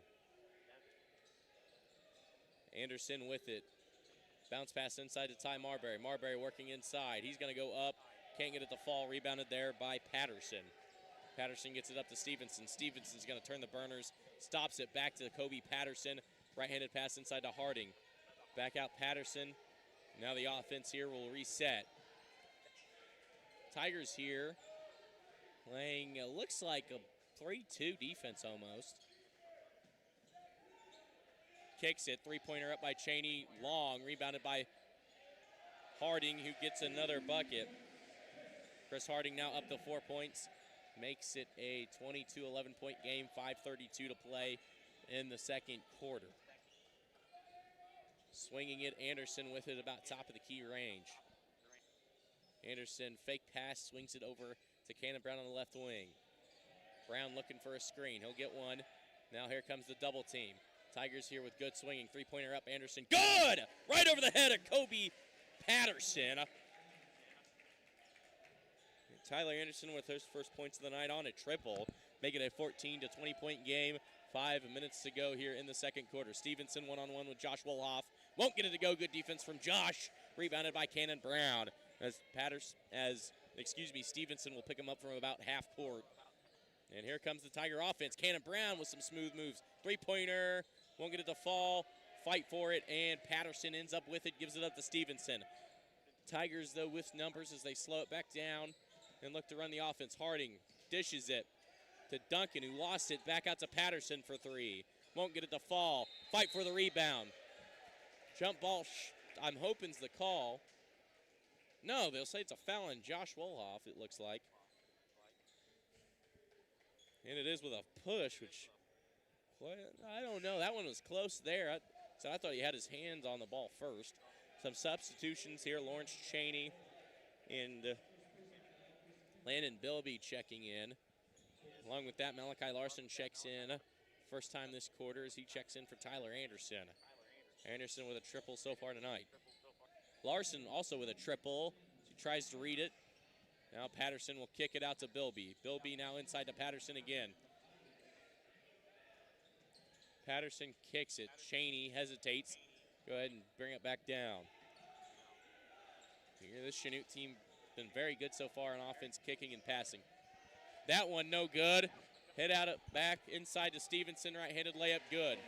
Anderson with it. Bounce pass inside to Ty Marbury. Marbury working inside. He's going to go up. Can't get it to fall. Rebounded there by Patterson. Patterson gets it up to Stevenson. Stevenson's going to turn the burners. Stops it back to Kobe Patterson. Right-handed pass inside to Harding. Back out Patterson. Now the offense here will reset. Tigers here playing, looks like a 3-2 defense almost. Kicks it, 3-pointer up by Cheney, long, rebounded by Harding, who gets another bucket. Chris Harding now up to 4 points, makes it a 22-11 point game, 5:32 to play in the second quarter. Swinging it, Anderson with it about top of the key range. Anderson, fake pass, swings it over to Cannon Brown on the left wing. Brown looking for a screen. He'll get one. Now here comes the double team. Tigers here with good swinging. 3-pointer up, Anderson. Good! Right over the head of Kobe Patterson. Tyler Anderson with his first points of the night on a triple. Make it a 14 to 20 point game. 5 minutes to go here in the second quarter. Stevenson one-on-one with Josh Wolhoff. Won't get it to go. Good defense from Josh. Rebounded by Cannon Brown. Stevenson will pick him up from about half court. And here comes the Tiger offense. Cannon Brown with some smooth moves. 3-pointer. Won't get it to fall. Fight for it. And Patterson ends up with it. Gives it up to Stevenson. Tigers, though, with numbers as they slow it back down and look to run the offense. Harding dishes it to Duncan, who lost it. Back out to Patterson for 3. Won't get it to fall. Fight for the rebound. Jump ball, I'm hoping's the call. No, they'll say it's a foul on Josh Wolhoff, it looks like. And it is with a push, which, I don't know. That one was close there. I thought he had his hands on the ball first. Some substitutions here. Lawrence Cheney and Landon Bilby checking in. Along with that, Malachi Larson checks in. First time this quarter as he checks in for Tyler Anderson. Anderson with a triple so far tonight. Larson also with a triple. He tries to read it. Now Patterson will kick it out to Bilby. Bilby now inside to Patterson again. Patterson kicks it. Cheney hesitates. Go ahead and bring it back down. Here, this Chanute team been very good so far on offense, kicking and passing. That one no good. Hit out back inside to Stevenson, right-handed layup good.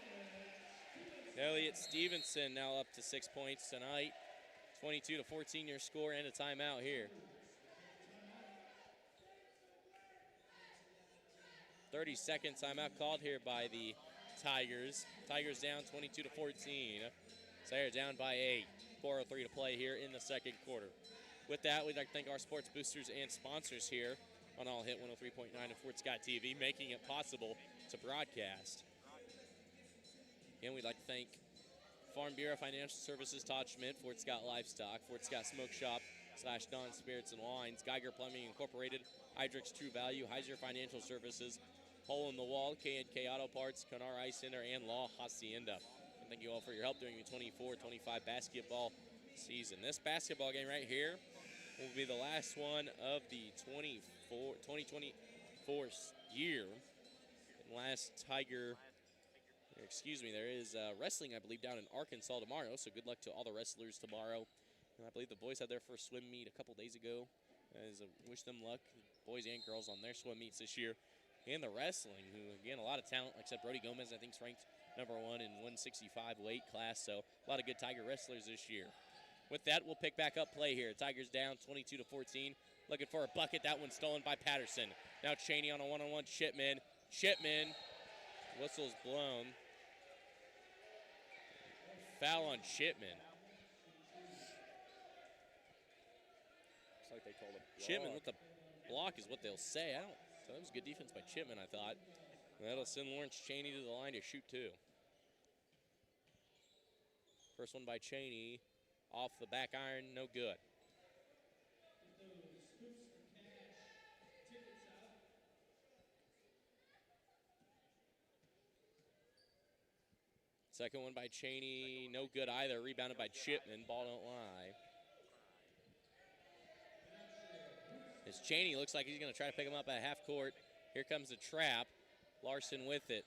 Elliott Stevenson now up to 6 points tonight. 22-14 your score and a timeout here. 30-second timeout called here by the Tigers. Tigers down 22-14. So they're down by 8. 4:03 to play here in the second quarter. With that, we'd like to thank our sports boosters and sponsors here on All Hit 103.9 and Fort Scott TV, making it possible to broadcast. Again, we'd like to thank Farm Bureau Financial Services, Todd Schmidt, Fort Scott Livestock, Fort Scott Smoke Shop / Dawn Spirits and Wines, Geiger Plumbing Incorporated, Hydrix True Value, Heiser Financial Services, Hole in the Wall, K&K Auto Parts, Canar Ice Center, and La Hacienda. And thank you all for your help during the 24-25 basketball season. This basketball game right here will be the last one of the 2024 year. And last Tiger, excuse me, there is wrestling, I believe, down in Arkansas tomorrow, so good luck to all the wrestlers tomorrow. And I believe the boys had their first swim meet a couple days ago. Wish them luck, boys and girls, on their swim meets this year. And the wrestling, who, again, a lot of talent, like I said, Brody Gomez, I think, is ranked #1 in 165 weight class, so a lot of good Tiger wrestlers this year. With that, we'll pick back up play here. Tigers down 22-14. Looking for a bucket. That one stolen by Patterson. Now Chaunte on a one-on-one. Shipman. Whistle's blown. Foul on Shipman.
Looks like they called a block.
Shipman with the block is what they'll say. That was good defense by Shipman, I thought. And that'll send Lawrence Chaunte to the line to shoot two. First one by Chaunte. Off the back iron, no good. Second one by Chaunte, no good either. Rebounded by Shipman, ball don't lie. As Chaunte looks like he's going to try to pick him up at half court. Here comes the trap. Larson with it.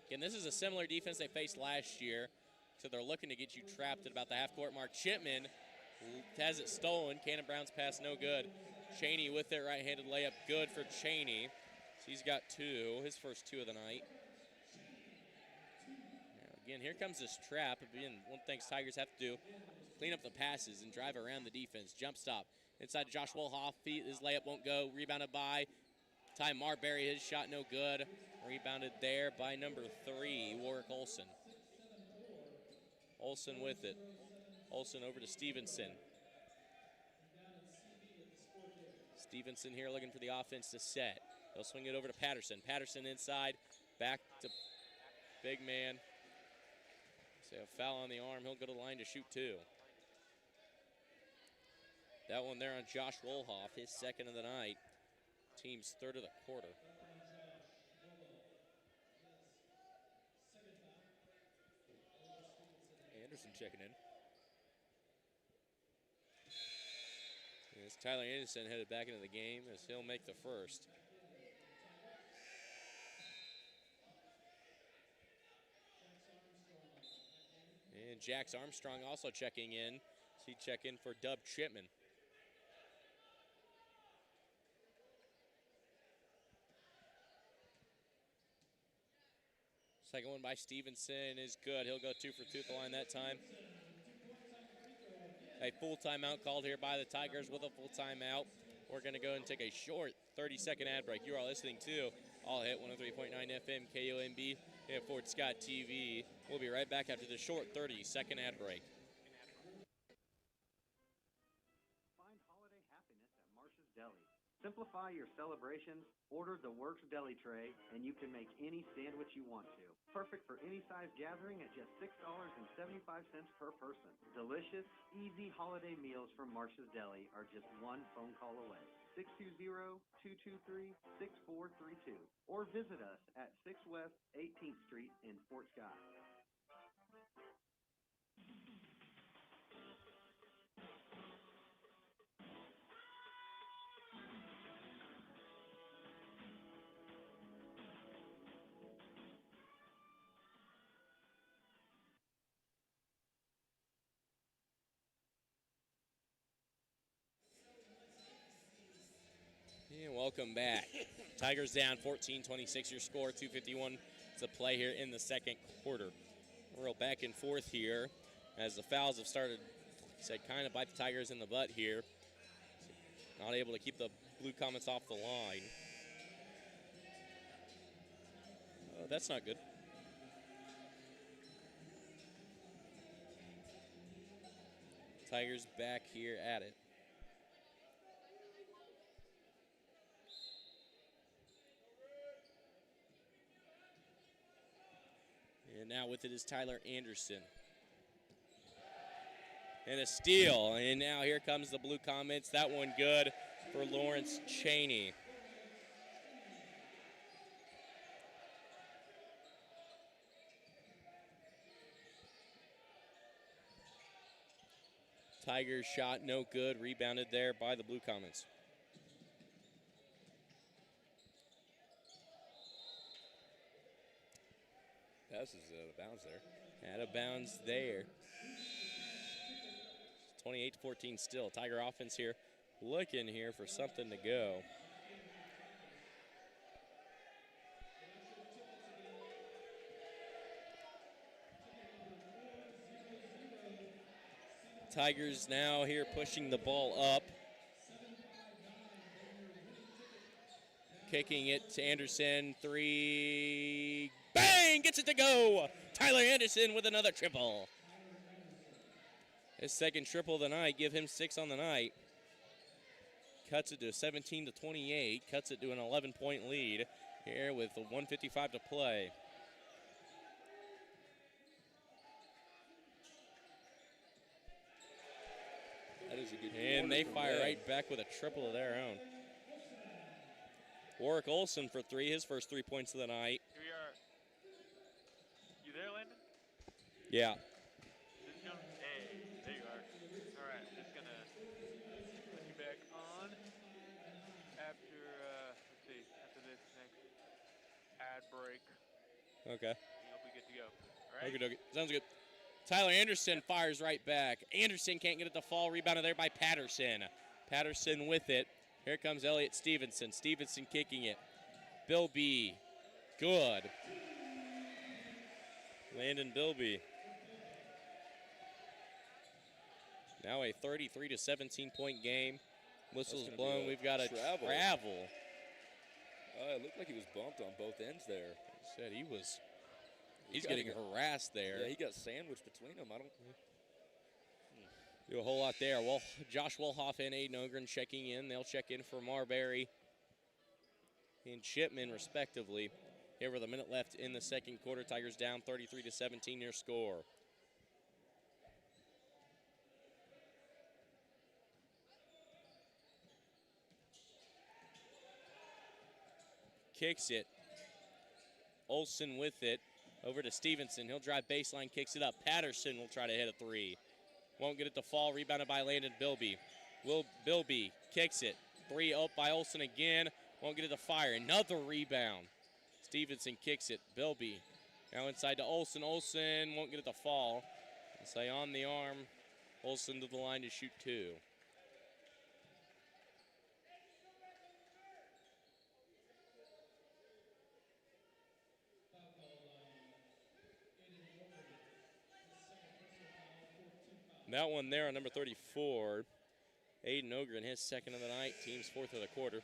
Again, this is a similar defense they faced last year. So they're looking to get you trapped at about the half-court mark. Shipman has it stolen. Cannon Brown's pass no good. Chaunte with it, right-handed layup good for Chaunte. So he's got two, his first two of the night. Now again, here comes this trap. Again, one thing Tigers have to do, clean up the passes and drive around the defense. Jump stop. Inside to Josh Wolhoff. His layup won't go. Rebounded by Ty Marbury. His shot no good. Rebounded there by number 3, Warwick Olson. Olson with it. Olson over to Stevenson. Stevenson here looking for the offense to set. They'll swing it over to Patterson. Patterson inside. Back to big man. So a foul on the arm. He'll go to the line to shoot two. That one there on Josh Wolhoff, his second of the night. Team's third of the quarter.
Anderson checking in.
As Tyler Anderson headed back into the game as he'll make the first. And Jax Armstrong also checking in. So he check in for Dub Shipman. Second one by Stevenson is good. He'll go 2 for 2 at the line that time. A full timeout called here by the Tigers with a full timeout. We're going to go and take a short 30-second ad break. You are listening to All Hit 103.9 FM KOMB and Fort Scott TV. We'll be right back after the short 30-second ad break.
Find holiday happiness at Marsh's Deli. Simplify your celebrations, order the Works Deli tray, and you can make any sandwich you want to. Perfect for any size gathering at just $6.75 per person. Delicious, easy holiday meals from Marsh's Deli are just one phone call away. 620-223-6432. Or visit us at 6 West 18th Street in Fort Scott.
And welcome back. Tigers down 14-26, your score, 2:51 to play here in the second quarter. Real back and forth here as the fouls have started, kind of bite the Tigers in the butt here. Not able to keep the Blue Comets off the line. Oh, that's not good. Tigers back here at it. And now with it is Tyler Anderson. And a steal. And now here comes the Blue Comets. That one good for Lawrence Cheney. Tigers shot no good. Rebounded there by the Blue Comets.
Pass is out of bounds there.
Out of bounds there. 28-14 still. Tiger offense here looking here for something to go. Tigers now here pushing the ball up. Kicking it to Anderson. 3. Bang! Gets it to go! Tyler Anderson with another triple. His second triple of the night. Give him 6 on the night. Cuts it to 17-28. Cuts it to an 11-point lead here with 1:55 to play.
That is a good
and they fire right back with a triple of their own. Warwick Olson for 3, his first 3 points of the night.
Here we are. You there, Landon?
Yeah.
Hey, there you are. All right, I'm just gonna put you back on after, let's see, after this next ad break.
Okay.
You'll be good to go. All right?
Okay. Sounds good. Tyler Anderson fires right back. Anderson can't get it to fall. Rebounded there by Patterson. Patterson with it. Here comes Elliott Stevenson. Stevenson kicking it. Bilby. Good. Landon Bilby. Now a 33-17 game. Whistle's blown. We've got a travel.
It looked like he was bumped on both ends there.
Said he's getting harassed there.
Yeah, he got sandwiched between them. I don't
do a whole lot there. Well, Josh Wolhoff and Aiden Ogren checking in. They'll check in for Marbury and Shipman, respectively. Here with a minute left in the second quarter. Tigers down 33-17 your score. Kicks it. Olson with it. Over to Stevenson. He'll drive baseline, kicks it up. Patterson will try to hit a 3. Won't get it to fall. Rebounded by Landon Bilby. Bilby kicks it. 3 up by Olson again. Won't get it to fire. Another rebound. Stevenson kicks it. Bilby now inside to Olson. Olson won't get it to fall. Say on the arm. Olson to the line to shoot 2. That one there on number 34. Aiden Ogren, his second of the night, team's 4th of the quarter.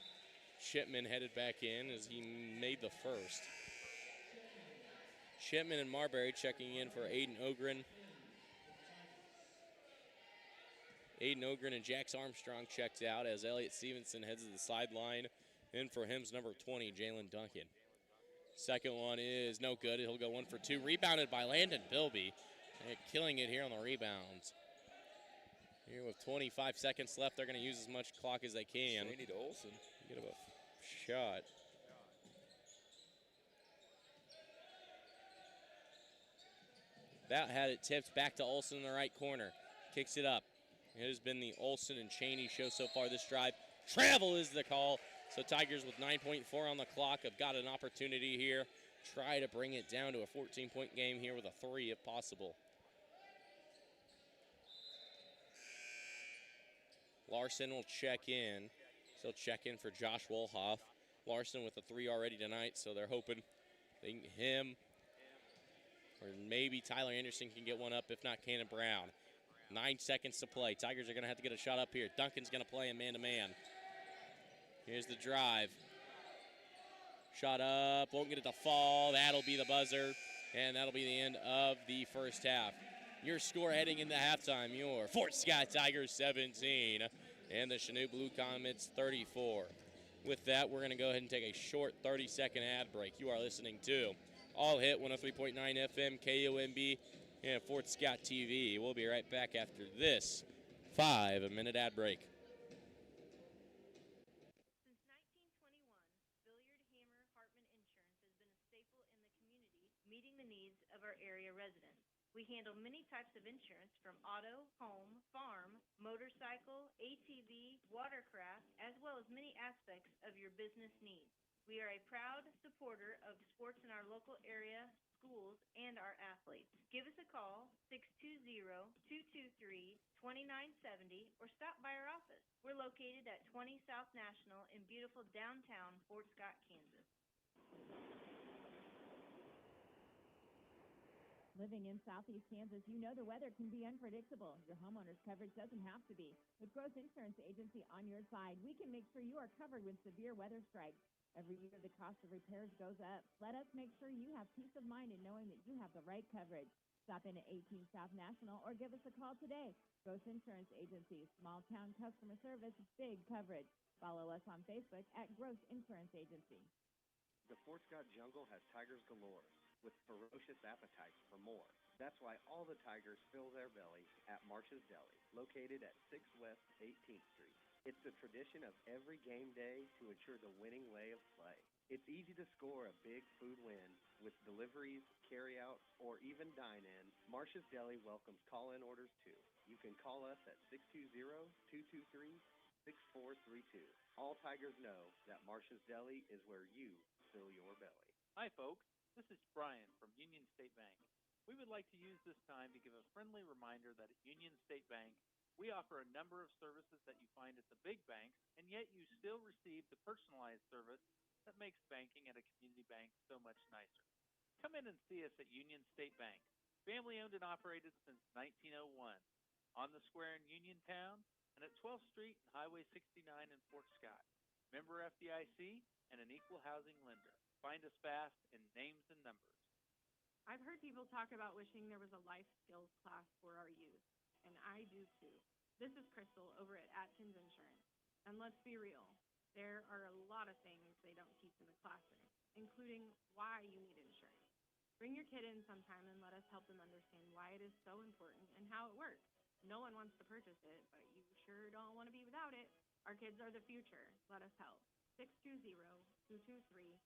Shipman headed back in as he made the first. Shipman and Marbury checking in for Aiden Ogren. Aiden Ogren and Jax Armstrong checked out as Elliott Stevenson heads to the sideline. In for him's number 20, Jalen Duncan. Second one is no good. He'll go 1 for 2. Rebounded by Landon Bilby. They're killing it here on the rebounds. Here with 25 seconds left, they're going to use as much clock as they can.
They need Olson.
Get a shot. That had it tipped back to Olson in the right corner. Kicks it up. It has been the Olson and Cheney show so far this drive. Travel is the call. So Tigers with 9.4 on the clock have got an opportunity here. Try to bring it down to a 14-point game here with a 3 if possible. Larson will check in. So check in for Josh Wolhoff. Larson with a 3 already tonight, so they're hoping him or maybe Tyler Anderson can get one up, if not Cannon Brown. 9 seconds to play. Tigers are going to have to get a shot up here. Duncan's going to play a man-to-man. Here's the drive. Shot up, won't get it to fall. That'll be the buzzer, and that'll be the end of the first half. Your score heading into halftime, your Fort Scott Tigers 17 and the Chanute Blue Comets 34. With that, we're going to go ahead and take a short 30-second ad break. You are listening to All Hit 103.9 FM, KOMB, and Fort Scott TV. We'll be right back after this 5-minute ad break.
Meeting the needs of our area residents. We handle many types of insurance from auto, home, farm, motorcycle, ATV, watercraft, as well as many aspects of your business needs. We are a proud supporter of sports in our local area, schools, and our athletes. Give us a call, 620-223-2970, or stop by our office. We're located at 20 South National in beautiful downtown Fort Scott, Kansas.
Living in southeast Kansas, you know the weather can be unpredictable. Your homeowner's coverage doesn't have to be. With Growth Insurance Agency on your side, we can make sure you are covered when severe weather strikes. Every year, the cost of repairs goes up. Let us make sure you have peace of mind in knowing that you have the right coverage. Stop in at 18 South National or give us a call today. Growth Insurance Agency, small town customer service, big coverage. Follow us on Facebook at Growth Insurance Agency.
The Fort Scott jungle has tigers galore, with ferocious appetites for more. That's why all the tigers fill their belly at Marsh's Deli, located at 6 West 18th Street. It's the tradition of every game day to ensure the winning way of play. It's easy to score a big food win with deliveries, carry-out, or even dine-in. Marsh's Deli welcomes call-in orders too. You can call us at 620-223-6432. All tigers know that Marsh's Deli is where you fill your belly.
Hi, folks. This is Brian from Union State Bank. We would like to use this time to give a friendly reminder that at Union State Bank, we offer a number of services that you find at the big banks, and yet you still receive the personalized service that makes banking at a community bank so much nicer. Come in and see us at Union State Bank, family owned and operated since 1901, on the square in Uniontown, and at 12th Street and Highway 69 in Fort Scott. Member FDIC and an equal housing lender. Find us fast in names and numbers.
I've heard people talk about wishing there was a life skills class for our youth, and I do too. This is Crystal over at Atkins Insurance. And let's be real, there are a lot of things they don't teach in the classroom, including why you need insurance. Bring your kid in sometime and let us help them understand why it is so important and how it works. No one wants to purchase it, but you sure don't want to be without it. Our kids are the future. Let us help. 620-223-0700.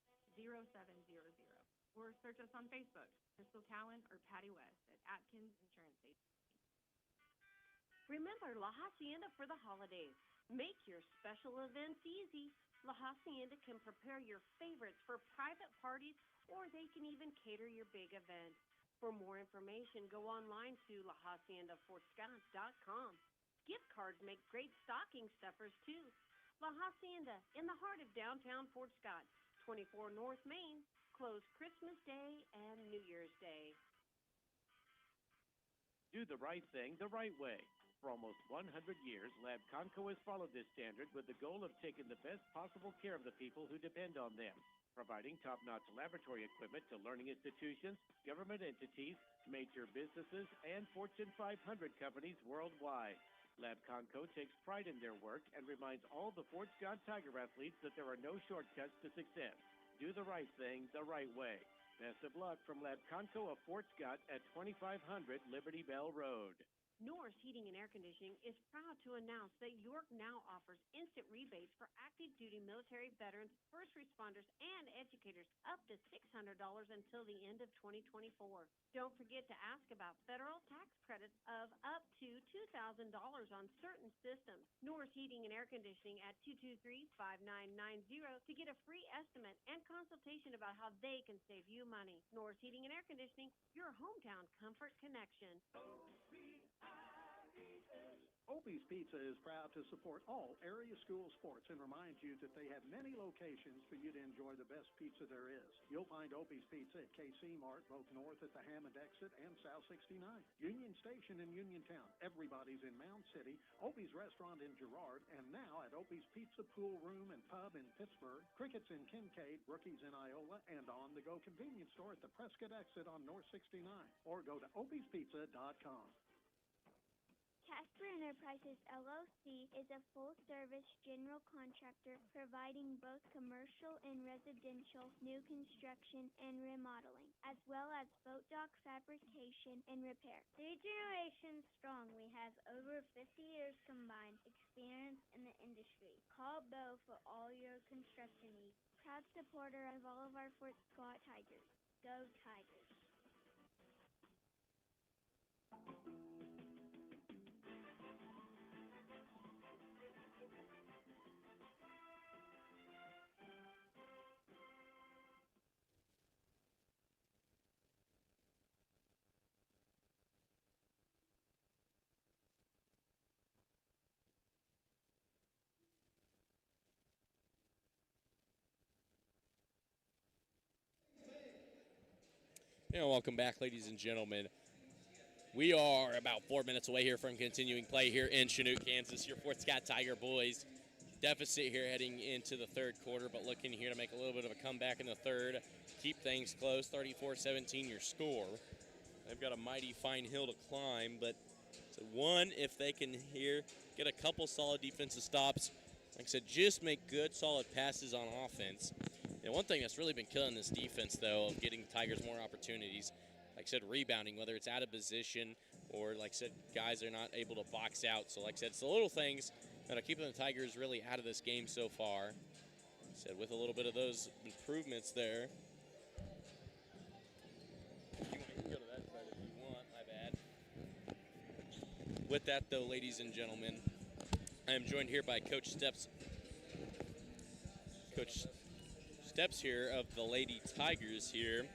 Or search us on Facebook, Crystal Cowan or Patty West at Atkins Insurance Agency.
Remember La Hacienda for the holidays. Make your special events easy. La Hacienda can prepare your favorites for private parties, or they can even cater your big event. For more information, go online to lahaciendafortscott.com. Gift cards make great stocking stuffers, too. La Hacienda, in the heart of downtown Fort Scott, 24 North Main, closed Christmas Day and New Year's Day.
Do the right thing the right way. For almost 100 years, Lab Conco has followed this standard with the goal of taking the best possible care of the people who depend on them, providing top-notch laboratory equipment to learning institutions, government entities, major businesses, and Fortune 500 companies worldwide. Lab Conco takes pride in their work and reminds all the Fort Scott Tiger athletes that there are no shortcuts to success. Do the right thing the right way. Best of luck from Lab Conco of Fort Scott at 2500 Liberty Bell Road.
Norris Heating and Air Conditioning is proud to announce that York now offers instant rebates for active duty military veterans, first responders, and educators up to $600 until the end of 2024. Don't forget to ask about federal tax credits of up to $2,000 on certain systems. Norris Heating and Air Conditioning at 223-5990 to get a free estimate and consultation about how they can save you money. Norris Heating and Air Conditioning, your hometown comfort connection.
Opie's Pizza is proud to support all area school sports and reminds you that they have many locations for you to enjoy the best pizza there is. You'll find Opie's Pizza at KC Mart, both north at the Hammond exit and South 69. Union Station in Uniontown. Everybody's in Mound City. Opie's Restaurant in Girard. And now at Opie's Pizza Pool Room and Pub in Pittsburgh. Crickets in Kincaid. Brookies in Iola. And on-the-go convenience store at the Prescott exit on North 69. Or go to opiespizza.com.
Casper Enterprises LLC is a full-service general contractor providing both commercial and residential new construction and remodeling, as well as boat dock fabrication and repair. 3 generations strong, we have over 50 years combined experience in the industry. Call Bo for all your construction needs. Proud supporter of all of our Fort Scott Tigers. Go Tigers!
And welcome back, ladies and gentlemen. We are about 4 minutes away here from continuing play here in Chanute, Kansas. Your Fort Scott Tiger boys deficit here heading into the third quarter, but looking here to make a little bit of a comeback in the third. Keep things close, 34-17 your score. They've got a mighty fine hill to climb, but so one, if they can here get a couple solid defensive stops, like I said, just make good, solid passes on offense. And one thing that's really been killing this defense, though, of getting the Tigers more opportunities, like I said, rebounding, whether it's out of position or, like I said, guys are not able to box out. So, like I said, it's the little things that are keeping the Tigers really out of this game so far. Like I said, with a little bit of those improvements there. You can go to that side if you want, my bad. With that, though, ladies and gentlemen, I am joined here by Coach Steps. Coach Steps here of the Lady Tigers here.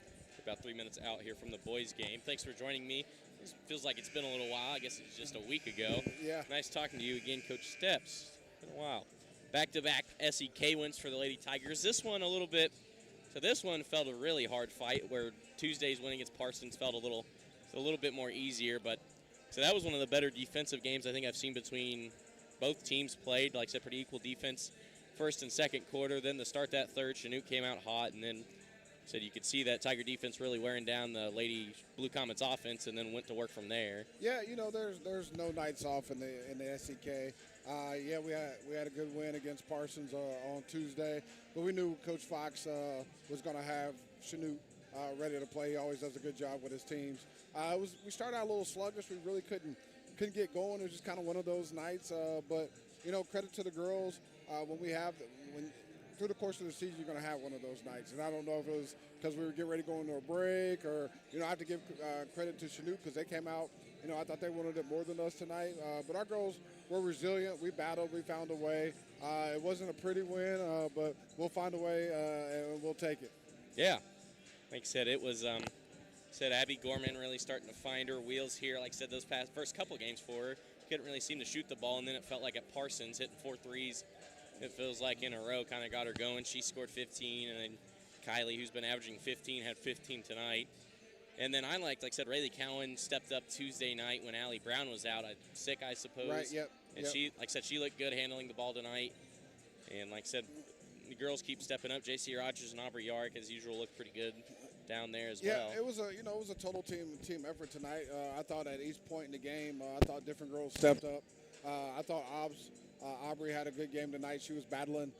About 3 minutes out here from the boys game. Thanks for joining me. It feels like it's been a little while. I guess it's just a week ago.
Yeah.
Nice talking to you again, Coach Steps. It's been a while. Back-to-back SEK wins for the Lady Tigers. This one a little bit, so this one felt a really hard fight where Tuesday's win against Parsons felt a little bit more easier. But so that was one of the better defensive games I think I've seen between both teams played. Like I said, pretty equal defense first and second quarter. Then to start that third, Chanute came out hot, and then so you could see that Tiger defense really wearing down the Lady Blue Comets offense, and then went to work from there.
Yeah, you know, there's no nights off in the SEK. Yeah, we had a good win against Parsons on Tuesday, but we knew Coach Fox was going to have Chanute ready to play. He always does a good job with his teams. We started out a little sluggish. We really couldn't get going. It was just kind of one of those nights. But you know, credit to the girls. Through the course of the season, you're going to have one of those nights. And I don't know if it was because we were getting ready to go into a break or, you know, I have to give credit to Chanute because they came out. You know, I thought they wanted it more than us tonight. But our girls were resilient. We battled. We found a way. It wasn't a pretty win, but we'll find a way and we'll take it.
Yeah. Like I said, it was Abby Gorman really starting to find her wheels here. Like I said, those first couple games for her, couldn't really seem to shoot the ball. And then it felt like at Parsons hitting 4 threes. It feels like in a row kind of got her going. She scored 15, and then Kylie, who's been averaging 15, had 15 tonight. And then like I said, Rayleigh Cowan stepped up Tuesday night when Allie Brown was out, sick, I suppose.
Right, yep.
And she, like I said, she looked good handling the ball tonight. And like I said, the girls keep stepping up. J.C. Rogers and Aubrey Yark, as usual, look pretty good down there as well.
Yeah, it was a total team effort tonight. I thought at each point in the game, I thought different girls stepped up. I thought Aubrey had a good game tonight. She was battling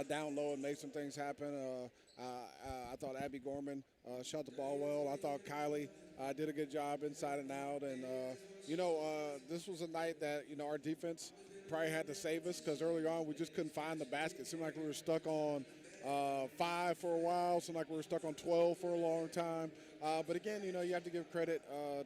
down low and made some things happen. I thought Abby Gorman shot the ball well. I thought Kylie did a good job inside and out. And, this was a night that, our defense probably had to save us because early on we just couldn't find the basket. It seemed like we were stuck on 5 for a while. It seemed like we were stuck on 12 for a long time. But, again, you have to give credit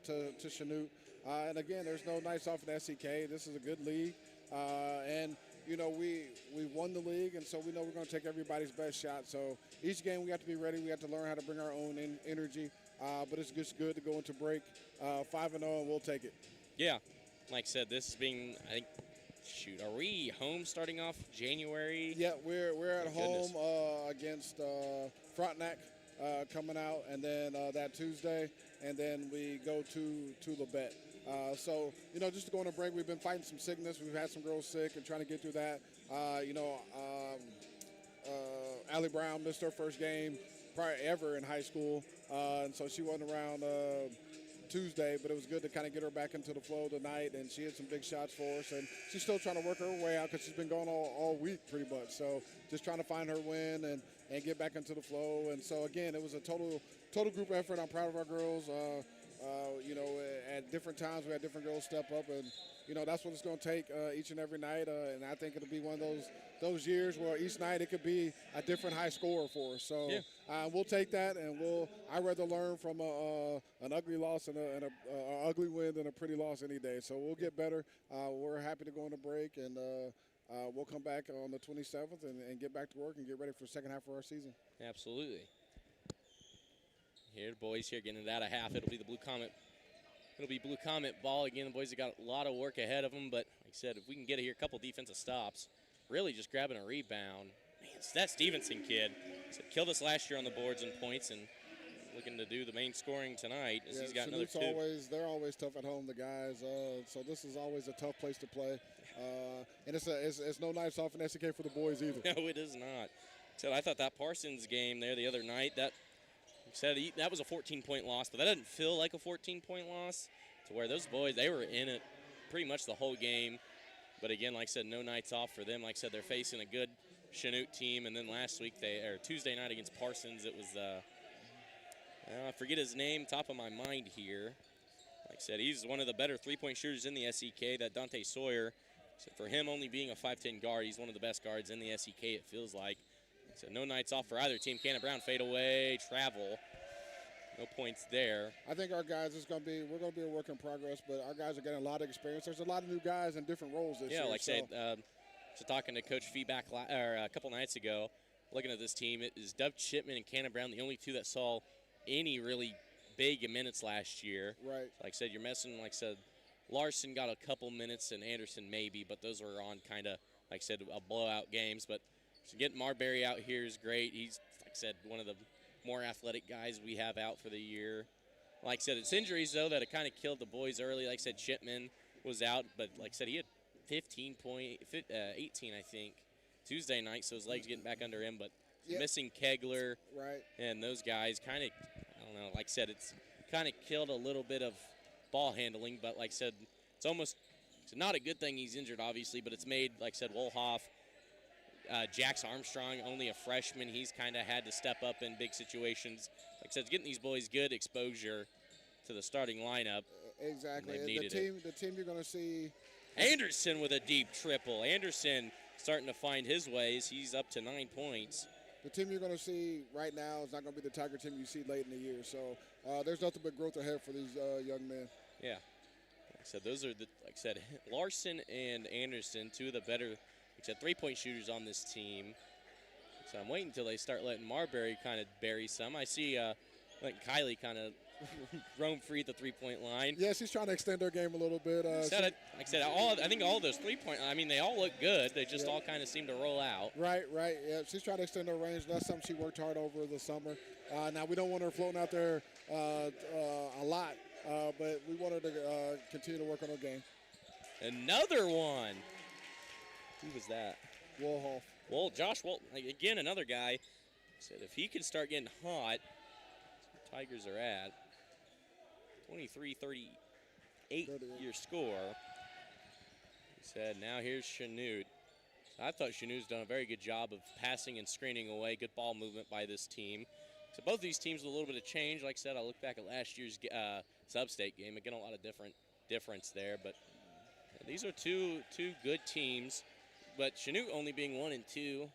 to Chanute. And, again, there's no nights off in SEK. This is a good league. And we won the league, and so we know we're going to take everybody's best shot. So each game we have to be ready. We have to learn how to bring our own energy. But it's just good to go into break 5-0, and we'll take it.
Yeah, like I said, this is being, I think, shoot, are we home starting off January?
Yeah, we're at
Goodness.
home against Frontenac coming out, and then that Tuesday, and then we go to Labette. So, just to go on a break, we've been fighting some sickness. We've had some girls sick and trying to get through that. Allie Brown missed her first game probably ever in high school, and so she wasn't around Tuesday, but it was good to kind of get her back into the flow tonight, and she had some big shots for us, and she's still trying to work her way out because she's been going all week pretty much. So just trying to find her win and get back into the flow. And so, again, it was a total group effort. I'm proud of our girls. At different times we had different girls step up, and that's what it's going to take each and every night. And I think it'll be one of those years where each night it could be a different high scorer for us. So we'll take that, and I'd rather learn from an ugly loss and an ugly win than a pretty loss any day. So we'll get better. We're happy to go on a break, and we'll come back on the 27th and get back to work and get ready for the second half of our season.
Absolutely. Here, the boys here getting it out of half. It'll be the Blue Comet. It'll be Blue Comet ball again. The boys have got a lot of work ahead of them, but like I said, if we can get here, a couple defensive stops, really just grabbing a rebound. Man, that Stevenson kid killed us last year on the boards and points, and looking to do the main scoring tonight as he's got another two.
They're always tough at home, the guys. So this is always a tough place to play, and it's no nights off in SEK for the boys either.
No, it is not. So I thought that Parsons game there the other night, that was a 14-point loss, but that doesn't feel like a 14-point loss, to where those boys, they were in it pretty much the whole game. But again, like I said, no nights off for them. Like I said, they're facing a good Chanute team, and then last week, Tuesday night against Parsons, it was, I forget his name, top of my mind here. Like I said, he's one of the better three-point shooters in the SEK, that Dante Sawyer. So for him only being a 5'10 guard, he's one of the best guards in the SEK, it feels like. So no nights off for either team. Cannon Brown fade away, travel. No points there.
I think our guys, we're going to be a work in progress, but our guys are getting a lot of experience. There's a lot of new guys in different roles this year.
Yeah, like I said, talking to Coach Feedback a couple nights ago, looking at this team, it is Dove Chipman and Cannon Brown, the only two that saw any really big minutes last year.
Right.
Like I said, you're messing, like I said, Larson got a couple minutes and Anderson maybe, but those were on kind of, like I said, blowout games. But so getting Marbury out here is great. He's, like I said, one of the more athletic guys we have out for the year. Like I said, it's injuries, though, that it kind of killed the boys early. Like I said, Chipman was out, but like I said, he had 18, I think, Tuesday night, so his legs getting back under him. But missing Kegler and those guys kind of, I don't know, like I said, it's kind of killed a little bit of ball handling. But like I said, it's not a good thing he's injured, obviously, but it's made, like I said, Wolhoff, Jax Armstrong, only a freshman. He's kind of had to step up in big situations. Like I said, it's getting these boys good exposure to the starting lineup.
Exactly. The team you're going to see.
Anderson with a deep triple. Anderson starting to find his ways. He's up to 9 points.
The team you're going to see right now is not going to be the Tiger team you see late in the year. So there's nothing but growth ahead for these young men.
Yeah. Like I said, those are Larson and Anderson, two of the better, like I said, three-point shooters on this team. So I'm waiting until they start letting Marbury kind of bury some. I see Kylie kind of roam free at the three-point line.
Yes, he's trying to extend their game a little bit.
Like I said, I think all those three-point, I mean, they all look good. They just all kind of seem to roll out.
Right. Yeah, she's trying to extend her range. That's something she worked hard over the summer. Now, we don't want her floating out there a lot, but we want her to continue to work on her game.
Another one. Who was that?
Wolhoff.
Well, Josh Walt, again, another guy, said if he can start getting hot, the Tigers are at 23-38 your score. He said, now here's Chanute. I thought Chanute's done a very good job of passing and screening away. Good ball movement by this team. So both these teams with a little bit of change. Like I said, I look back at last year's sub-state game. Again, a lot of difference there. But these are two good teams. But Chanute only being 1 and 2,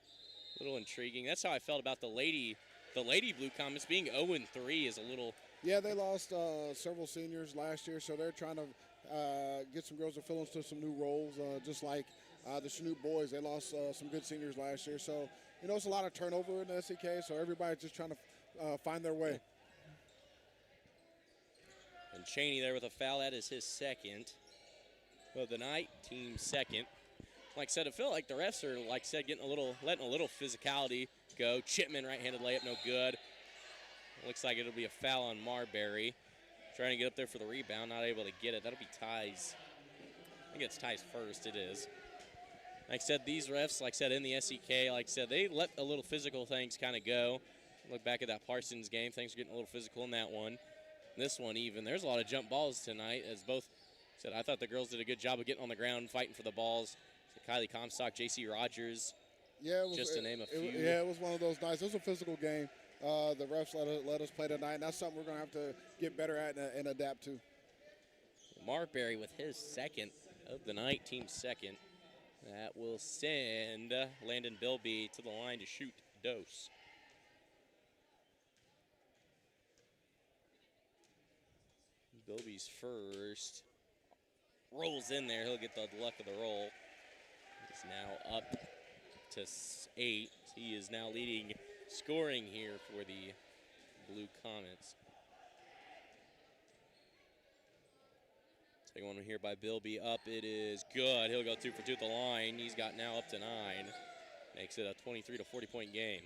a little intriguing. That's how I felt about the Lady Blue Comets being 0-3 is a little.
Yeah, they lost several seniors last year, so they're trying to get some girls to fill into some new roles, just like the Chanute boys. They lost some good seniors last year, so it's a lot of turnover in the SEK. So everybody's just trying to find their way.
And Cheney there with a foul. That is his second. of the night, team second. Like I said, I feel like the refs are, like I said, letting a little physicality go. Chipman, right-handed layup, no good. Looks like it'll be a foul on Marbury. Trying to get up there for the rebound, not able to get it. That'll be Ty's. I think it's Ty's first. It is. Like I said, these refs, like I said, in the SEK, like I said, they let a little physical things kind of go. Look back at that Parsons game. Things are getting a little physical in that one. This one even. There's a lot of jump balls tonight, as both said. I thought the girls did a good job of getting on the ground, fighting for the balls. So Kylie Comstock, J.C. Rogers, just to name a few.
It was one of those nights. It was a physical game. The refs let us play tonight, and that's something we're going to have to get better at and adapt to.
Marbury with his second of the night, team second. That will send Landon Bilby to the line to shoot dose. Bilby's first. Rolls in there. He'll get the luck of the roll. He's now up to 8. He is now leading scoring here for the Blue Comets. Second one here by Bilby. Up, it is good. He'll go 2 for 2 at the line. He's got now up to 9. Makes it a 23 to 40 point game.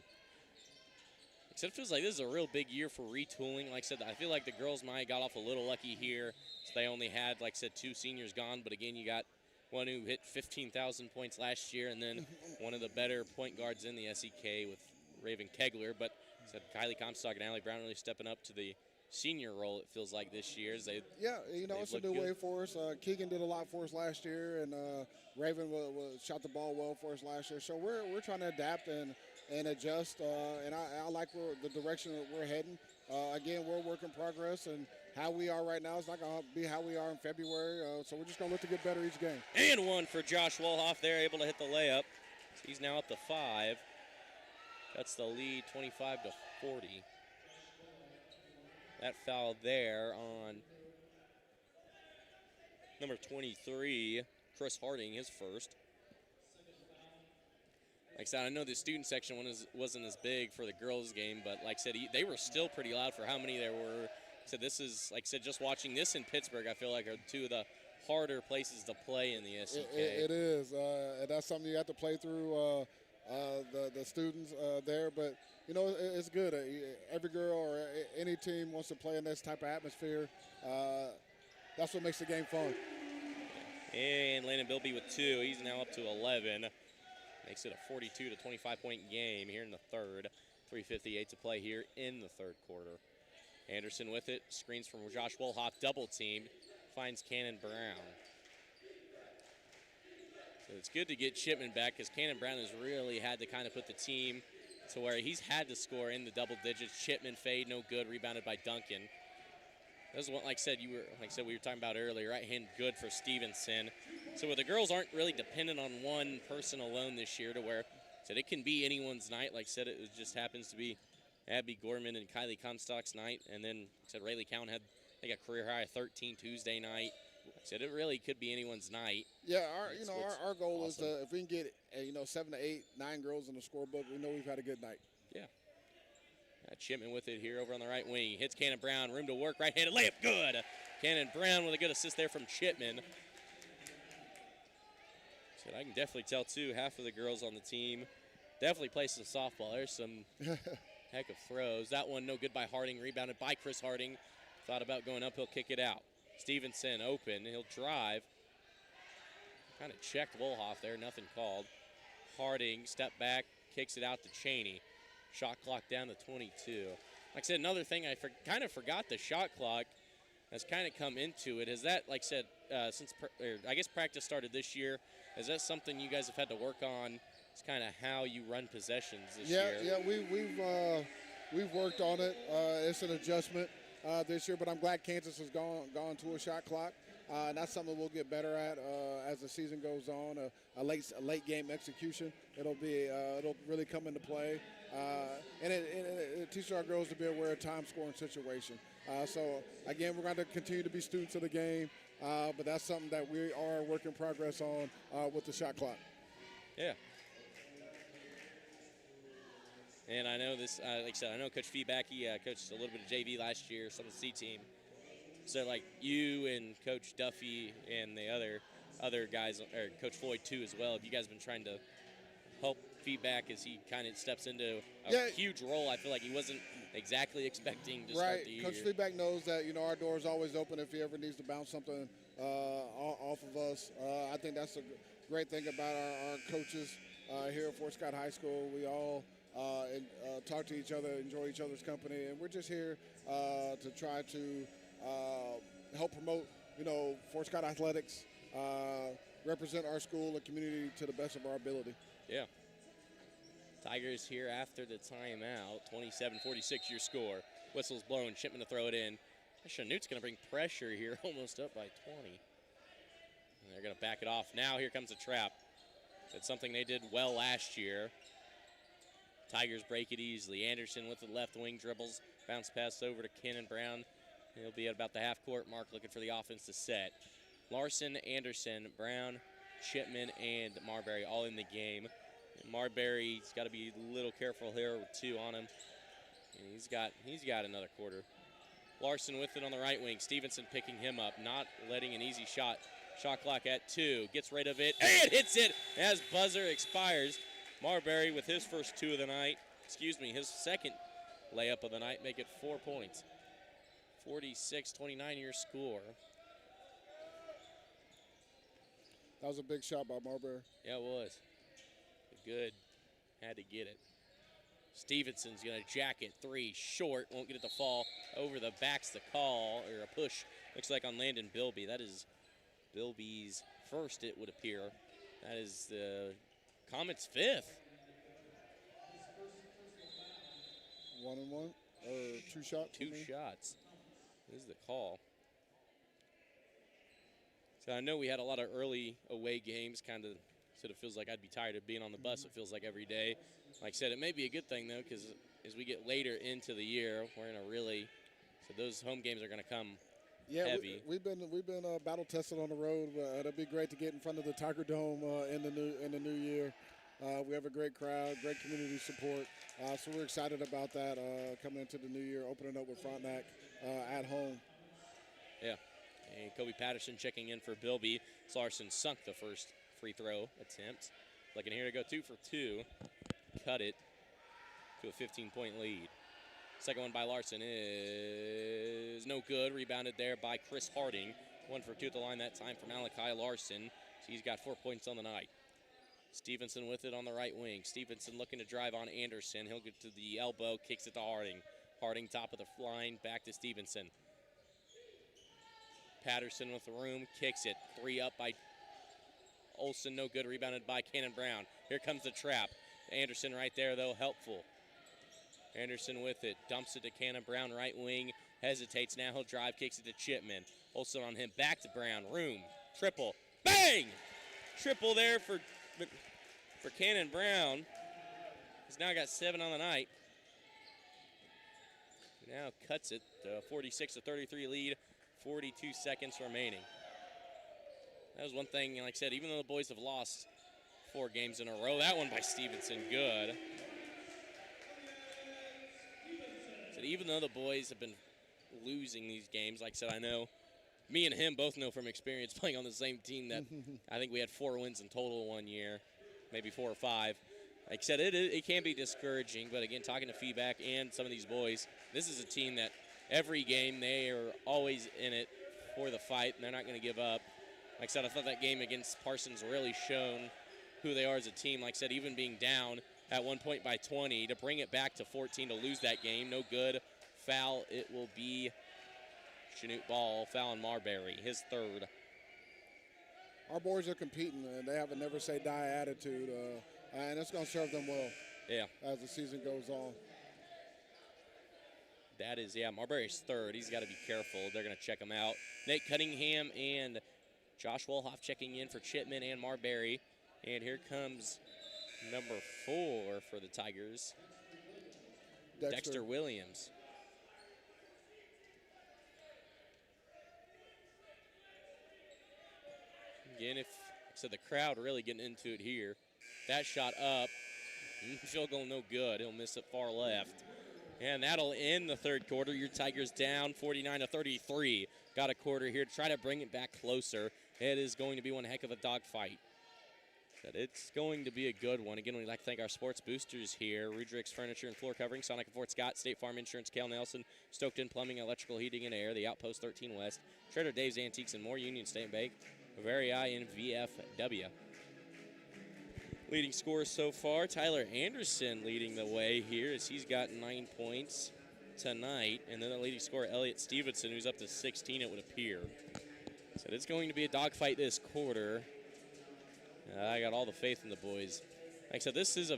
Except it feels like this is a real big year for retooling. Like I said, I feel like the girls might have got off a little lucky here. So they only had, like I said, 2 seniors gone. But again, you got one who hit 15,000 points last year, and then one of the better point guards in the SEK with Raven Kegler. But like I said, Kylie Comstock and Allie Brown really stepping up to the senior role, it feels like, this year.
It's a new way for us. Keegan did a lot for us last year, and Raven shot the ball well for us last year. So we're trying to adapt and adjust, and I like the direction that we're heading. Again, we're a work in progress, and how we are right now is not going to be how we are in February, so we're just going to look to get better each game.
And one for Josh Wolhoff there, able to hit the layup. He's now up to 5. That's the lead, 25 to 40. That foul there on number 23, Chris Harding, his first. Like I said, I know the student section wasn't as big for the girls' game, but like I said, they were still pretty loud for how many there were. So this is, like I said, just watching this in Pittsburgh, I feel like are 2 of the harder places to play in the SEK.
It is, and that's something you have to play through the students there. But, you know, it's good. Every girl or any team wants to play in this type of atmosphere. That's what makes the game fun.
And Landon Bilby with 2. He's now up to 11. Makes it a 42 to 25 point game here in the third. 3:58 to play here in the third quarter. Anderson with it. Screens from Josh Wolhoff. Double teamed. Finds Cannon Brown. So it's good to get Chipman back because Cannon Brown has really had to kind of put the team to where he's had to score in the double digits. Chipman fade, no good. Rebounded by Duncan. This is what, like I said, we were talking about earlier. Right hand good for Stevenson. So where the girls aren't really dependent on one person alone this year, to where said it can be anyone's night. Like I said, it just happens to be Abby Gorman and Kylie Comstock's night, and then like I said Rayleigh Cowan had a career high of 13 Tuesday night. Like I said it really could be anyone's night.
Yeah, our goal is to, if we can get 7 to 8, 9 girls in the scorebook, we know we've had a good night.
Yeah. Chipman with it here over on the right wing. Hits Cannon Brown, room to work, right-handed layup, good. Cannon Brown with a good assist there from Chipman. So I can definitely tell, too, half of the girls on the team definitely play some softball. There's some heck of throws. That one no good by Harding, rebounded by Chris Harding. Thought about going up, he'll kick it out. Stevenson open, he'll drive. Kind of checked Wolhoff there, nothing called. Harding, step back, kicks it out to Cheney. Shot clock down to 22. Like I said, another thing, I kind of forgot the shot clock has kind of come into it. Is that, like I said, since I guess practice started this year, is that something you guys have had to work on? It's kind of how you run possessions this year.
Yeah, we've worked on it. It's an adjustment this year, but I'm glad Kansas has gone to a shot clock. And that's something we'll get better at as the season goes on. A late game execution, it'll really come into play, and it teaches our girls to be aware of time scoring situation. So again, we're going to continue to be students of the game, but that's something that we are a work in progress on with the shot clock.
Yeah. And I know this, like I said, I know Coach Feedback, he coached a little bit of JV last year, some of the C team. So, like, you and Coach Duffy and the other other guys, or Coach Floyd too as well. Have you guys been trying to help feedback as he kind of steps into a huge role? I feel like he wasn't exactly expecting to start the year.
Coach Feedback knows that, our door is always open if he ever needs to bounce something off of us. I think that's a great thing about our coaches here at Fort Scott High School. We all talk to each other, enjoy each other's company, and we're just here to try to help promote, Fort Scott athletics, represent our school and community to the best of our ability.
Yeah. Tigers here after the timeout. 27-46 your score. Whistle's blowing. Shipman to throw it in. Chaunte's going to bring pressure here, almost up by 20. And they're going to back it off. Now here comes a trap. That's something they did well last year. Tigers break it easily. Anderson with the left wing dribbles. Bounce pass over to Kenan Brown. He'll be at about the half-court mark looking for the offense to set. Larson, Anderson, Brown, Shipman, and Marbury all in the game. Marbury's got to be a little careful here with 2 on him. And he's got another quarter. Larson with it on the right wing. Stevenson picking him up, not letting an easy shot. Shot clock at 2. Gets rid of it and hits it as buzzer expires. Marbury with his first 2 of the night. His second layup of the night. Make it 4 points. 46-29 your score.
That was a big shot by Marbury.
Yeah, it was. Good. Had to get it. Stevenson's going to jack it 3 short. Won't get it to fall. Over the back's the call, or a push. Looks like on Landon Bilby. That is Bilby's first, it would appear. That is the Comets' 5th.
1 and 1, or 2 shots?
2 shots. This is the call. So I know we had a lot of early away games, kind of sort of feels like I'd be tired of being on the bus, it feels like every day. Like I said, it may be a good thing, though, because as we get later into the year, we're in a really – so those home games are going to come heavy.
We've been battle tested on the road. It'll be great to get in front of the Tiger Dome in the new year. We have a great crowd, great community support, so we're excited about that coming into the new year, opening up with Frontenac at home.
Yeah, and Kobe Patterson checking in for Bilby. Larson sunk the first free throw attempt. Looking here to go 2 for 2. Cut it to a 15-point lead. Second one by Larson is no good. Rebounded there by Chris Harding. 1 for 2 at the line that time for Malachi Larson. So he's got 4 points on the night. Stevenson with it on the right wing. Stevenson looking to drive on Anderson. He'll get to the elbow, kicks it to Harding. Harding top of the line, back to Stevenson. Patterson with the room, kicks it. 3 up by Olsen, no good. Rebounded by Cannon Brown. Here comes the trap. Anderson right there, though, helpful. Anderson with it, dumps it to Cannon Brown, right wing, hesitates. Now he'll drive, kicks it to Chipman. Olsen on him, back to Brown. Room, triple, bang! Triple there for Cannon Brown. He's now got 7 on the night. Now cuts it to a 46-33 lead. 42 seconds remaining. That was one thing, like I said, even though the boys have lost 4 games in a row, that one by Stevenson, good. So even though the boys have been losing these games, like I said, I know me and him both know from experience playing on the same team that I think we had 4 wins in total one year, maybe 4 or 5. Like I said, it can be discouraging, but again, talking to feedback and some of these boys, this is a team that every game they are always in it for the fight, and they're not going to give up. Like I said, I thought that game against Parsons really shown who they are as a team. Like I said, even being down at one point by 20, to bring it back to 14 to lose that game, no good. Foul, it will be Chanute ball, foul on Marbury, his 3rd.
Our boys are competing, and they have a never-say-die attitude, and it's going to serve them well as the season goes on.
That is, Marbury's 3rd. He's got to be careful. They're going to check him out. Nate Cunningham and Josh Wolhoff checking in for Chipman and Marbury. And here comes number 4 for the Tigers, Dexter Williams. Again, the crowd really getting into it here. That shot up. Field goal no good. He'll miss it far left. And that'll end the third quarter. Your Tigers down 49-33. Got a quarter here to try to bring it back closer. It is going to be one heck of a dogfight. But it's going to be a good one. Again, we'd like to thank our sports boosters here. Rudrick's Furniture and Floor Covering, Sonic and Fort Scott, State Farm Insurance, Cal Nelson, Stockton Plumbing, Electrical Heating and Air, The Outpost 13 West, Trader Dave's Antiques and More, Union State Bank, Varii and VFW. Leading scorers so far, Tyler Anderson leading the way here as he's got 9 points tonight. And then the leading scorer, Elliott Stevenson, who's up to 16, it would appear. So it's going to be a dogfight this quarter. I got all the faith in the boys. Like I said, this is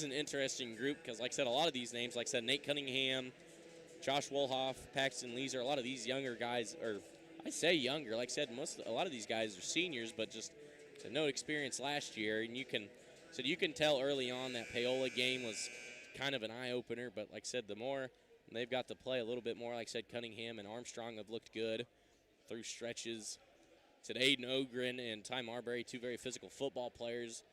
an interesting group because, like I said, a lot of these names, like I said, Nate Cunningham, Josh Wolhoff, Paxton Leeser, a lot of these younger guys, or I say younger, like I said, a lot of these guys are seniors, but just no experience last year, and you can tell early on that Paola game was kind of an eye-opener, but like I said, the more they've got to play a little bit more, like I said, Cunningham and Armstrong have looked good through stretches. Said Aiden Ogren and Ty Marbury, two very physical football players.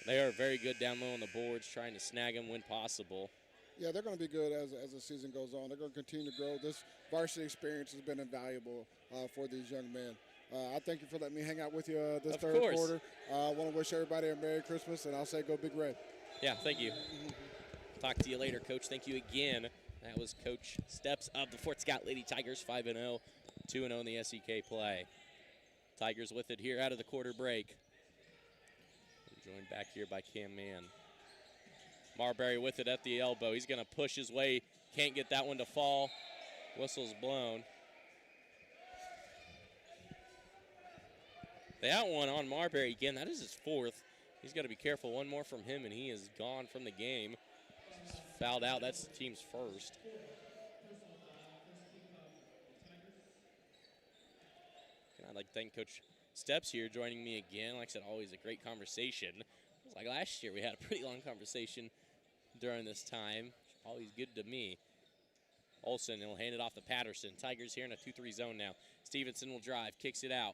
They are very good down low on the boards, trying to snag them when possible.
Yeah, they're going to be good as the season goes on. They're going to continue to grow. This varsity experience has been invaluable for these young men. I thank you for letting me hang out with you this third quarter. I want to wish everybody a Merry Christmas, and I'll say go Big Red.
Yeah, thank you. Talk to you later, Coach. Thank you again. That was Coach Steps of the Fort Scott Lady Tigers, 5-0, 2-0 in the SEK play. Tigers with it here out of the quarter break. Joined back here by Cam Mann. Marbury with it at the elbow. He's going to push his way. Can't get that one to fall. Whistle's blown. That one on Marbury again. That is his fourth. He's got to be careful. One more from him, and he is gone from the game. He's fouled out. That's the team's first. I'd like to thank Coach Steps here joining me again. Like I said, always a great conversation. It's like last year we had a pretty long conversation during this time. Always good to me. Olsen will hand it off to Patterson. Tigers here in a 2-3 zone now. Stevenson will drive, kicks it out.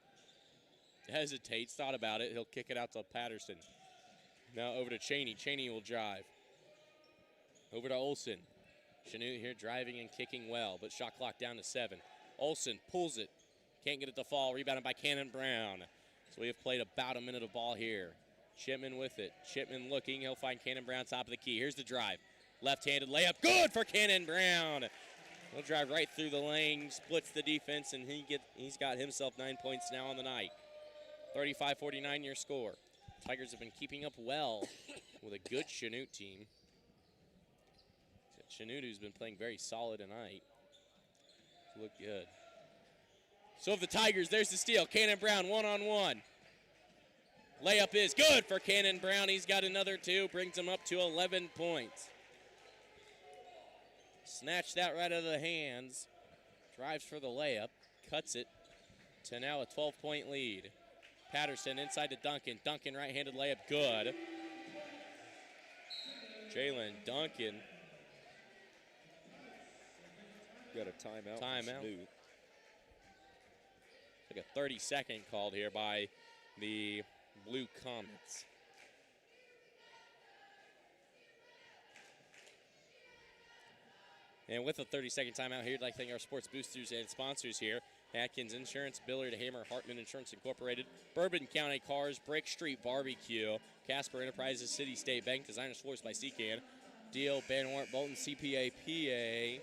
Hesitates, thought about it. He'll kick it out to Patterson. Now over to Cheney. Cheney will drive. Over to Olsen. Chanute here driving and kicking well, but shot clock down to 7. Olsen pulls it. Can't get it to fall. Rebounded by Cannon Brown. So we have played about a minute of ball here. Chipman with it. Chipman looking. He'll find Cannon Brown top of the key. Here's the drive. Left-handed layup. Good for Cannon Brown. He'll drive right through the lane, splits the defense, and he's got himself 9 points now on the night. 35-49 your score. Tigers have been keeping up well with a good Chanute team. Chanute, who's been playing very solid tonight. Look good. So of the Tigers, there's the steal. Cannon Brown one-on-one. Layup is good for Cannon Brown. He's got another 2, brings him up to 11 points. Snatched that right out of the hands. Drives for the layup. Cuts it to now a 12-point lead. Patterson inside to Duncan. Duncan right-handed layup, good. Jalen Duncan.
Got a timeout.
Timeout. Like a 30-second called here by the Blue Comets. And with a 30-second timeout here, I'd like to thank our sports boosters and sponsors here. Atkins Insurance, Billard Hammer, Hartman Insurance Incorporated, Bourbon County Cars, Brick Street Barbecue, Casper Enterprises, City State Bank, Designers Floors by Secan, Deal, Van Wart, Bolton, CPA, PA,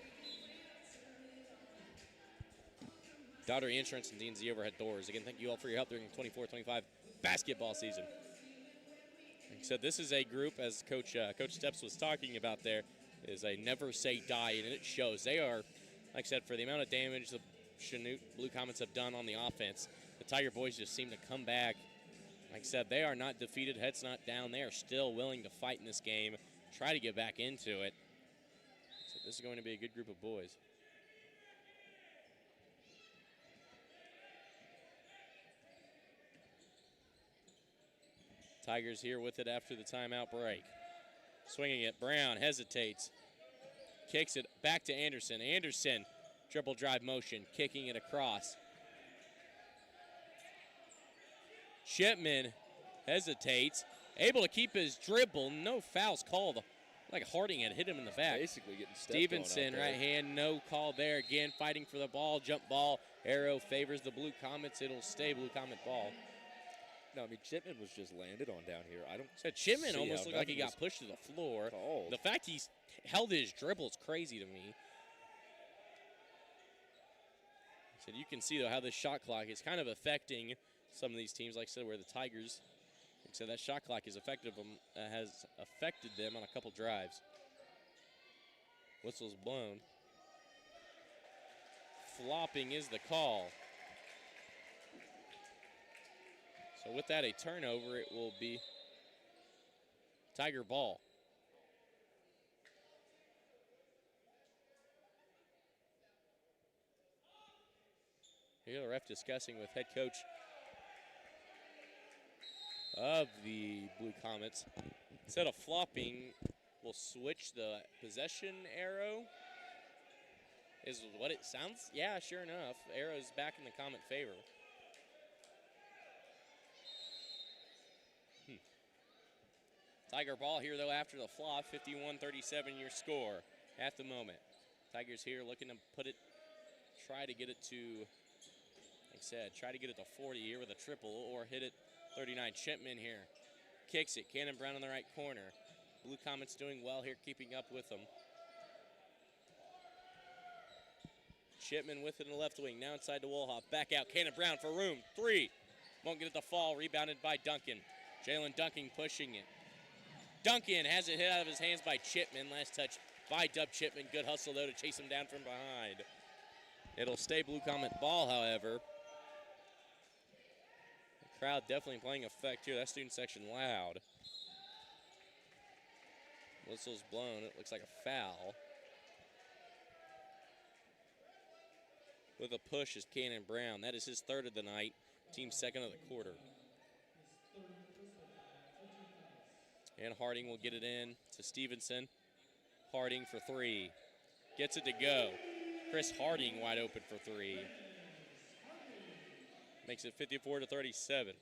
Daugherty Insurance, and D&Z Overhead Doors. Again, thank you all for your help during the 24-25 basketball season. Like I said, this is a group, as Coach Steps was talking about there, is a never say die, and it shows. They are, like I said, for the amount of damage the Chanute Blue Comets have done on the offense, the Tiger boys just seem to come back. Like I said, they are not defeated, heads not down. They are still willing to fight in this game, try to get back into it. So this is going to be a good group of boys. Tigers here with it after the timeout break. Swinging it, Brown hesitates. Kicks it back to Anderson. Anderson, triple drive motion, kicking it across. Chipman hesitates, able to keep his dribble. No fouls called Like Harding had hit him in the back.
Basically getting stepped
Stevenson,
on out there.
right hand, no call there. Again, fighting for the ball. Jump ball. Arrow favors the Blue Comets. It'll stay Blue Comet ball.
No, I mean, Chipman was just landed on down here. I don't
So Chipman
see
almost
how
looked like he
nothing
got pushed to the floor.
called.
The fact he's held his dribble is crazy to me. So you can see, though, how this shot clock is kind of affecting some of these teams. Like I said, where the Tigers, like I said, that shot clock has affected them on a couple drives. Whistle's blown. Flopping is the call. So with that, a turnover. It will be Tiger ball. Here the ref discussing with head coach of the Blue Comets. Instead of flopping, we'll switch the possession arrow. Is what it sounds. Yeah, sure enough. Arrow's back in the Comet favor. Tiger ball here, though, after the flop. 51-37 your score at the moment. Tigers here looking to try to get it to, like I said, try to get it to 40 here with a triple or hit it 39. Chipman here kicks it. Cannon Brown in the right corner. Blue Comets doing well here, keeping up with them. Chipman with it in the left wing. Now inside to Wolhoff. Back out. Cannon Brown for room. 3. Won't get it to fall. Rebounded by Duncan. Jalen Duncan pushing it. Duncan has it hit out of his hands by Chipman. Last touch by Dub Chipman. Good hustle, though, to chase him down from behind. It'll stay Blue Comet ball, however. The crowd definitely playing effect here. That student section loud. Whistle's blown. It looks like a foul. With a push is Cannon Brown. That is his third of the night. Team second of the quarter. And Harding will get it in to Stevenson. Harding for 3. Gets it to go. Chris Harding wide open for 3. Makes it 54-37.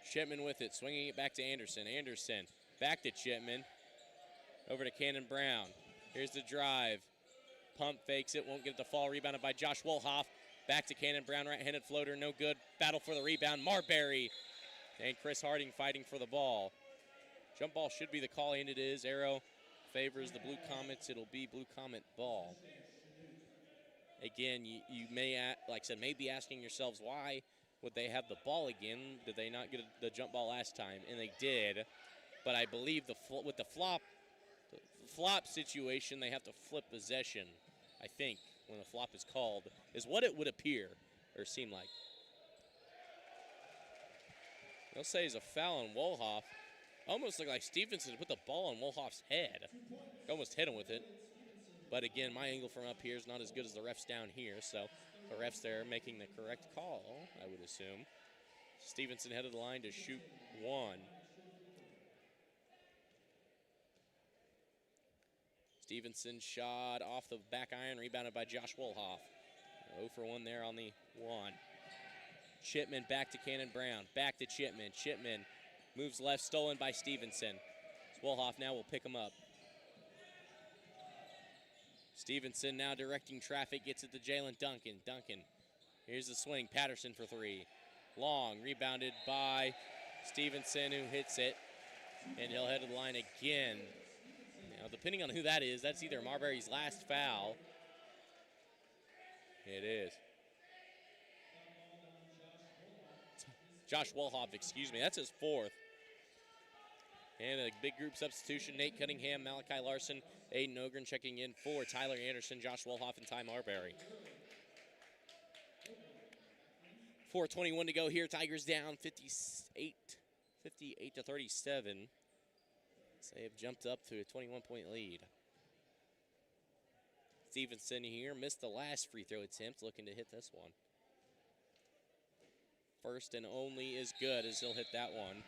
Chipman with it, swinging it back to Anderson. Anderson back to Chipman. Over to Cannon Brown. Here's the drive. Pump fakes it, won't get it to fall. Rebounded by Josh Wolhoff. Back to Cannon Brown, right-handed floater, no good. Battle for the rebound. Marbury and Chris Harding fighting for the ball. Jump ball should be the call, and it is. Arrow favors the Blue Comets. It'll be Blue Comet ball. Again, you may, like I said, may be asking yourselves, why would they have the ball again? Did they not get the jump ball last time? And they did. But I believe with the flop situation, they have to flip possession, I think, when the flop is called, is what it would appear or seem like. They'll say is a foul on Wolhoff. Almost looked like Stevenson put the ball on Wolhoff's head. Almost hit him with it. But again, my angle from up here is not as good as the refs down here, so the refs there making the correct call, I would assume. Stevenson headed the line to shoot 1. Stevenson shot off the back iron, rebounded by Josh Wolhoff. 0 for 1 there on the 1. Chipman back to Cannon Brown, back to Chipman. Chipman moves left, stolen by Stevenson. Wolhoff now will pick him up. Stevenson now directing traffic, gets it to Jalen Duncan. Duncan, here's the swing. Patterson for 3. Long, rebounded by Stevenson, who hits it. And he'll head to the line again. Now, depending on who that is, that's either Marbury's last foul. It is. Josh Wolhoff, excuse me. That's his 4th. And a big group substitution. Nate Cunningham, Malachi Larson, Aiden Ogren checking in for Tyler Anderson, Josh Wolhoff, and Ty Marbury. 4:21 to go here. Tigers down 58-37. So they have jumped up to a 21-point lead. Stevenson here missed the last free throw attempt, looking to hit this one. First and only is good as he'll hit that one.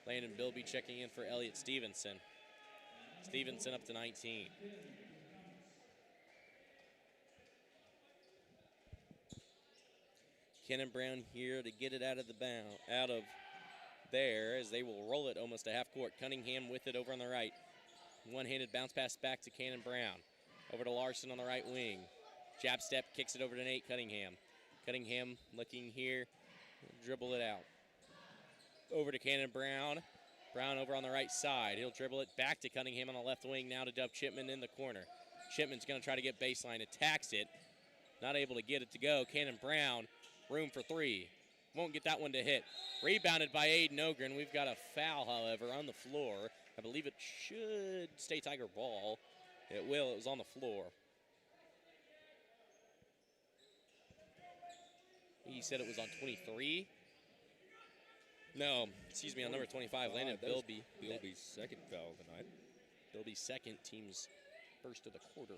Landon Bilby checking in for Elliott Stevenson. Stevenson up to 19. Cannon Brown here to get it out of there as they will roll it almost to half court. Cunningham with it over on the right. One-handed bounce pass back to Cannon Brown. Over to Larson on the right wing. Jab step, kicks it over to Nate Cunningham. Cunningham looking here, dribble it out. Over to Cannon Brown. Brown over on the right side. He'll dribble it back to Cunningham on the left wing, now to Dub Chipman in the corner. Chipman's going to try to get baseline, attacks it. Not able to get it to go. Cannon Brown, room for three. Won't get that one to hit. Rebounded by Aiden Ogren. We've got a foul, however, on the floor. I believe it should stay Tiger ball. It will. It was on the floor. He said it was on 23. No, excuse me, on number 25, Landon Bilby.
Bilby's second foul of the night.
Bilby's second, team's first of the quarter.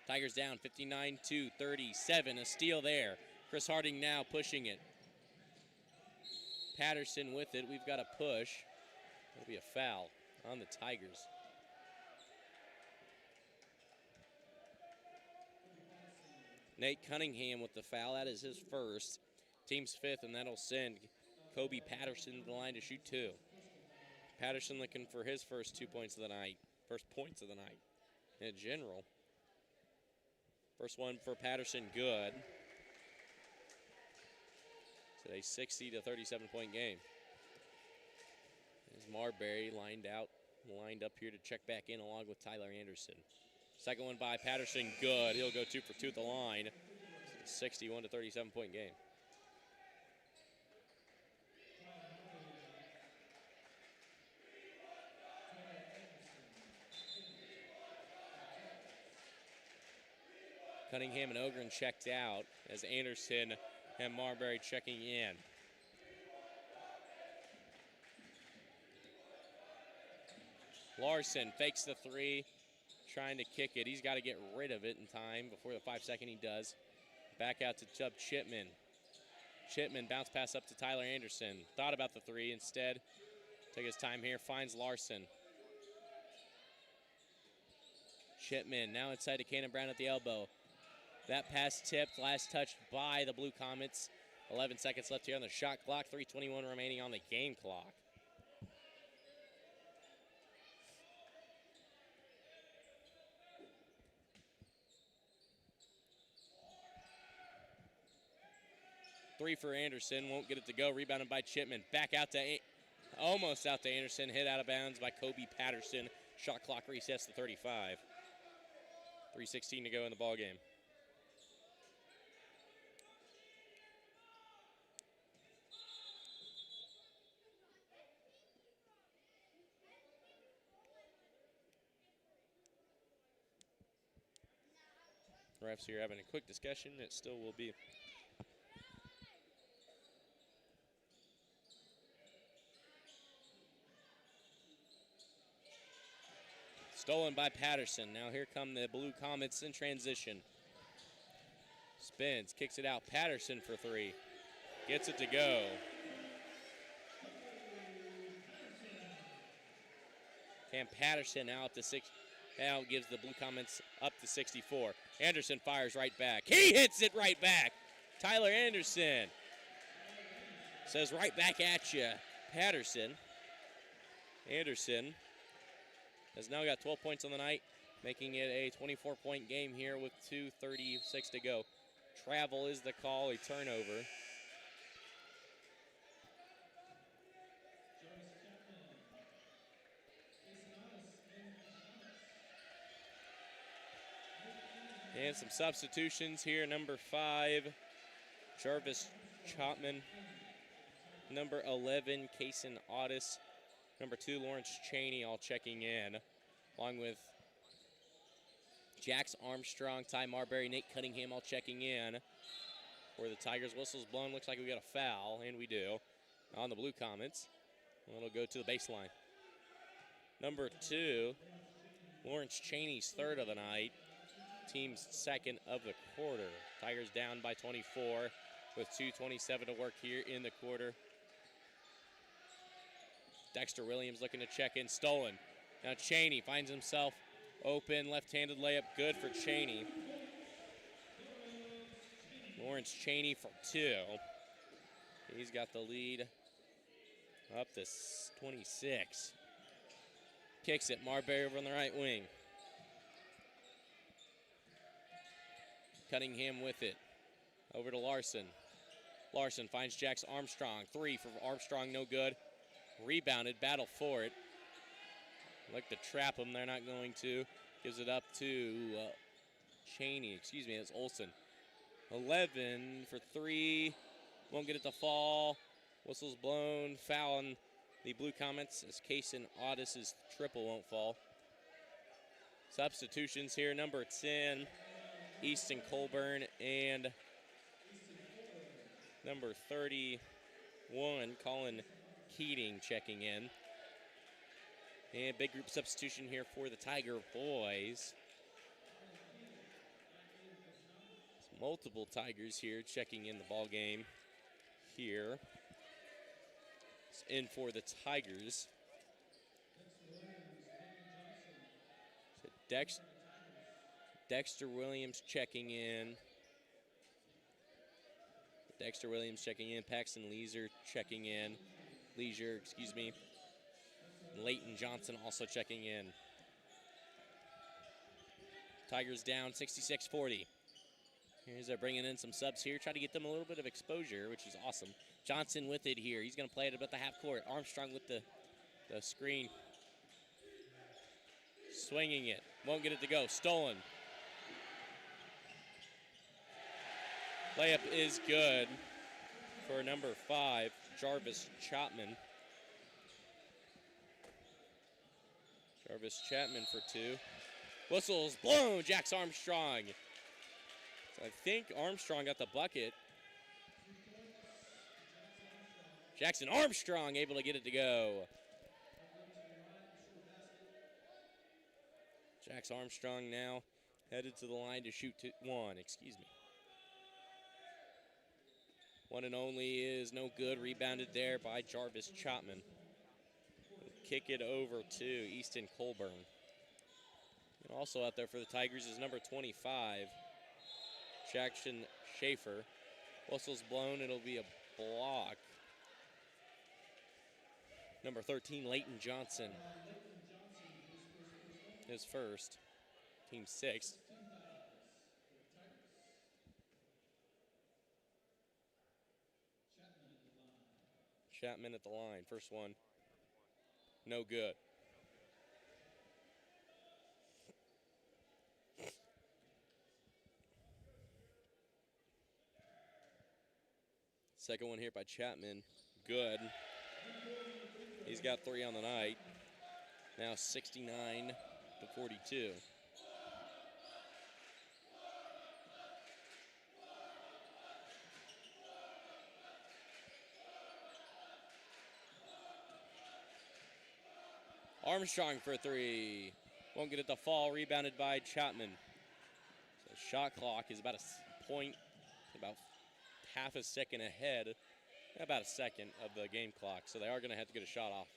Tigers down 59-37. A steal there. Chris Harding now pushing it. Patterson with it. We've got a push. It'll be a foul on the Tigers. Nate Cunningham with the foul. That is his first. Team's fifth, and that'll send Kobe Patterson to the line to shoot two. Patterson looking for his first 2 points of the night. First points of the night in general. First one for Patterson, good. It's a 60-37 point game. There's Marbury lined up here to check back in along with Tyler Anderson. Second one by Patterson, good. He'll go 2 for 2 at the line. It's a 61-37 point game. Cunningham and Ogren checked out as Anderson and Marbury checking in. Larson fakes the three, trying to kick it. He's got to get rid of it in time before the 5 second. He does. Back out to Dub Chipman. Chipman bounce pass up to Tyler Anderson. Thought about the three instead. Took his time here, finds Larson. Chipman now inside to Cannon Brown at the elbow. That pass tipped, last touched by the Blue Comets. 11 seconds left here on the shot clock, 3:21 remaining on the game clock. Three for Anderson, won't get it to go. Rebounded by Chipman. Back out to, almost out to Anderson. Hit out of bounds by Kobe Patterson. Shot clock recess to 35. 3:16 to go in the ball game. Refs here having a quick discussion. It still will be. Stolen by Patterson. Now here come the Blue Comets in transition. Spins, kicks it out. Patterson for three. Gets it to go. And Patterson now up to 6. Now gives the Blue Comets up to 64. Anderson fires right back. He hits it right back. Tyler Anderson says right back at you. Patterson. Anderson has now got 12 points on the night, making it a 24-point game here with 2:36 to go. Travel is the call, a turnover. And some substitutions here. Number 5, Jarvis Chapman. Number 11, Kaysen Audis. Number 2, Lawrence Cheney, all checking in, along with Jax Armstrong, Ty Marbury, Nate Cunningham, all checking in. Where the Tigers' whistle's blown, looks like we got a foul, and we do, on the Blue Comets. And it'll go to the baseline. Number 2, Lawrence Cheney's third of the night. Team's second of the quarter. Tigers down by 24 with 2:27 to work here in the quarter. Dexter Williams looking to check in, stolen. Now Cheney finds himself open, left-handed layup, good for Cheney. Lawrence Cheney for 2. He's got the lead Up to 26. Kicks it. Marbury over on the right wing. Cunningham with it. Over to Larson. Larson finds Jax Armstrong. 3 for Armstrong, no good. Rebounded, battle for it. Like to trap them, they're not going to. Gives it up to Cheney, that's Olsen. 11 for 3. Won't get it to fall. Whistle's blown. Foul on the Blue Comets as Kaysen Audis' triple won't fall. Substitutions here. Number 10, Easton Colburn, and number 31, Colin Keating checking in. And big group substitution here for the Tiger boys. Multiple Tigers here checking in the ball game here. It's in for the Tigers. So Dexter Williams checking in. Paxton Leisure checking in. Leighton Johnson also checking in. Tigers down 66-40. Here's they're bringing in some subs here. Try to get them a little bit of exposure, which is awesome. Johnson with it here. He's going to play it about the half court. Armstrong with the screen. Swinging it. Won't get it to go. Stolen. Layup is good for number 5, Jarvis Chapman. Jarvis Chapman for 2. Whistle's blown. Jax Armstrong. So I think Armstrong got the bucket. Jackson Armstrong able to get it to go. Jax Armstrong now headed to the line to shoot one. One and only is no good. Rebounded there by Jarvis Chapman. Kick it over to Easton Colburn. And also out there for the Tigers is number 25, Jackson Schaefer. Whistle's blown. It'll be a block. Number 13, Leighton Johnson. His first. Team 6th. Chapman at the line. First one. No good. Second one here by Chapman. Good. He's got 3 on the night. Now 69-42. Armstrong for 3. Won't get it to fall. Rebounded by Chapman. So shot clock is about a point, about half a second ahead, about a second of the game clock. So they are going to have to get a shot off.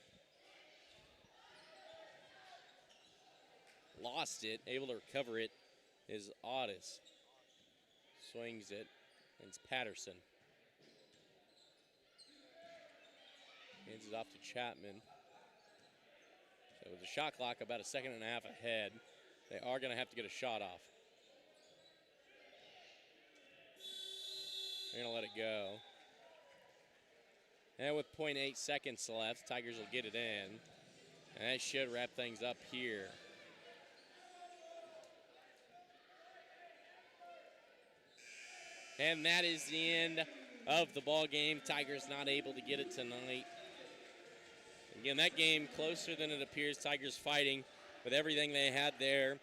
Lost it. Able to recover it is Audis. Swings it. And it's Patterson. Hands it off to Chapman. So with the shot clock about a second and a half ahead, they are going to have to get a shot off. They're going to let it go. And with 0.8 seconds left, Tigers will get it in. And that should wrap things up here. And that is the end of the ball game. Tigers not able to get it tonight. Again, that game closer than it appears. Tigers fighting with everything they had there.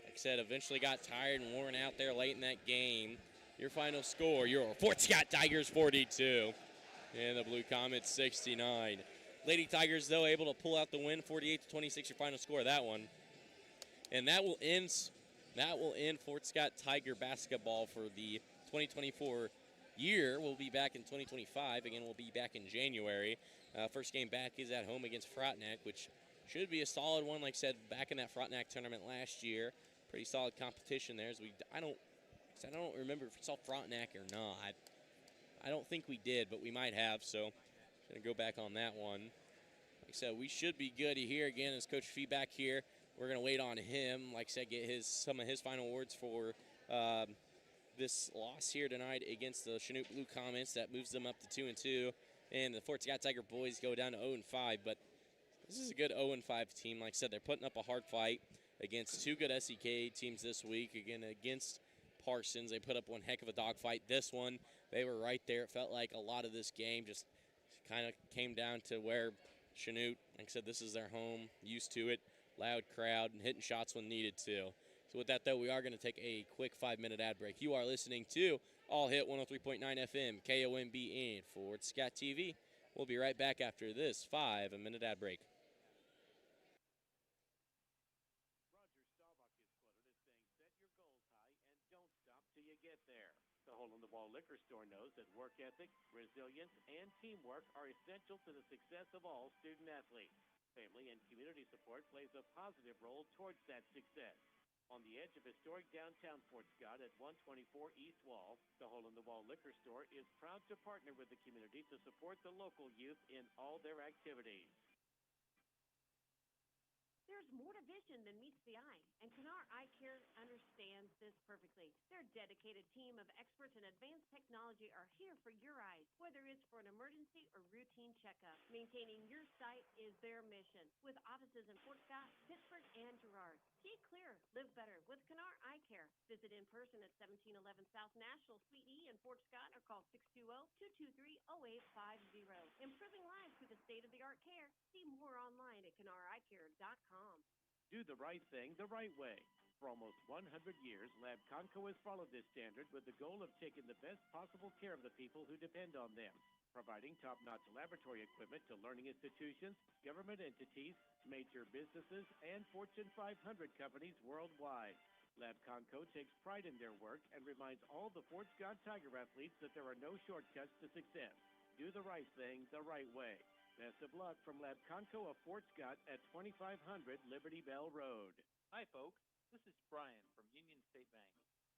Like I said, eventually got tired and worn out there late in that game. Your final score, your Fort Scott Tigers 42 and the Blue Comets 69. Lady Tigers, though, able to pull out the win, 48-26, your final score of that one. And that will end Fort Scott Tiger basketball for the 2024 year. We'll be back in 2025. Again, we'll be back in January. First game back is at home against Frontenac, which should be a solid one. Like I said, back in that Frontenac tournament last year, pretty solid competition there. I don't remember if we saw Frontenac or not. I don't think we did, but we might have. So Going to go back on that one. Like I said, we should be good here. Again, as Coach Fee back here, we're going to wait on him. Like I said, get some of his final words for this loss here tonight against the Chanute Blue Comets. That moves them up to 2-2. And the Fort Scott Tiger boys go down to 0-5. But this is a good 0-5 team. Like I said, they're putting up a hard fight against two good SEK teams this week. Again, against Parsons, they put up one heck of a dogfight. This one, they were right there. It felt like a lot of this game just kind of came down to where Chanute, like I said, this is their home, used to it, loud crowd, and hitting shots when needed to. So with that, though, we are going to take a quick 5-minute ad break. You are listening to All Hit 103.9 FM, KOMB, and Fort Scott TV. We'll be right back after this 5-minute ad break.
Get there. The Hole in the Wall Liquor Store knows that work ethic, resilience, and teamwork are essential to the success of all student athletes. Family and community support plays a positive role towards that success. On the edge of historic downtown Fort Scott at 124 East Wall, the Hole in the Wall Liquor Store is proud to partner with the community to support the local youth in all their activities.
There's more to vision than meets the eye, and Canar Eye Care understands this perfectly. Their dedicated team of experts in advanced technology are here for your eyes, whether it's for an emergency or routine checkup. Maintaining your sight is their mission, with offices in Fort Scott, Pittsburgh, and Girard. See clear, live better with Canar Eye Care. Visit in person at 1711 South National Suite E in Fort Scott or call 620-223-0850. Improving lives through the state-of-the-art care. See more online at CanarEyeCare.com.
Do the right thing the right way. For almost 100 years, Lab Conco has followed this standard with the goal of taking the best possible care of the people who depend on them, providing top-notch laboratory equipment to learning institutions, government entities, major businesses, and Fortune 500 companies worldwide. Lab Conco takes pride in their work and reminds all the Fort Scott Tiger athletes that there are no shortcuts to success. Do the right thing the right way. Best of luck from Lab Conco of Fort Scott at 2500 Liberty Bell Road.
Hi, folks. This is Brian from Union State Bank.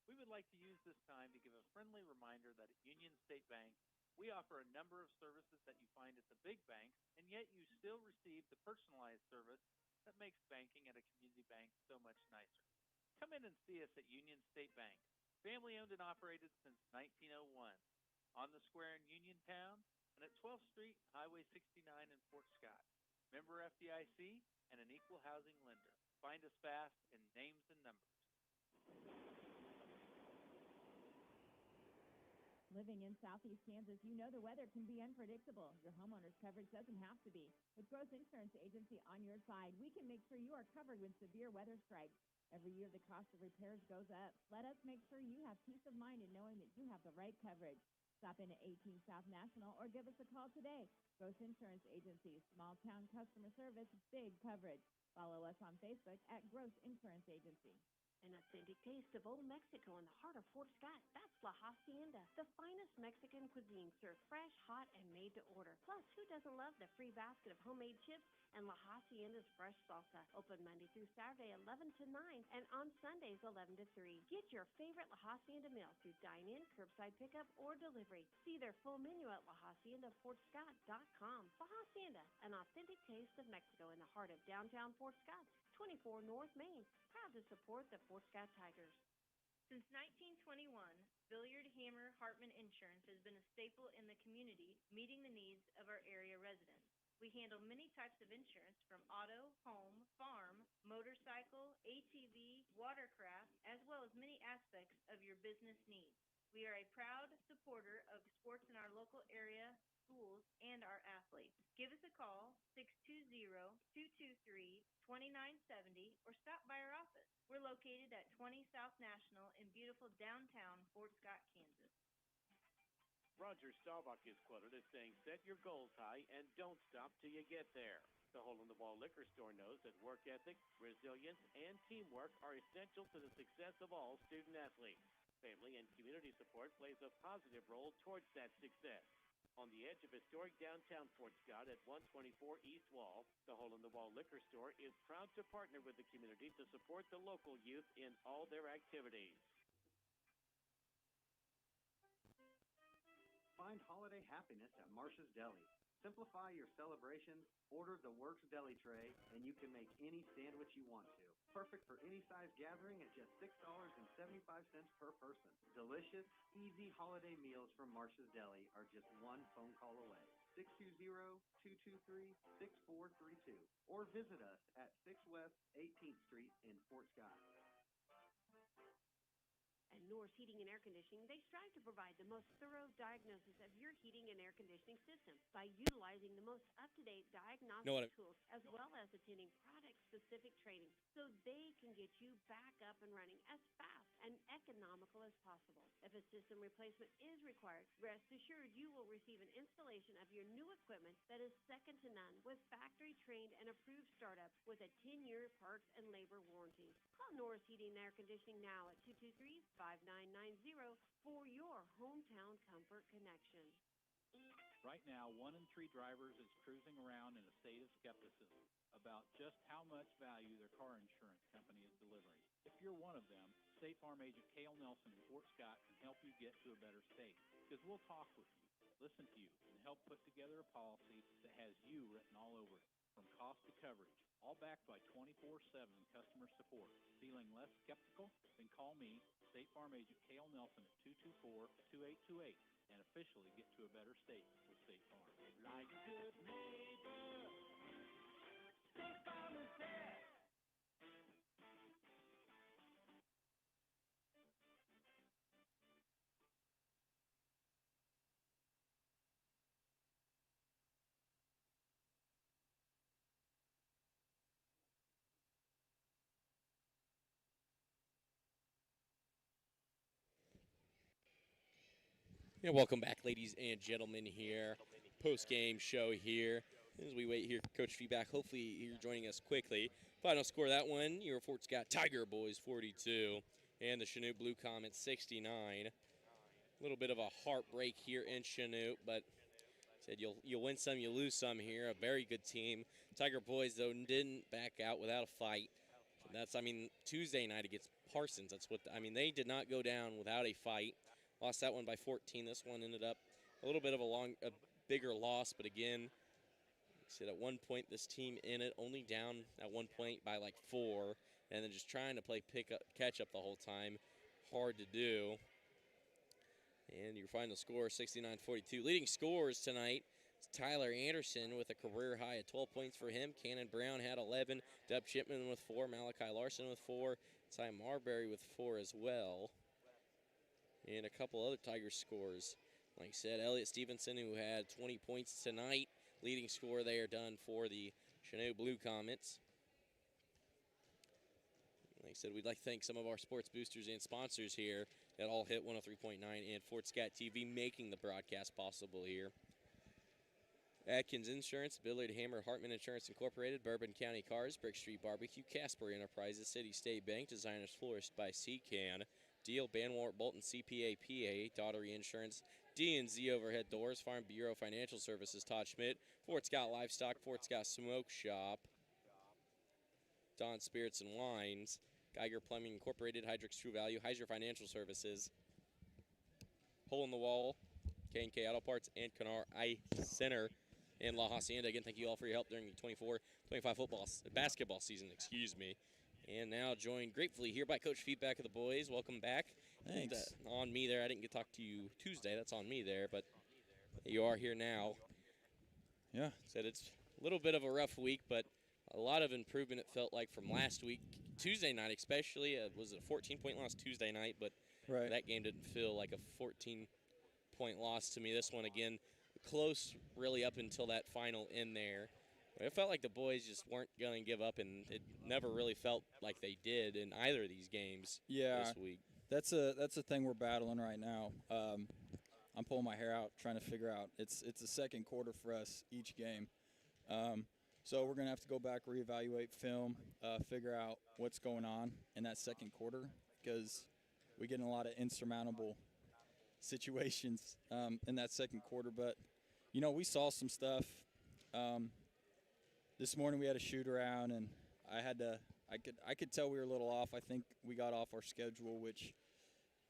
We would like to use this time to give a friendly reminder that at Union State Bank, we offer a number of services that you find at the big banks, and yet you still receive the personalized service that makes banking at a community bank so much nicer. Come in and see us at Union State Bank, family owned and operated since 1901, on the square in Uniontown, and at 12th Street, Highway 69 in Fort Scott. Member FDIC and an equal housing lender. Find us fast in names and numbers.
Living in southeast Kansas, you know the weather can be unpredictable. Your homeowner's coverage doesn't have to be. With Gross Insurance Agency on your side, we can make sure you are covered when severe weather strikes. Every year, the cost of repairs goes up. Let us make sure you have peace of mind in knowing that you have the right coverage. Stop in at 18 South National or give us a call today. Gross Insurance Agency, small town customer service, big coverage. Follow us on Facebook at Gross Insurance Agency.
An authentic taste of Old Mexico in the heart of Fort Scott. That's La Hacienda, the finest Mexican cuisine served fresh, hot, and made to order. Plus, who doesn't love the free basket of homemade chips and La Hacienda's fresh salsa? Open Monday through Saturday, 11 to 9, and on Sundays, 11 to 3. Get your favorite La Hacienda meal through dine-in, curbside pickup, or delivery. See their full menu at LaHaciendaFortScott.com. La Hacienda, an authentic taste of Mexico in the heart of downtown Fort Scott, 24 North Main. Proud to support the Fort Scott Tigers.
Since 1921, Billiard Hammer Hartman Insurance has been a staple in the community, meeting the needs of our area residents. We handle many types of insurance from auto, home, farm, motorcycle, ATV, watercraft, as well as many aspects of your business needs. We are a proud supporter of sports in our local area, schools, and our athletes. Give us a call, 620-223-2970, or stop by our office. We're located at 20 South National in beautiful downtown Fort Scott, Kansas.
Roger Staubach is quoted as saying, set your goals high and don't stop till you get there. The Hole in the Wall Liquor Store knows that work ethic, resilience, and teamwork are essential to the success of all student athletes. Family and community support plays a positive role towards that success. On the edge of historic downtown Fort Scott at 124 East Wall, the Hole in the Wall Liquor Store is proud to partner with the community to support the local youth in all their activities.
Find holiday happiness at Marsh's Deli. Simplify your celebrations, order the Works Deli Tray, and you can make any sandwich you want to. Perfect for any size gathering at just $6.75 per person. Delicious, easy holiday meals from Marsh's Deli are just one phone call away. 620-223-6432. Or visit us at 6 West 18th Street in Fort Scott.
At Norris Heating and Air Conditioning, they strive to provide the most thorough diagnosis of your heating and air conditioning system by utilizing the most up-to-date diagnostic tools as well as attending product-specific training so they can get you back up and running as fast and economical as possible. If a system replacement is required, rest assured you will receive an installation of your new equipment that is second to none with factory-trained and approved startup with a 10-year parts and labor warranty. Call Norris Heating and Air Conditioning now at 223-5990 for your hometown comfort connection.
Right now, 1 in 3 drivers is cruising around in a state of skepticism about just how much value their car insurance company is delivering. If you're one of them, State Farm agent Cale Nelson in Fort Scott can help you get to a better state, because we'll talk with you, listen to you, and help put together a policy that has you written all over it, from cost to coverage, all backed by 24/7 customer support. Feeling less skeptical? Then call me, State Farm agent Cale Nelson at 224-2828, and officially get to a better state with State Farm. Like a good neighbor, State Farm is there.
Yeah, welcome back, ladies and gentlemen, here. Post-game show here. As we wait here for Coach feedback, hopefully you're joining us quickly. Final score of that one, your Fort Scott Tiger Boys 42 and the Chanute Blue Comets 69. A little bit of a heartbreak here in Chanute, but said you'll win some, you lose some here. A very good team. Tiger Boys, though, didn't back out without a fight. That's, Tuesday night against Parsons. They did not go down without a fight. Lost that one by 14. This one ended up a little bit of a bigger loss, but again, said at one point this team in it only down at one point by like 4, and then just trying to play catch up the whole time. Hard to do. And your final score, 69-42. Leading scorers tonight, Tyler Anderson with a career high of 12 points for him. Cannon Brown had 11. Dub Shipman with 4. Malachi Larson with 4. Ty Marbury with 4 as well. And a couple other Tigers scores. Like I said, Elliott Stevenson, who had 20 points tonight. Leading scorer there done for the Chanute Blue Comets. Like I said, we'd like to thank some of our sports boosters and sponsors here that all hit 103.9 and Fort Scott TV, making the broadcast possible here. Atkins Insurance, Billard Hammer, Hartman Insurance Incorporated, Bourbon County Cars, Brick Street Barbecue, Casper Enterprises, City State Bank, Designers Florist by Seacan, Deal, Banwart, Bolton, CPA, PA, Daughtery Insurance, D&Z Overhead Doors, Farm Bureau Financial Services, Todd Schmidt, Fort Scott Livestock, Fort Scott Smoke Shop, Don Spirits and Wines, Geiger Plumbing Incorporated, Hydrix True Value, Heiser Financial Services, Hole in the Wall, K&K Auto Parts, and Canar Ice Center in La Hacienda. Again, thank you all for your help during the 24-25 basketball season, And now joined gratefully here by Coach Feedback of the boys. Welcome back.
Thanks.
On me there. I didn't get to talk to you Tuesday. That's on me there, but you are here now.
Yeah.
Said it's a little bit of a rough week, but a lot of improvement it felt like from last week. Tuesday night especially. Was it a 14-point loss Tuesday night, but that game didn't feel like a 14-point loss to me. This one, again, close really up until that final in there. It felt like the boys just weren't going to give up, and it never really felt like they did in either of these games this week.
That's a thing we're battling right now. I'm pulling my hair out trying to figure out. It's the second quarter for us each game. So we're going to have to go back, reevaluate film, figure out what's going on in that second quarter, because we get in a lot of insurmountable situations in that second quarter. But, we saw some stuff. This morning we had a shoot around, and I could tell we were a little off. I think we got off our schedule, which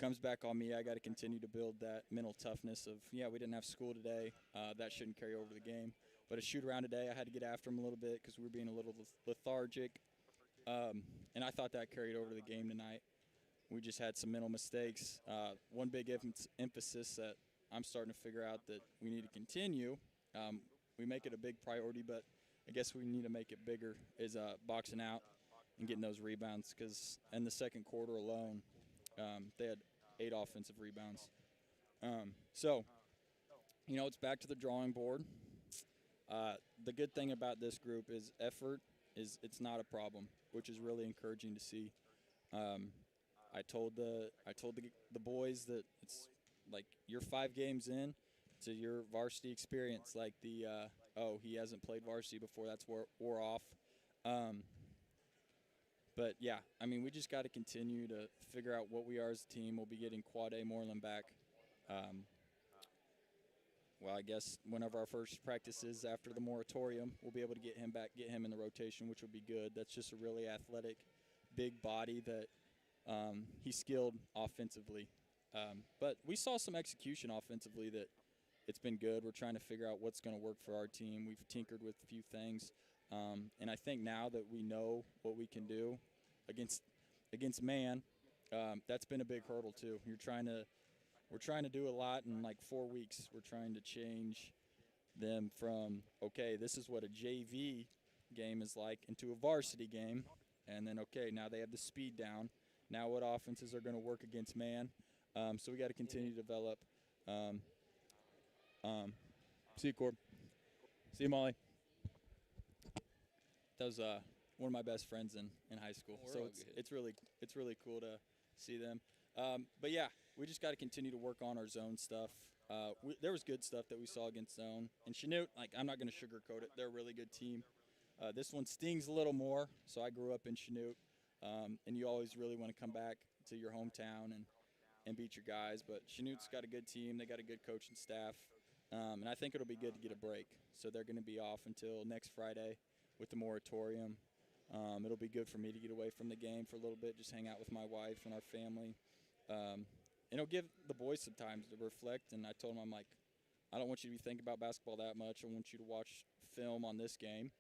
comes back on me. I got to continue to build that mental toughness of, yeah, we didn't have school today. That shouldn't carry over the game. But a shoot around today, I had to get after him a little bit because we were being a little lethargic. And I thought that carried over to the game tonight. We just had some mental mistakes. One big emphasis that I'm starting to figure out that we need to continue. We make it a big priority, but I guess we need to make it bigger is boxing out and getting those rebounds, because in the second quarter alone, they had 8 offensive rebounds. So, it's back to the drawing board. The good thing about this group is effort it's not a problem, which is really encouraging to see. I told the boys that it's like you're 5 games in to your varsity experience. Like he hasn't played varsity before. That's wore off. But yeah, I mean, we just got to continue to figure out what we are as a team. We'll be getting Quad A Moreland back. Well, I guess one of our first practices after the moratorium, we'll be able to get him back, get him in the rotation, which would be good. That's just a really athletic, big body that he's skilled offensively. But we saw some execution offensively that it's been good. We're trying to figure out what's going to work for our team. We've tinkered with a few things. And I think now that we know what we can do against man, that's been a big hurdle too. We're trying to do a lot in like 4 weeks. We're trying to change them from, okay, this is what a JV game is like, into a varsity game. And then, okay, now they have the speed down. Now what offenses are going to work against man. So we got to continue to develop. See you, Corb. See you, Molly. That was one of my best friends in high school. So it's really cool to see them. But yeah, we just got to continue to work on our zone stuff. There was good stuff that we saw against zone. And Chanute, I'm not going to sugarcoat it. They're a really good team. This one stings a little more. So I grew up in Chanute, and you always really want to come back to your hometown and beat your guys. But Chanute's got a good team. They got a good coaching staff. And I think it'll be good to get a break. So they're going to be off until next Friday with the moratorium. It'll be good for me to get away from the game for a little bit, just hang out with my wife and our family. And it'll give the boys some time to reflect. And I told them, I don't want you to be thinking about basketball that much. I want you to watch film on this game,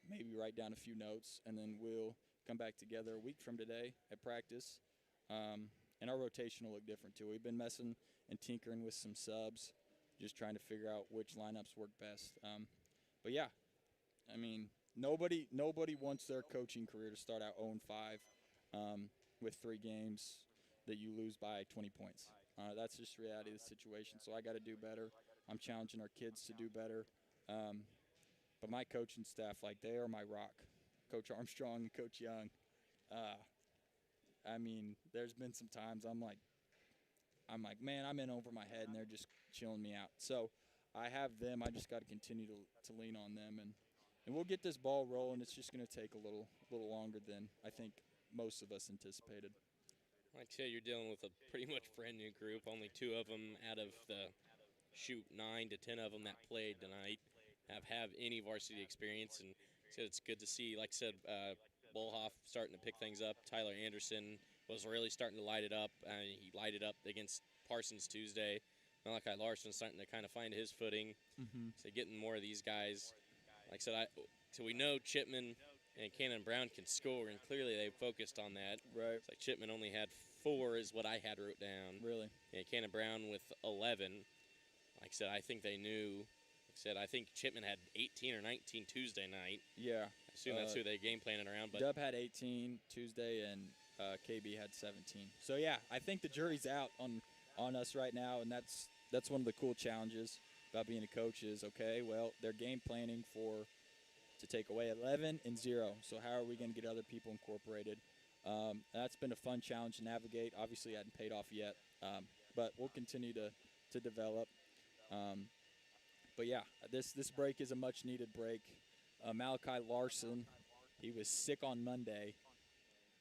maybe write down a few notes, and then we'll come back together a week from today at practice. And our rotation will look different too. We've been messing and tinkering with some subs, just trying to figure out which lineups work best. But yeah, I mean, nobody wants their coaching career to start out 0-5 with 3 games that you lose by 20 points. That's just the reality of the situation. So I got to do better. I'm challenging our kids to do better. But my coaching staff, they are my rock. Coach Armstrong and Coach Young. I mean, there's been some times I'm like, man, I'm in over my head, and they're just chilling me out. So I have them. I just got to continue to lean on them, and we'll get this ball rolling. It's just going to take a little longer than I think most of us anticipated.
Like I said, you're dealing with a pretty much brand new group. Only 2 of them out of the 9 to 10 of them that played tonight have any varsity experience, and so it's good to see. Like I said, Bolhoff starting to pick things up. Tyler Anderson was really starting to light it up. He lighted up against Parsons Tuesday. Malachi Larson starting to kind of find his footing. So getting more of these guys. Like I said, so we know Chipman and Cannon Brown can score, and clearly they focused on that.
Right.
It's like Chipman only had 4 is what I had wrote down.
Really?
And Cannon Brown with 11. Like I said, I think they knew. Like I said, I think Chipman had 18 or 19 Tuesday night.
Yeah.
I assume that's who they game planning around. But
Dub had 18 Tuesday, and KB had 17. So yeah, I think the jury's out on us right now, and that's one of the cool challenges about being a coach is, okay, well, they're game planning to take away 11 and 0. So how are we going to get other people incorporated? That's been a fun challenge to navigate. Obviously, it hadn't paid off yet, but we'll continue to develop. But yeah, this break is a much-needed break. Malachi Larson, he was sick on Monday,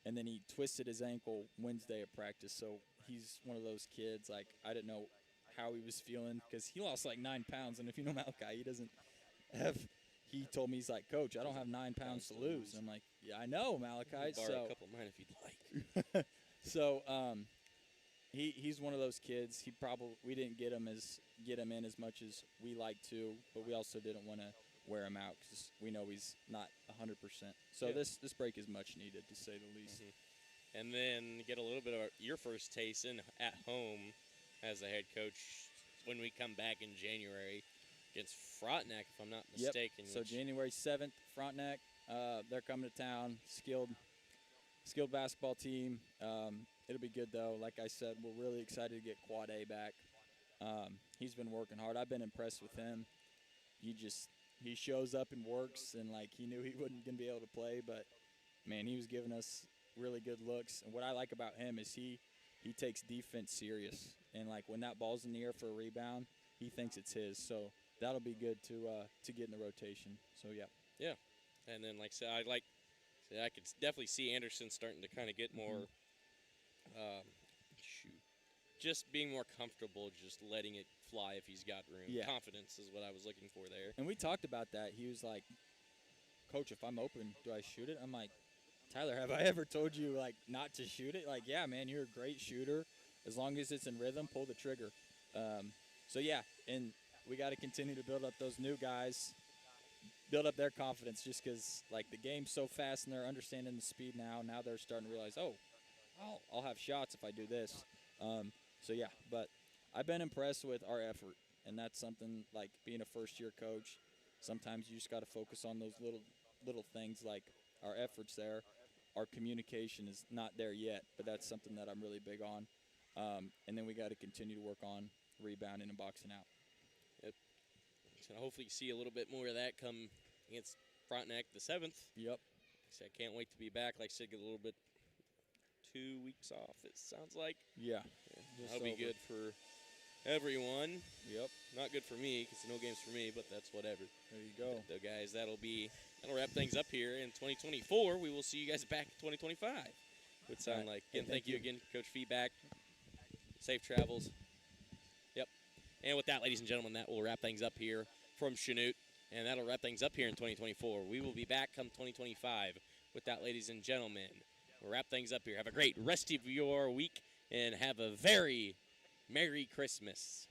and then he twisted his ankle Wednesday at practice. So he's one of those kids, I didn't know how he was feeling because he lost 9 pounds. And if you know Malachi, he doesn't have – he told me, he's like, Coach, I don't have 9 pounds to lose. And I'm like, yeah, I know, Malachi.
Borrow a couple of mine if you'd like.
So, he's one of those kids. We didn't get him in as much as we like to, but we also didn't want to wear him out because we know he's not 100%. So
Yeah.
this break is much needed, to say the least.
And then get a little bit of your first taste in at home as the head coach when we come back in January against Frontenac, if I'm not mistaken.
So January 7th, Frontenac, they're coming to town. Skilled basketball team. It'll be good though. Like I said, we're really excited to get Quad A back. He's been working hard. I've been impressed with him. He shows up and works, and like he knew he wasn't gonna be able to play, but man, he was giving us really good looks. And what I like about him is he takes defense serious, and like when that ball's in the air for a rebound, he thinks it's his. So that'll be good to get in the rotation. So
Yeah, and then like I said, I could definitely see Anderson starting to kind of get more, just being more comfortable, just letting it fly if he's got room.
Yeah.
Confidence is what I was looking for there.
And we talked about that. He was like, "Coach, if I'm open, do I shoot it?" I'm like, "Tyler, have I ever told you like not to shoot it?" Like, yeah, man, you're a great shooter. As long as it's in rhythm, pull the trigger. So yeah, and we got to continue to build up those new guys, build up their confidence, just because like the game's so fast and they're understanding the speed now. Now they're starting to realize, oh, I'll have shots if I do this. So yeah, but I've been impressed with our effort, and that's something like being a first-year coach. Sometimes you just got to focus on those little things like our efforts there. Our communication is not there yet, but that's something that I'm really big on. And then we got to continue to work on rebounding and boxing out.
Yep. So hopefully you see a little bit more of that come against Frontenac the 7th.
Yep.
So I can't wait to be back. Like I said, get a little bit 2 weeks off, it sounds like.
Yeah.
That'll be good for everyone.
Yep.
Not good for me because no games for me, but that's whatever.
There you go.
So guys, that'll wrap things up here in 2024. We will see you guys back in 2025. Would sound like. Again, thank you again, Coach Feedback. Safe travels. Yep. And with that, ladies and gentlemen, that will wrap things up here from Chanute. And that'll wrap things up here in 2024. We will be back come 2025. With that, ladies and gentlemen, we'll wrap things up here. Have a great rest of your week and have a very Merry Christmas.